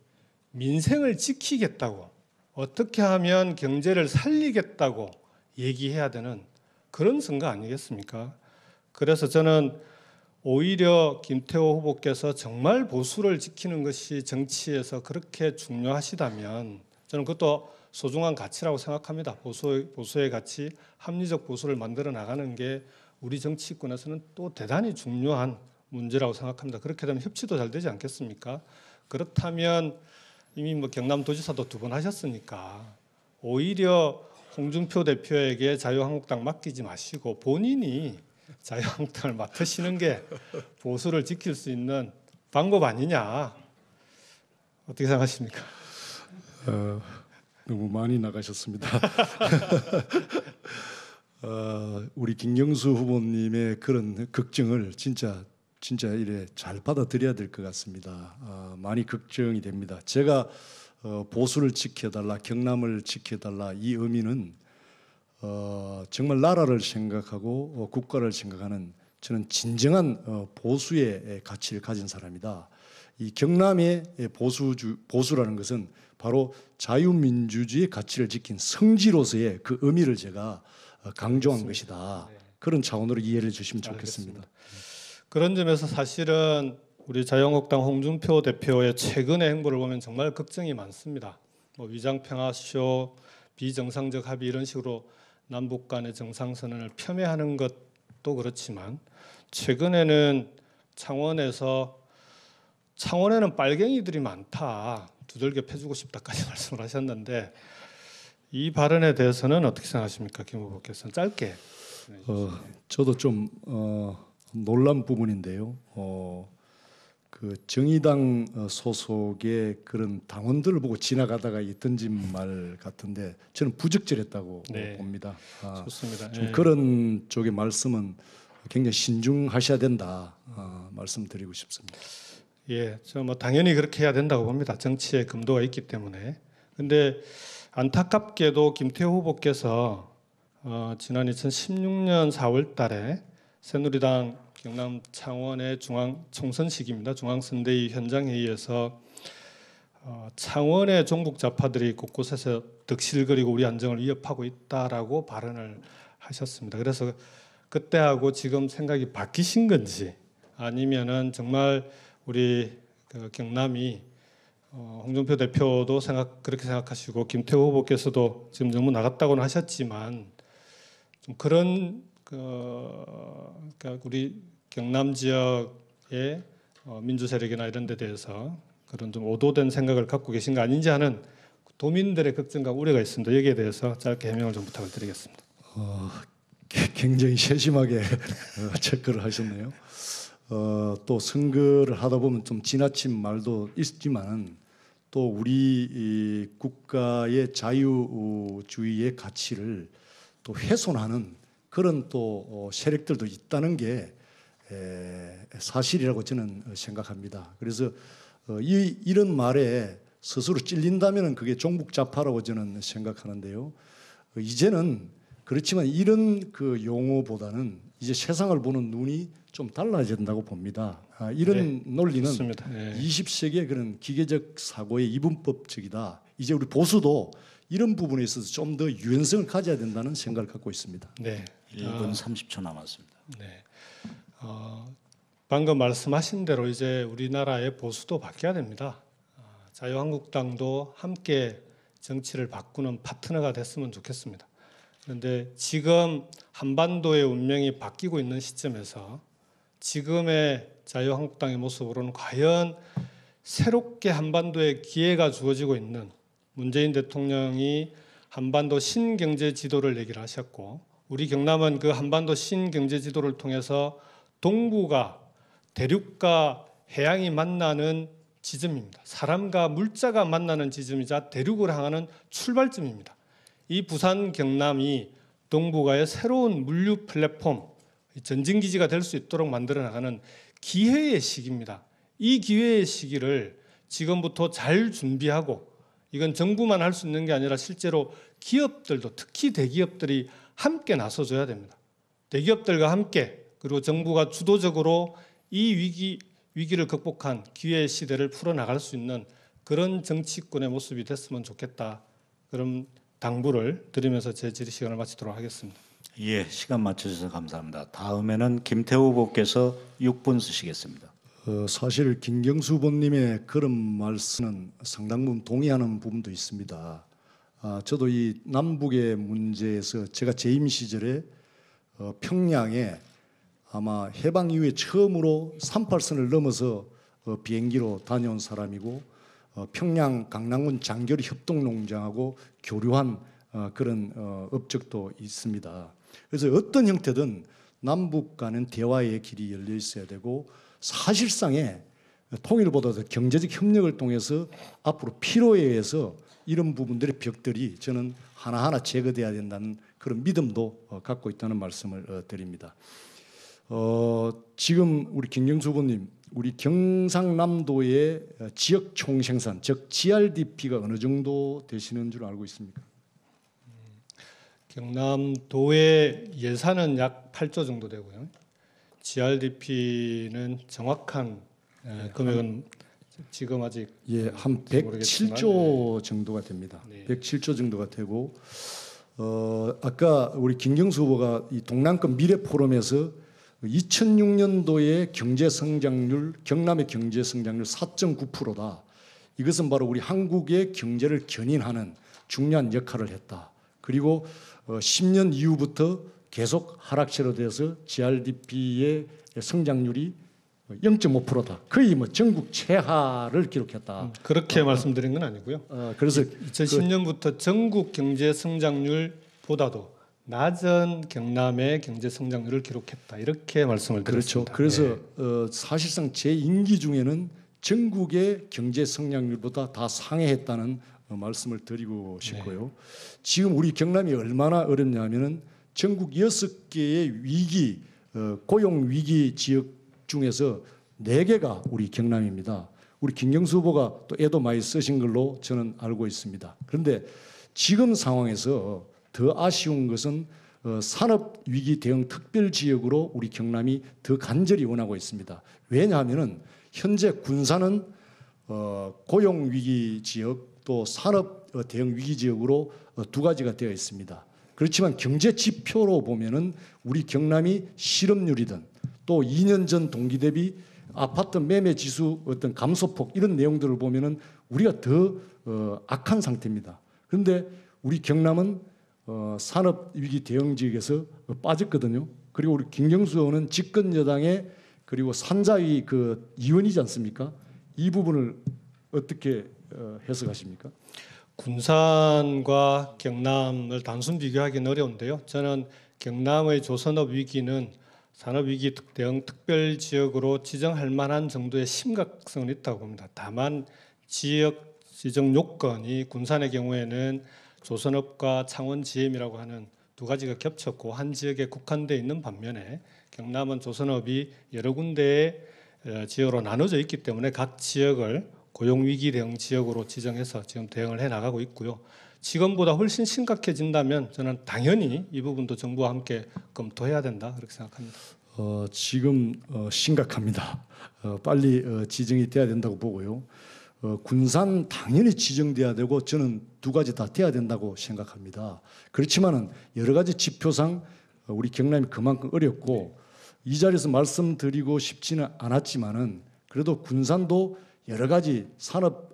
Speaker 2: 민생을 지키겠다고 어떻게 하면 경제를 살리겠다고 얘기해야 되는 그런 선거 아니겠습니까? 그래서 저는 오히려 김태호 후보께서 정말 보수를 지키는 것이 정치에서 그렇게 중요하시다면 저는 그것도 소중한 가치라고 생각합니다. 보수의 가치, 합리적 보수를 만들어 나가는 게 우리 정치권에서는 또 대단히 중요한 문제라고 생각합니다. 그렇게 되면 협치도 잘 되지 않겠습니까? 그렇다면 이미 뭐 경남도지사도 2번 하셨으니까 오히려 홍준표 대표에게 자유한국당 맡기지 마시고 본인이 자유한국당을 맡으시는 게 보수를 지킬 수 있는 방법 아니냐. 어떻게 생각하십니까?
Speaker 3: 너무 많이 나가셨습니다. 우리 김경수 후보님의 그런 걱정을 진짜 이래 잘 받아들여야 될 것 같습니다. 많이 걱정이 됩니다. 제가 보수를 지켜달라, 경남을 지켜달라 이 의미는 정말 나라를 생각하고 국가를 생각하는 저는 진정한 보수의 가치를 가진 사람이다. 이 경남의 보수라는 것은 바로 자유민주주의 가치를 지킨 성지로서의 그 의미를 제가 강조한 것이다. 그런 차원으로 이해를 해주시면 좋겠습니다.
Speaker 2: 알겠습니다. 그런 점에서 사실은 우리 자유한국당 홍준표 대표의 최근의 행보를 보면 정말 걱정이 많습니다. 뭐 위장평화쇼, 비정상적 합의 이런 식으로 남북 간의 정상선언을 폄훼하는 것도 그렇지만 최근에는 창원에는 빨갱이들이 많다. 두들겨 패주고 싶다까지 말씀을 하셨는데 이 발언에 대해서는 어떻게 생각하십니까? 김 후보께서는 짧게.
Speaker 3: 저도 좀 놀란 부분인데요. 그 정의당 소속의 그런 당원들을 보고 지나가다가 이 던진 말 같은데 저는 부적절했다고 봅니다.
Speaker 2: 좋습니다.
Speaker 3: 좀 그런 쪽의 말씀은 굉장히 신중하셔야 된다 말씀드리고 싶습니다.
Speaker 2: 예, 저 뭐 당연히 그렇게 해야 된다고 봅니다. 정치에 금도가 있기 때문에. 근데 안타깝게도 김태호 후보께서 지난 2016년 4월달에 새누리당 경남 창원의 중앙 총선 시기입니다. 중앙선대위 현장 회의에서 창원의 종북 좌파들이 곳곳에서 득실거리고 우리 안정을 위협하고 있다라고 발언을 하셨습니다. 그래서 그때하고 지금 생각이 바뀌신 건지 아니면은 정말 우리 경남이 홍준표 대표도 그렇게 생각하시고 김태호 후보께서도 지금 너무 나갔다고는 하셨지만 좀 그런 그러니까 우리 경남 지역의 민주 세력이나 이런 데 대해서 그런 좀 오도된 생각을 갖고 계신 거 아닌지 하는 도민들의 걱정과 우려가 있습니다. 여기에 대해서 짧게 해명을 좀 부탁을 드리겠습니다.
Speaker 3: 굉장히 세심하게 체크를 하셨네요. 또 선거를 하다 보면 좀 지나친 말도 있지만 또 우리 이 국가의 자유주의의 가치를 또 훼손하는 그런 또 세력들도 있다는 게 사실이라고 저는 생각합니다. 그래서 이런 말에 스스로 찔린다면 그게 종북좌파라고 저는 생각하는데요. 이제는 그렇지만 이런 그 용어보다는 이제 세상을 보는 눈이 좀 달라져야 된다고 봅니다. 이런 논리는
Speaker 2: 좋습니다.
Speaker 3: 20세기의 그런 기계적 사고의 이분법적이다. 이제 우리 보수도 이런 부분에 있어서 좀 더 유연성을 가져야 된다는 생각을 갖고 있습니다.
Speaker 2: 네.
Speaker 1: 1분 30초 남았습니다.
Speaker 2: 네. 방금 말씀하신 대로 이제 우리나라의 보수도 바뀌어야 됩니다. 자유한국당도 함께 정치를 바꾸는 파트너가 됐으면 좋겠습니다. 그런데 지금 한반도의 운명이 바뀌고 있는 시점에서 지금의 자유한국당의 모습으로는 과연 새롭게 한반도에 기회가 주어지고 있는 문재인 대통령이 한반도 신경제 지도를 얘기를 하셨고 우리 경남은 그 한반도 신경제 지도를 통해서 동부가 대륙과 해양이 만나는 지점입니다. 사람과 물자가 만나는 지점이자 대륙을 향하는 출발점입니다. 이 부산 경남이 동북아의 새로운 물류 플랫폼, 전진기지가 될 수 있도록 만들어 나가는 기회의 시기입니다. 이 기회의 시기를 지금부터 잘 준비하고 이건 정부만 할 수 있는 게 아니라 실제로 기업들도 특히 대기업들이 함께 나서줘야 됩니다. 대기업들과 함께 그리고 정부가 주도적으로 이 위기를 극복한 기회의 시대를 풀어나갈 수 있는 그런 정치권의 모습이 됐으면 좋겠다 그럼 당부를 드리면서 제 질의 시간을 마치도록 하겠습니다.
Speaker 1: 예, 시간 맞춰주셔서 감사합니다. 다음에는 김태우 후보께서 6분 쓰시겠습니다.
Speaker 3: 사실 김경수 후보님의 그런 말씀은 상당 부분 동의하는 부분도 있습니다. 저도 이 남북의 문제에서 제가 재임 시절에 평양에 아마 해방 이후에 처음으로 38선을 넘어서 비행기로 다녀온 사람이고 평양 강남군 장교리 협동농장하고 교류한 그런 업적도 있습니다. 그래서 어떤 형태든 남북 간은 대화의 길이 열려 있어야 되고 사실상의 통일보다도 경제적 협력을 통해서 앞으로 필요에 의해서 이런 부분들의 벽들이 저는 하나하나 제거돼야 된다는 그런 믿음도 갖고 있다는 말씀을 드립니다. 지금 우리 김경수 후보님, 우리 경상남도의 지역 총생산, 즉 GRDP가 어느 정도 되시는 줄 알고 있습니까?
Speaker 2: 경남도의 예산은 약 8조 정도 되고요. GRDP는 정확한 금액은 지금 아직
Speaker 3: 한 107조 정도가 됩니다.
Speaker 2: 네.
Speaker 3: 107조 정도가 되고 아까 우리 김경수 후보가 이 동남권 미래 포럼에서 2006년도의 경제 성장률, 경남의 경제 성장률 4.9%다. 이것은 바로 우리 한국의 경제를 견인하는 중요한 역할을 했다. 그리고 10년 이후부터 계속 하락세로 돼서 GRDP의 성장률이 0.5%다. 거의 뭐 전국 최하를 기록했다.
Speaker 2: 그렇게 말씀드린 건 아니고요.
Speaker 3: 그래서
Speaker 2: 2010년부터 전국 경제 성장률보다도 낮은 경남의 경제 성장률을 기록했다. 이렇게 말씀을
Speaker 3: 그렇죠.
Speaker 2: 드렸습니다.
Speaker 3: 그래서 사실상 제 임기 중에는 전국의 경제 성장률보다 다 상회했다는 말씀을 드리고 싶고요. 지금 우리 경남이 얼마나 어렵냐면은 전국 6개의 위기 고용 위기 지역 중에서 4개가 우리 경남입니다. 우리 김경수 후보가 또 애도 많이 쓰신 걸로 저는 알고 있습니다. 그런데 지금 상황에서 더 아쉬운 것은 산업 위기 대응 특별 지역으로 우리 경남이 더 간절히 원하고 있습니다. 왜냐하면은 현재 군산은 고용 위기 지역 또 산업 대응 위기 지역으로 2가지가 되어 있습니다. 그렇지만 경제 지표로 보면은 우리 경남이 실업률이든 또 2년 전 동기 대비 아파트 매매 지수 어떤 감소폭 이런 내용들을 보면은 우리가 더 악한 상태입니다. 그런데 우리 경남은 산업 위기 대응 지역에서 빠졌거든요. 그리고 우리 김경수 의원은 집권 여당의 그리고 산자위 그 의원이지 않습니까? 이 부분을 어떻게 해석하십니까?
Speaker 2: 군산과 경남을 단순 비교하기는 어려운데요. 저는 경남의 조선업 위기는 산업위기 대응 특별 지역으로 지정할 만한 정도의 심각성은 있다고 봅니다. 다만 지역 지정 요건이 군산의 경우에는 조선업과 창원 GM이라고 하는 2가지가 겹쳤고 한 지역에 국한되어 있는 반면에 경남은 조선업이 여러 군데의 지역으로 나눠져 있기 때문에 각 지역을 고용위기 대응 지역으로 지정해서 지금 대응을 해나가고 있고요. 지금보다 훨씬 심각해진다면 저는 당연히 이 부분도 정부와 함께 검토해야 된다 그렇게 생각합니다.
Speaker 3: 지금 심각합니다. 빨리 지정이 돼야 된다고 보고요. 군산 당연히 지정돼야 되고 저는 2가지 다 돼야 된다고 생각합니다. 그렇지만은 여러 가지 지표상 우리 경남이 그만큼 어렵고 이 자리에서 말씀드리고 싶지는 않았지만은 그래도 군산도 여러 가지 산업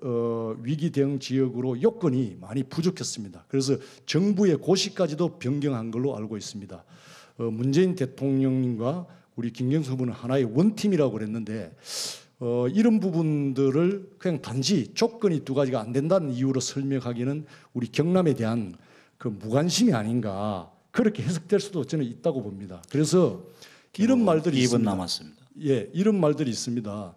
Speaker 3: 위기 대응 지역으로 요건이 많이 부족했습니다. 그래서 정부의 고시까지도 변경한 걸로 알고 있습니다. 문재인 대통령님과 우리 김경수 후보는 하나의 원팀이라고 그랬는데 이런 부분들을 그냥 단지 조건이 2가지가 안 된다는 이유로 설명하기는 우리 경남에 대한 그 무관심이 아닌가 그렇게 해석될 수도 저는 있다고 봅니다. 그래서 이런 말들이
Speaker 1: 2분
Speaker 3: 있습니다.
Speaker 1: 남았습니다.
Speaker 3: 예, 이런 말들이 있습니다.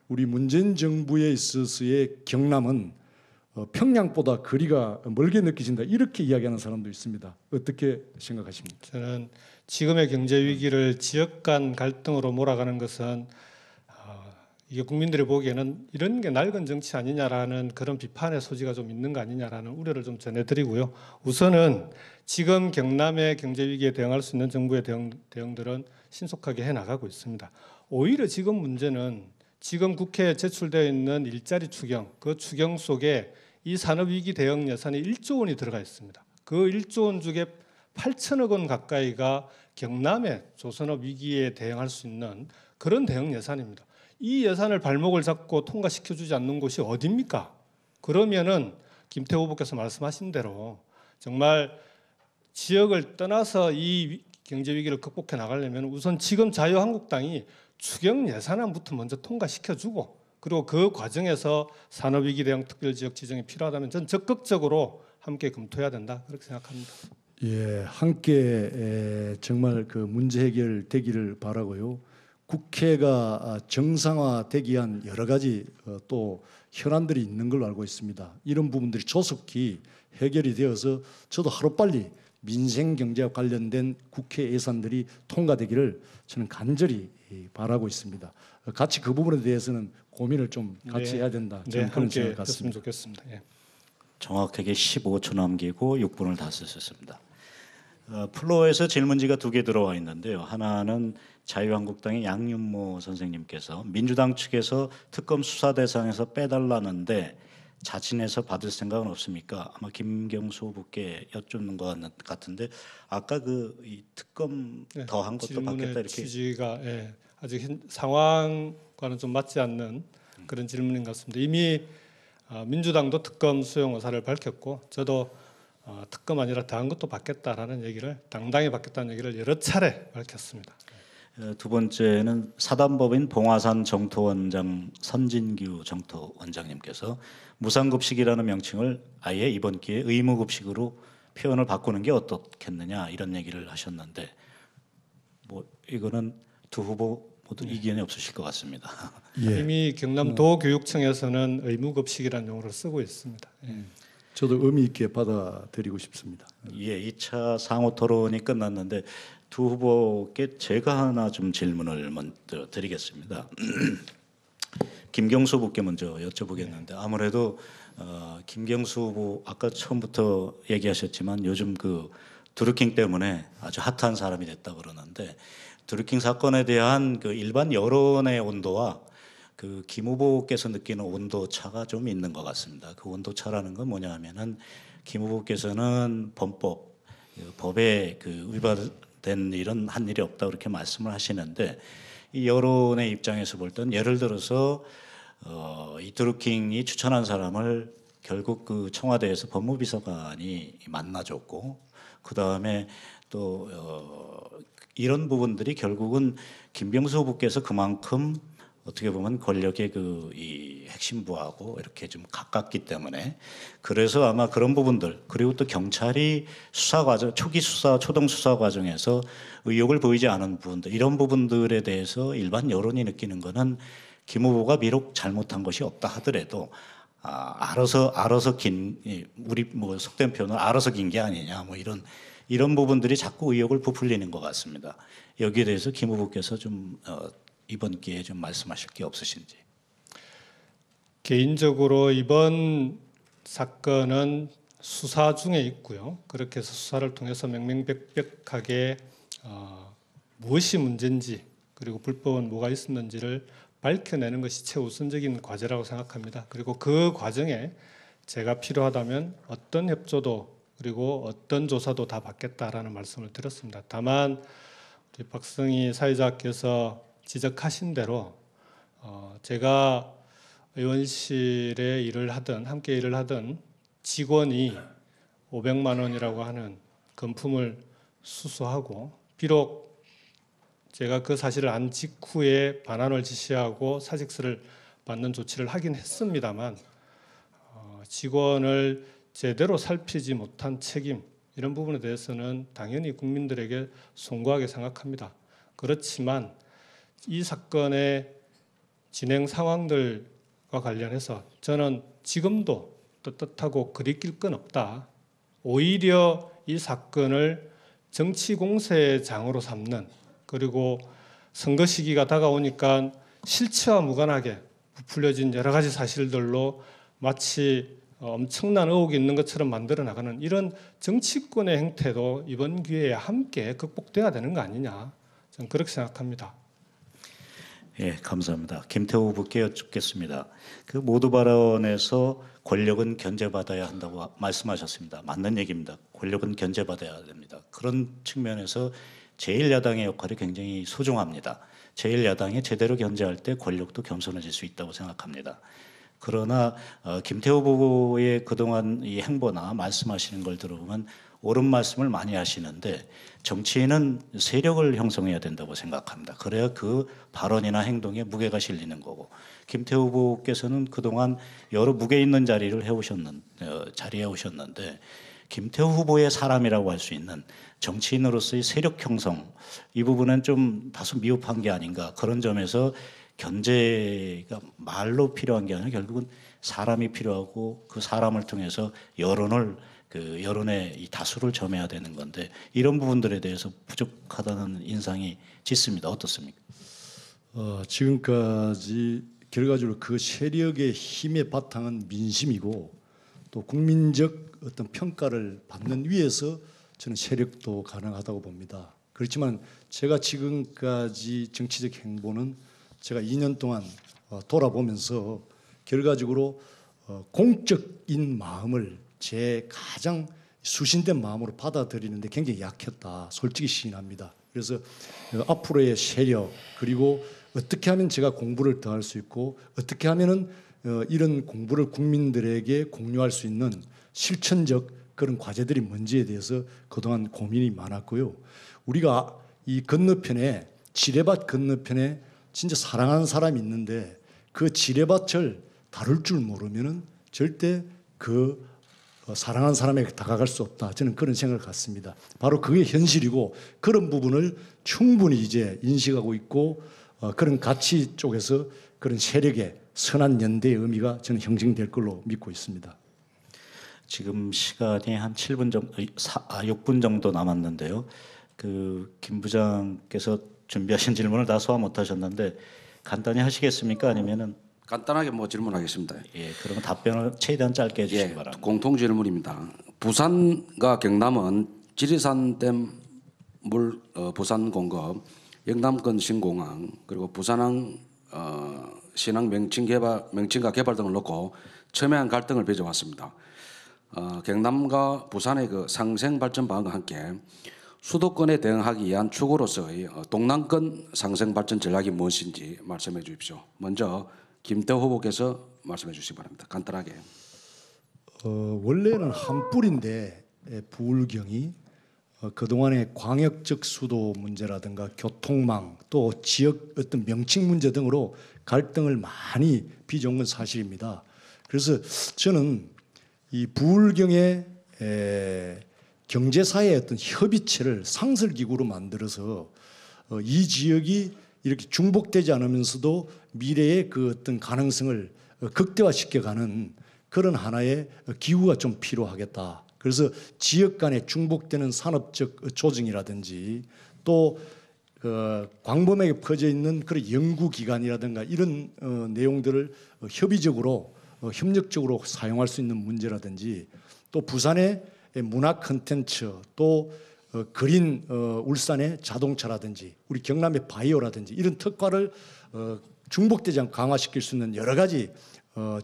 Speaker 3: 우리 문재인 정부에 있어서의 경남은 평양보다 거리가 멀게 느껴진다 이렇게 이야기하는 사람도 있습니다. 어떻게 생각하십니까?
Speaker 2: 저는 지금의 경제 위기를 지역 간 갈등으로 몰아가는 것은 이게 국민들이 보기에는 이런 게 낡은 정치 아니냐라는 그런 비판의 소지가 좀 있는 거 아니냐라는 우려를 좀 전해드리고요. 우선은 지금 경남의 경제 위기에 대응할 수 있는 정부의 대응들은 신속하게 해나가고 있습니다. 오히려 지금 문제는 지금 국회에 제출되어 있는 일자리 추경, 그 추경 속에 이 산업위기 대응 예산이 1조 원이 들어가 있습니다. 그 1조 원 중에 8천억 원 가까이가 경남의 조선업 위기에 대응할 수 있는 그런 대응 예산입니다. 이 예산을 발목을 잡고 통과시켜주지 않는 곳이 어디입니까? 그러면은 김태호 후보께서 말씀하신 대로 정말 지역을 떠나서 이 경제 위기를 극복해 나가려면 우선 지금 자유한국당이 추경 예산안부터 먼저 통과시켜주고 그리고 그 과정에서 산업위기 대응 특별지역 지정이 필요하다면 저는 적극적으로 함께 검토해야 된다 그렇게 생각합니다.
Speaker 3: 예, 함께 정말 그 문제 해결되기를 바라고요. 국회가 정상화되기 위한 여러 가지 또 현안들이 있는 걸로 알고 있습니다. 이런 부분들이 조속히 해결이 되어서 저도 하루빨리 민생 경제와 관련된 국회 예산들이 통과되기를 저는 간절히 바라고 있습니다. 같이 그 부분에 대해서는 고민을 좀 같이 해야 된다. 저는 그런
Speaker 2: 함께
Speaker 3: 생각
Speaker 2: 했으면
Speaker 3: 같습니다.
Speaker 2: 좋겠습니다. 예.
Speaker 1: 정확하게 15초 남기고 6분을 다 쓰셨습니다. 플로어에서 질문지가 2개 들어와 있는데요. 하나는 자유한국당의 양윤모 선생님께서 민주당 측에서 특검 수사 대상에서 빼달라는데 자진해서 받을 생각은 없습니까? 아마 김경수 후보께 여쭙는 것 같은데 아까 그 이 특검 더한 것도 받겠다 이렇게
Speaker 2: 취지가 아직 상황과는 좀 맞지 않는 그런 질문인 것 같습니다. 이미 민주당도 특검 수용 의사를 밝혔고 저도 특검 아니라 더한 것도 받겠다라는 얘기를 당당히 받겠다는 얘기를 여러 차례 밝혔습니다.
Speaker 1: 두 번째는 사단법인 봉화산 정토원장 선진규 정토원장님께서 무상급식이라는 명칭을 아예 이번 기회에 의무급식으로 표현을 바꾸는 게 어떻겠느냐 이런 얘기를 하셨는데 뭐 이거는 두 후보 모두 이견이 없으실 것 같습니다.
Speaker 3: 예.
Speaker 2: 이미 경남도교육청에서는 의무급식이라는 용어를 쓰고 있습니다.
Speaker 3: 저도 의미 있게 받아들이고 싶습니다.
Speaker 1: 예, 2차 상호 토론이 끝났는데 두 후보께 제가 하나 좀 질문을 먼저 드리겠습니다. 김경수 후보께 먼저 여쭤보겠는데 아무래도 김경수 후보 아까 처음부터 얘기하셨지만 요즘 그 드루킹 때문에 아주 핫한 사람이 됐다 그러는데 드루킹 사건에 대한 그 일반 여론의 온도와 그 김 후보께서 느끼는 온도 차가 좀 있는 것 같습니다. 그 온도 차라는 건 뭐냐 하면은 김 후보께서는 법에 그 위반된 일은 한 일이 없다 그렇게 말씀을 하시는데 이 여론의 입장에서 볼 때는 예를 들어서 이 드루킹이 추천한 사람을 결국 그 청와대에서 법무비서관이 만나줬고 그 다음에 또 이런 부분들이 결국은 김경수 후보께서 그만큼 어떻게 보면 권력의 그 이 핵심부하고 이렇게 좀 가깝기 때문에 그래서 아마 그런 부분들 그리고 또 경찰이 수사 과정 초기 수사 초동 수사 과정에서 의욕을 보이지 않은 부분들 이런 부분들에 대해서 일반 여론이 느끼는 거는 김 후보가 비록 잘못한 것이 없다 하더라도 알아서 긴 우리 뭐 속된 표현은 알아서 긴 게 아니냐 뭐 이런 부분들이 자꾸 의혹을 부풀리는 것 같습니다. 여기에 대해서 김 후보께서 좀 이번 기회에 좀 말씀하실 게 없으신지.
Speaker 2: 개인적으로 이번 사건은 수사 중에 있고요. 그렇게 해서 수사를 통해서 명명백백하게 무엇이 문제인지 그리고 불법은 뭐가 있었는지를 밝혀내는 것이 최우선적인 과제라고 생각합니다. 그리고 그 과정에 제가 필요하다면 어떤 협조도 그리고 어떤 조사도 다 받겠다라는 말씀을 드렸습니다. 다만 우리 박성희 사회자께서 지적하신 대로 제가 의원실에 일을 하든 함께 일을 하든 직원이 500만 원이라고 하는 금품을 수수하고 비록 제가 그 사실을 안 직후에 반환을 지시하고 사직서를 받는 조치를 하긴 했습니다만 직원을 제대로 살피지 못한 책임 이런 부분에 대해서는 당연히 국민들에게 송구하게 생각합니다. 그렇지만 이 사건의 진행 상황들과 관련해서 저는 지금도 떳떳하고 그리낄 건 없다. 오히려 이 사건을 정치 공세의 장으로 삼는 그리고 선거 시기가 다가오니까 실체와 무관하게 부풀려진 여러 가지 사실들로 마치 엄청난 의혹이 있는 것처럼 만들어 나가는 이런 정치권의 행태도 이번 기회에 함께 극복돼야 되는 거 아니냐 저는 그렇게 생각합니다.
Speaker 1: 예, 감사합니다. 김태호 후보께 여쭙겠습니다. 그 모두 발언에서 권력은 견제받아야 한다고 말씀하셨습니다. 맞는 얘기입니다. 권력은 견제받아야 됩니다. 그런 측면에서 제1야당의 역할이 굉장히 소중합니다. 제1야당이 제대로 견제할 때 권력도 겸손해질 수 있다고 생각합니다. 그러나 김태호 후보의 그동안 이 행보나 말씀하시는 걸 들어보면 옳은 말씀을 많이 하시는데 정치인은 세력을 형성해야 된다고 생각합니다. 그래야 그 발언이나 행동에 무게가 실리는 거고, 김태호 후보께서는 그동안 여러 무게 있는 자리에 오셨는데 김태호 후보의 사람이라고 할 수 있는 정치인으로서의 세력 형성, 이 부분은 좀 다소 미흡한 게 아닌가, 그런 점에서 견제가 말로 필요한 게 아니라 결국은 사람이 필요하고 그 사람을 통해서 여론의 이 다수를 점해야 되는 건데, 이런 부분들에 대해서 부족하다는 인상이 짙습니다. 어떻습니까?
Speaker 3: 지금까지 결과적으로 그 세력의 힘의 바탕은 민심이고 또 국민적 어떤 평가를 받는 위에서 저는 세력도 가능하다고 봅니다. 그렇지만 제가 지금까지 정치적 행보는 제가 2년 동안 돌아보면서 결과적으로 공적인 마음을 제 가장 수신된 마음으로 받아들이는데 굉장히 약했다, 솔직히 시인합니다. 그래서 앞으로의 세력, 그리고 어떻게 하면 제가 공부를 더 할 수 있고 어떻게 하면은 이런 공부를 국민들에게 공유할 수 있는 실천적 그런 과제들이 뭔지에 대해서 그동안 고민이 많았고요. 우리가 이 건너편에, 지뢰밭 건너편에 진짜 사랑하는 사람이 있는데 그 지뢰밭을 다룰 줄 모르면은 절대 그 사랑하는 사람에게 다가갈 수 없다. 저는 그런 생각을 갖습니다. 바로 그게 현실이고 그런 부분을 충분히 이제 인식하고 있고 그런 가치 쪽에서 그런 세력의 선한 연대의 의미가 저는 형성될 걸로 믿고 있습니다.
Speaker 1: 지금 시간이 한 6분 정도 남았는데요. 김 부장께서 준비하신 질문을 다 소화 못하셨는데 간단히 하시겠습니까? 아니면은
Speaker 6: 간단하게 질문하겠습니다.
Speaker 1: 예, 그러면 답변을 최대한 짧게 해주시기 바랍니다.
Speaker 6: 공통 질문입니다. 부산과 경남은 지리산 댐물 부산 공급, 영남권 신공항, 그리고 부산항 신항 명칭과 개발 등을 놓고 첨예한 갈등을 빚어왔습니다. 경남과 부산의 그 상생 발전 방안과 함께 수도권에 대응하기 위한 축으로서의 동남권 상생 발전 전략이 무엇인지 말씀해 주십시오. 먼저 김태호 후보께서 말씀해 주시기 바랍니다. 간단하게.
Speaker 3: 원래는 한 뿔인데 부울경이 그동안의 광역적 수도 문제라든가 교통망 또 지역 어떤 명칭 문제 등으로 갈등을 많이 빚어온 건 사실입니다. 그래서 저는 이 부울경의 경제사의 어떤 협의체를 상설기구로 만들어서 이 지역이 이렇게 중복되지 않으면서도 미래의 그 어떤 가능성을 극대화시켜가는 그런 하나의 기구가 좀 필요하겠다. 그래서 지역 간에 중복되는 산업적 조정이라든지 또 광범위하게 퍼져 있는 그런 연구기관이라든가 이런 내용들을 협의적으로 협력적으로 사용할 수 있는 문제라든지 또 부산의 문화 콘텐츠 또 그린 울산의 자동차라든지 우리 경남의 바이오라든지 이런 특화를 중복되지 않고 강화시킬 수 있는 여러 가지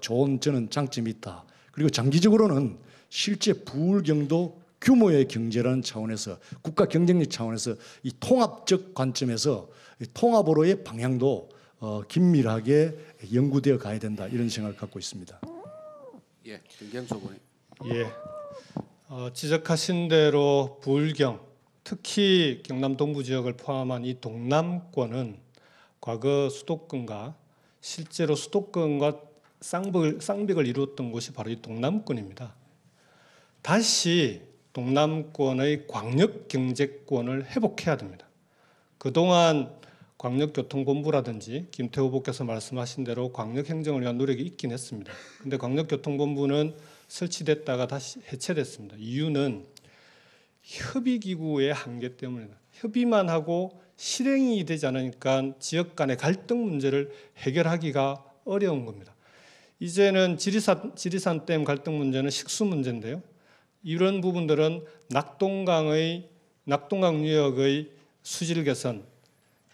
Speaker 3: 좋은 저는 장점이 있다. 그리고 장기적으로는 실제 부울경도 규모의 경제라는 차원에서 국가 경쟁력 차원에서 이 통합적 관점에서 통합으로의 방향도 긴밀하게 연구되어 가야 된다 이런 생각을 갖고 있습니다.
Speaker 6: 예, 김경수 의원님.
Speaker 2: 예, 지적하신 대로 부울경, 특히 경남 동부 지역을 포함한 이 동남권은 과거 수도권과 실제로 수도권과 쌍벽을 이루었던 곳이 바로 이 동남권입니다. 다시 동남권의 광역 경제권을 회복해야 됩니다. 그동안 광역교통본부라든지 김태호 후보께서 말씀하신 대로 광역행정을 위한 노력이 있긴 했습니다. 그런데 광역교통본부는 설치됐다가 다시 해체됐습니다. 이유는 협의기구의 한계 때문입니다. 협의만 하고 실행이 되지 않으니까 지역 간의 갈등 문제를 해결하기가 어려운 겁니다. 이제는 지리산 댐 갈등 문제는 식수 문제인데요. 이런 부분들은 낙동강 유역의 수질 개선,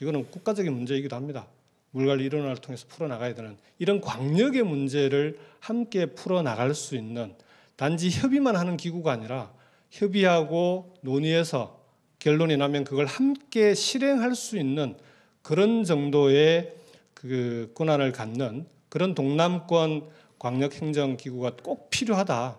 Speaker 2: 이거는 국가적인 문제이기도 합니다. 물관리 일원화를 통해서 풀어나가야 되는 이런 광역의 문제를 함께 풀어나갈 수 있는 단지 협의만 하는 기구가 아니라 협의하고 논의해서 결론이 나면 그걸 함께 실행할 수 있는 그런 정도의 그 권한을 갖는 그런 동남권 광역행정기구가 꼭 필요하다.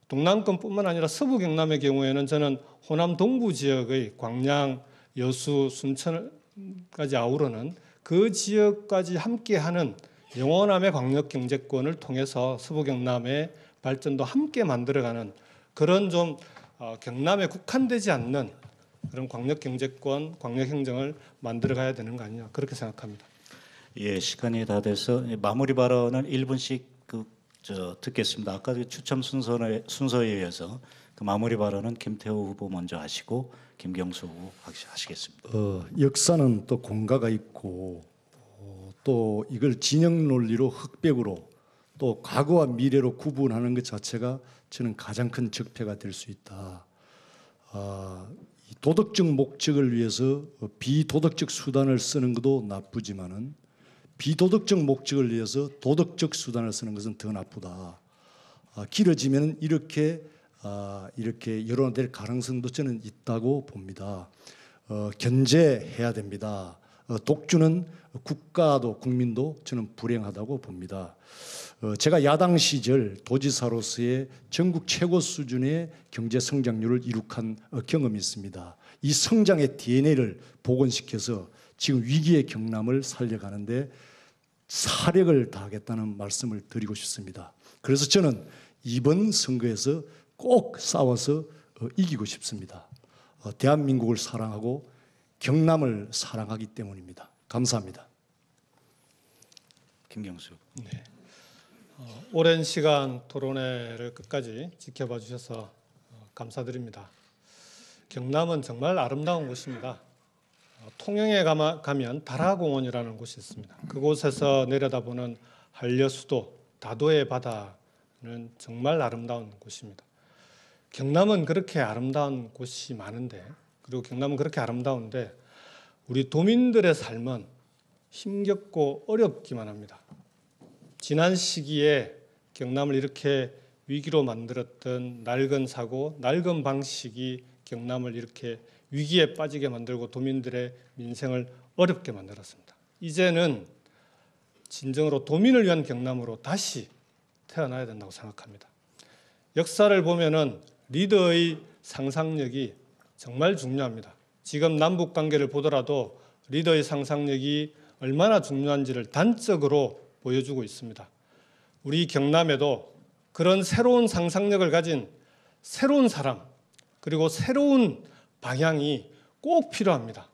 Speaker 2: 동남권뿐만 아니라 서부 경남의 경우에는 저는 호남 동부 지역의 광양, 여수, 순천까지 아우르는 그 지역까지 함께하는 영원함의 광역경제권을 통해서 서부 경남의 발전도 함께 만들어가는 그런 좀 경남에 국한되지 않는 그런 광역경제권, 광역행정을 만들어가야 되는 거 아니냐 그렇게 생각합니다.
Speaker 1: 예, 시간이 다 돼서 마무리 발언은 1분씩 듣겠습니다. 아까 그 추첨 순서에 의해서 그 마무리 발언은 김태호 후보 먼저 하시고 김경수 후보 하시겠습니다.
Speaker 3: 역사는 또 공가가 있고 또 이걸 진영 논리로 흑백으로 또 과거와 미래로 구분하는 것 자체가 저는 가장 큰 적폐가 될 수 있다. 이 도덕적 목적을 위해서 비도덕적 수단을 쓰는 것도 나쁘지만은 비도덕적 목적을 위해서 도덕적 수단을 쓰는 것은 더 나쁘다. 길어지면 이렇게 여론화될 가능성도 저는 있다고 봅니다. 견제해야 됩니다. 독주는 국가도 국민도 저는 불행하다고 봅니다. 제가 야당 시절 도지사로서의 전국 최고 수준의 경제 성장률을 이룩한 경험이 있습니다. 이 성장의 DNA를 복원시켜서 지금 위기의 경남을 살려가는데 사력을 다하겠다는 말씀을 드리고 싶습니다. 그래서 저는 이번 선거에서 꼭 싸워서 이기고 싶습니다. 대한민국을 사랑하고 경남을 사랑하기 때문입니다. 감사합니다.
Speaker 1: 김경수.
Speaker 2: 네. 오랜 시간 토론회를 끝까지 지켜봐 주셔서 감사드립니다. 경남은 정말 아름다운 곳입니다. 통영에 가면 다라공원이라는 곳이 있습니다. 그곳에서 내려다보는 한려수도, 다도의 바다는 정말 아름다운 곳입니다. 경남은 그렇게 아름다운 곳이 많은데, 그리고 경남은 그렇게 아름다운데 우리 도민들의 삶은 힘겹고 어렵기만 합니다. 지난 시기에 경남을 이렇게 위기로 만들었던 낡은 사고, 낡은 방식이 경남을 이렇게 위기에 빠지게 만들고 도민들의 민생을 어렵게 만들었습니다. 이제는 진정으로 도민을 위한 경남으로 다시 태어나야 된다고 생각합니다. 역사를 보면은 리더의 상상력이 정말 중요합니다. 지금 남북 관계를 보더라도 리더의 상상력이 얼마나 중요한지를 단적으로 보여주고 있습니다. 우리 경남에도 그런 새로운 상상력을 가진 새로운 사람, 그리고 새로운 방향이 꼭 필요합니다.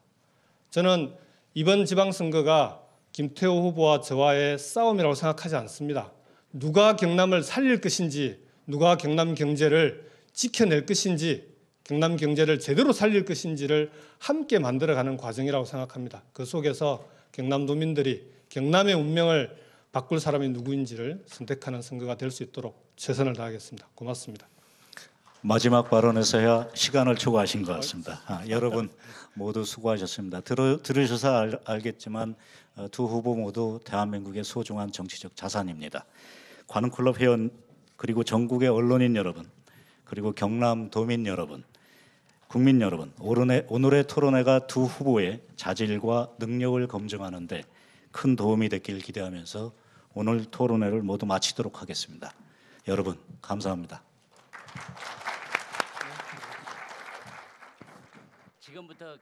Speaker 2: 저는 이번 지방선거가 김태호 후보와 저와의 싸움이라고 생각하지 않습니다. 누가 경남을 살릴 것인지, 누가 경남 경제를 지켜낼 것인지, 경남 경제를 제대로 살릴 것인지를 함께 만들어가는 과정이라고 생각합니다. 그 속에서 경남도민들이 경남의 운명을 바꿀 사람이 누구인지를 선택하는 선거가 될 수 있도록 최선을 다하겠습니다. 고맙습니다.
Speaker 1: 마지막 발언에서야 시간을 초과하신 것 같습니다. 여러분 모두 수고하셨습니다. 들으셔서 알겠지만 두 후보 모두 대한민국의 소중한 정치적 자산입니다. 관훈클럽 회원 그리고 전국의 언론인 여러분, 그리고 경남 도민 여러분, 국민 여러분, 오늘의 토론회가 두 후보의 자질과 능력을 검증하는 데 큰 도움이 됐길 기대하면서 오늘 토론회를 모두 마치도록 하겠습니다. 여러분 감사합니다.
Speaker 8: 지금부터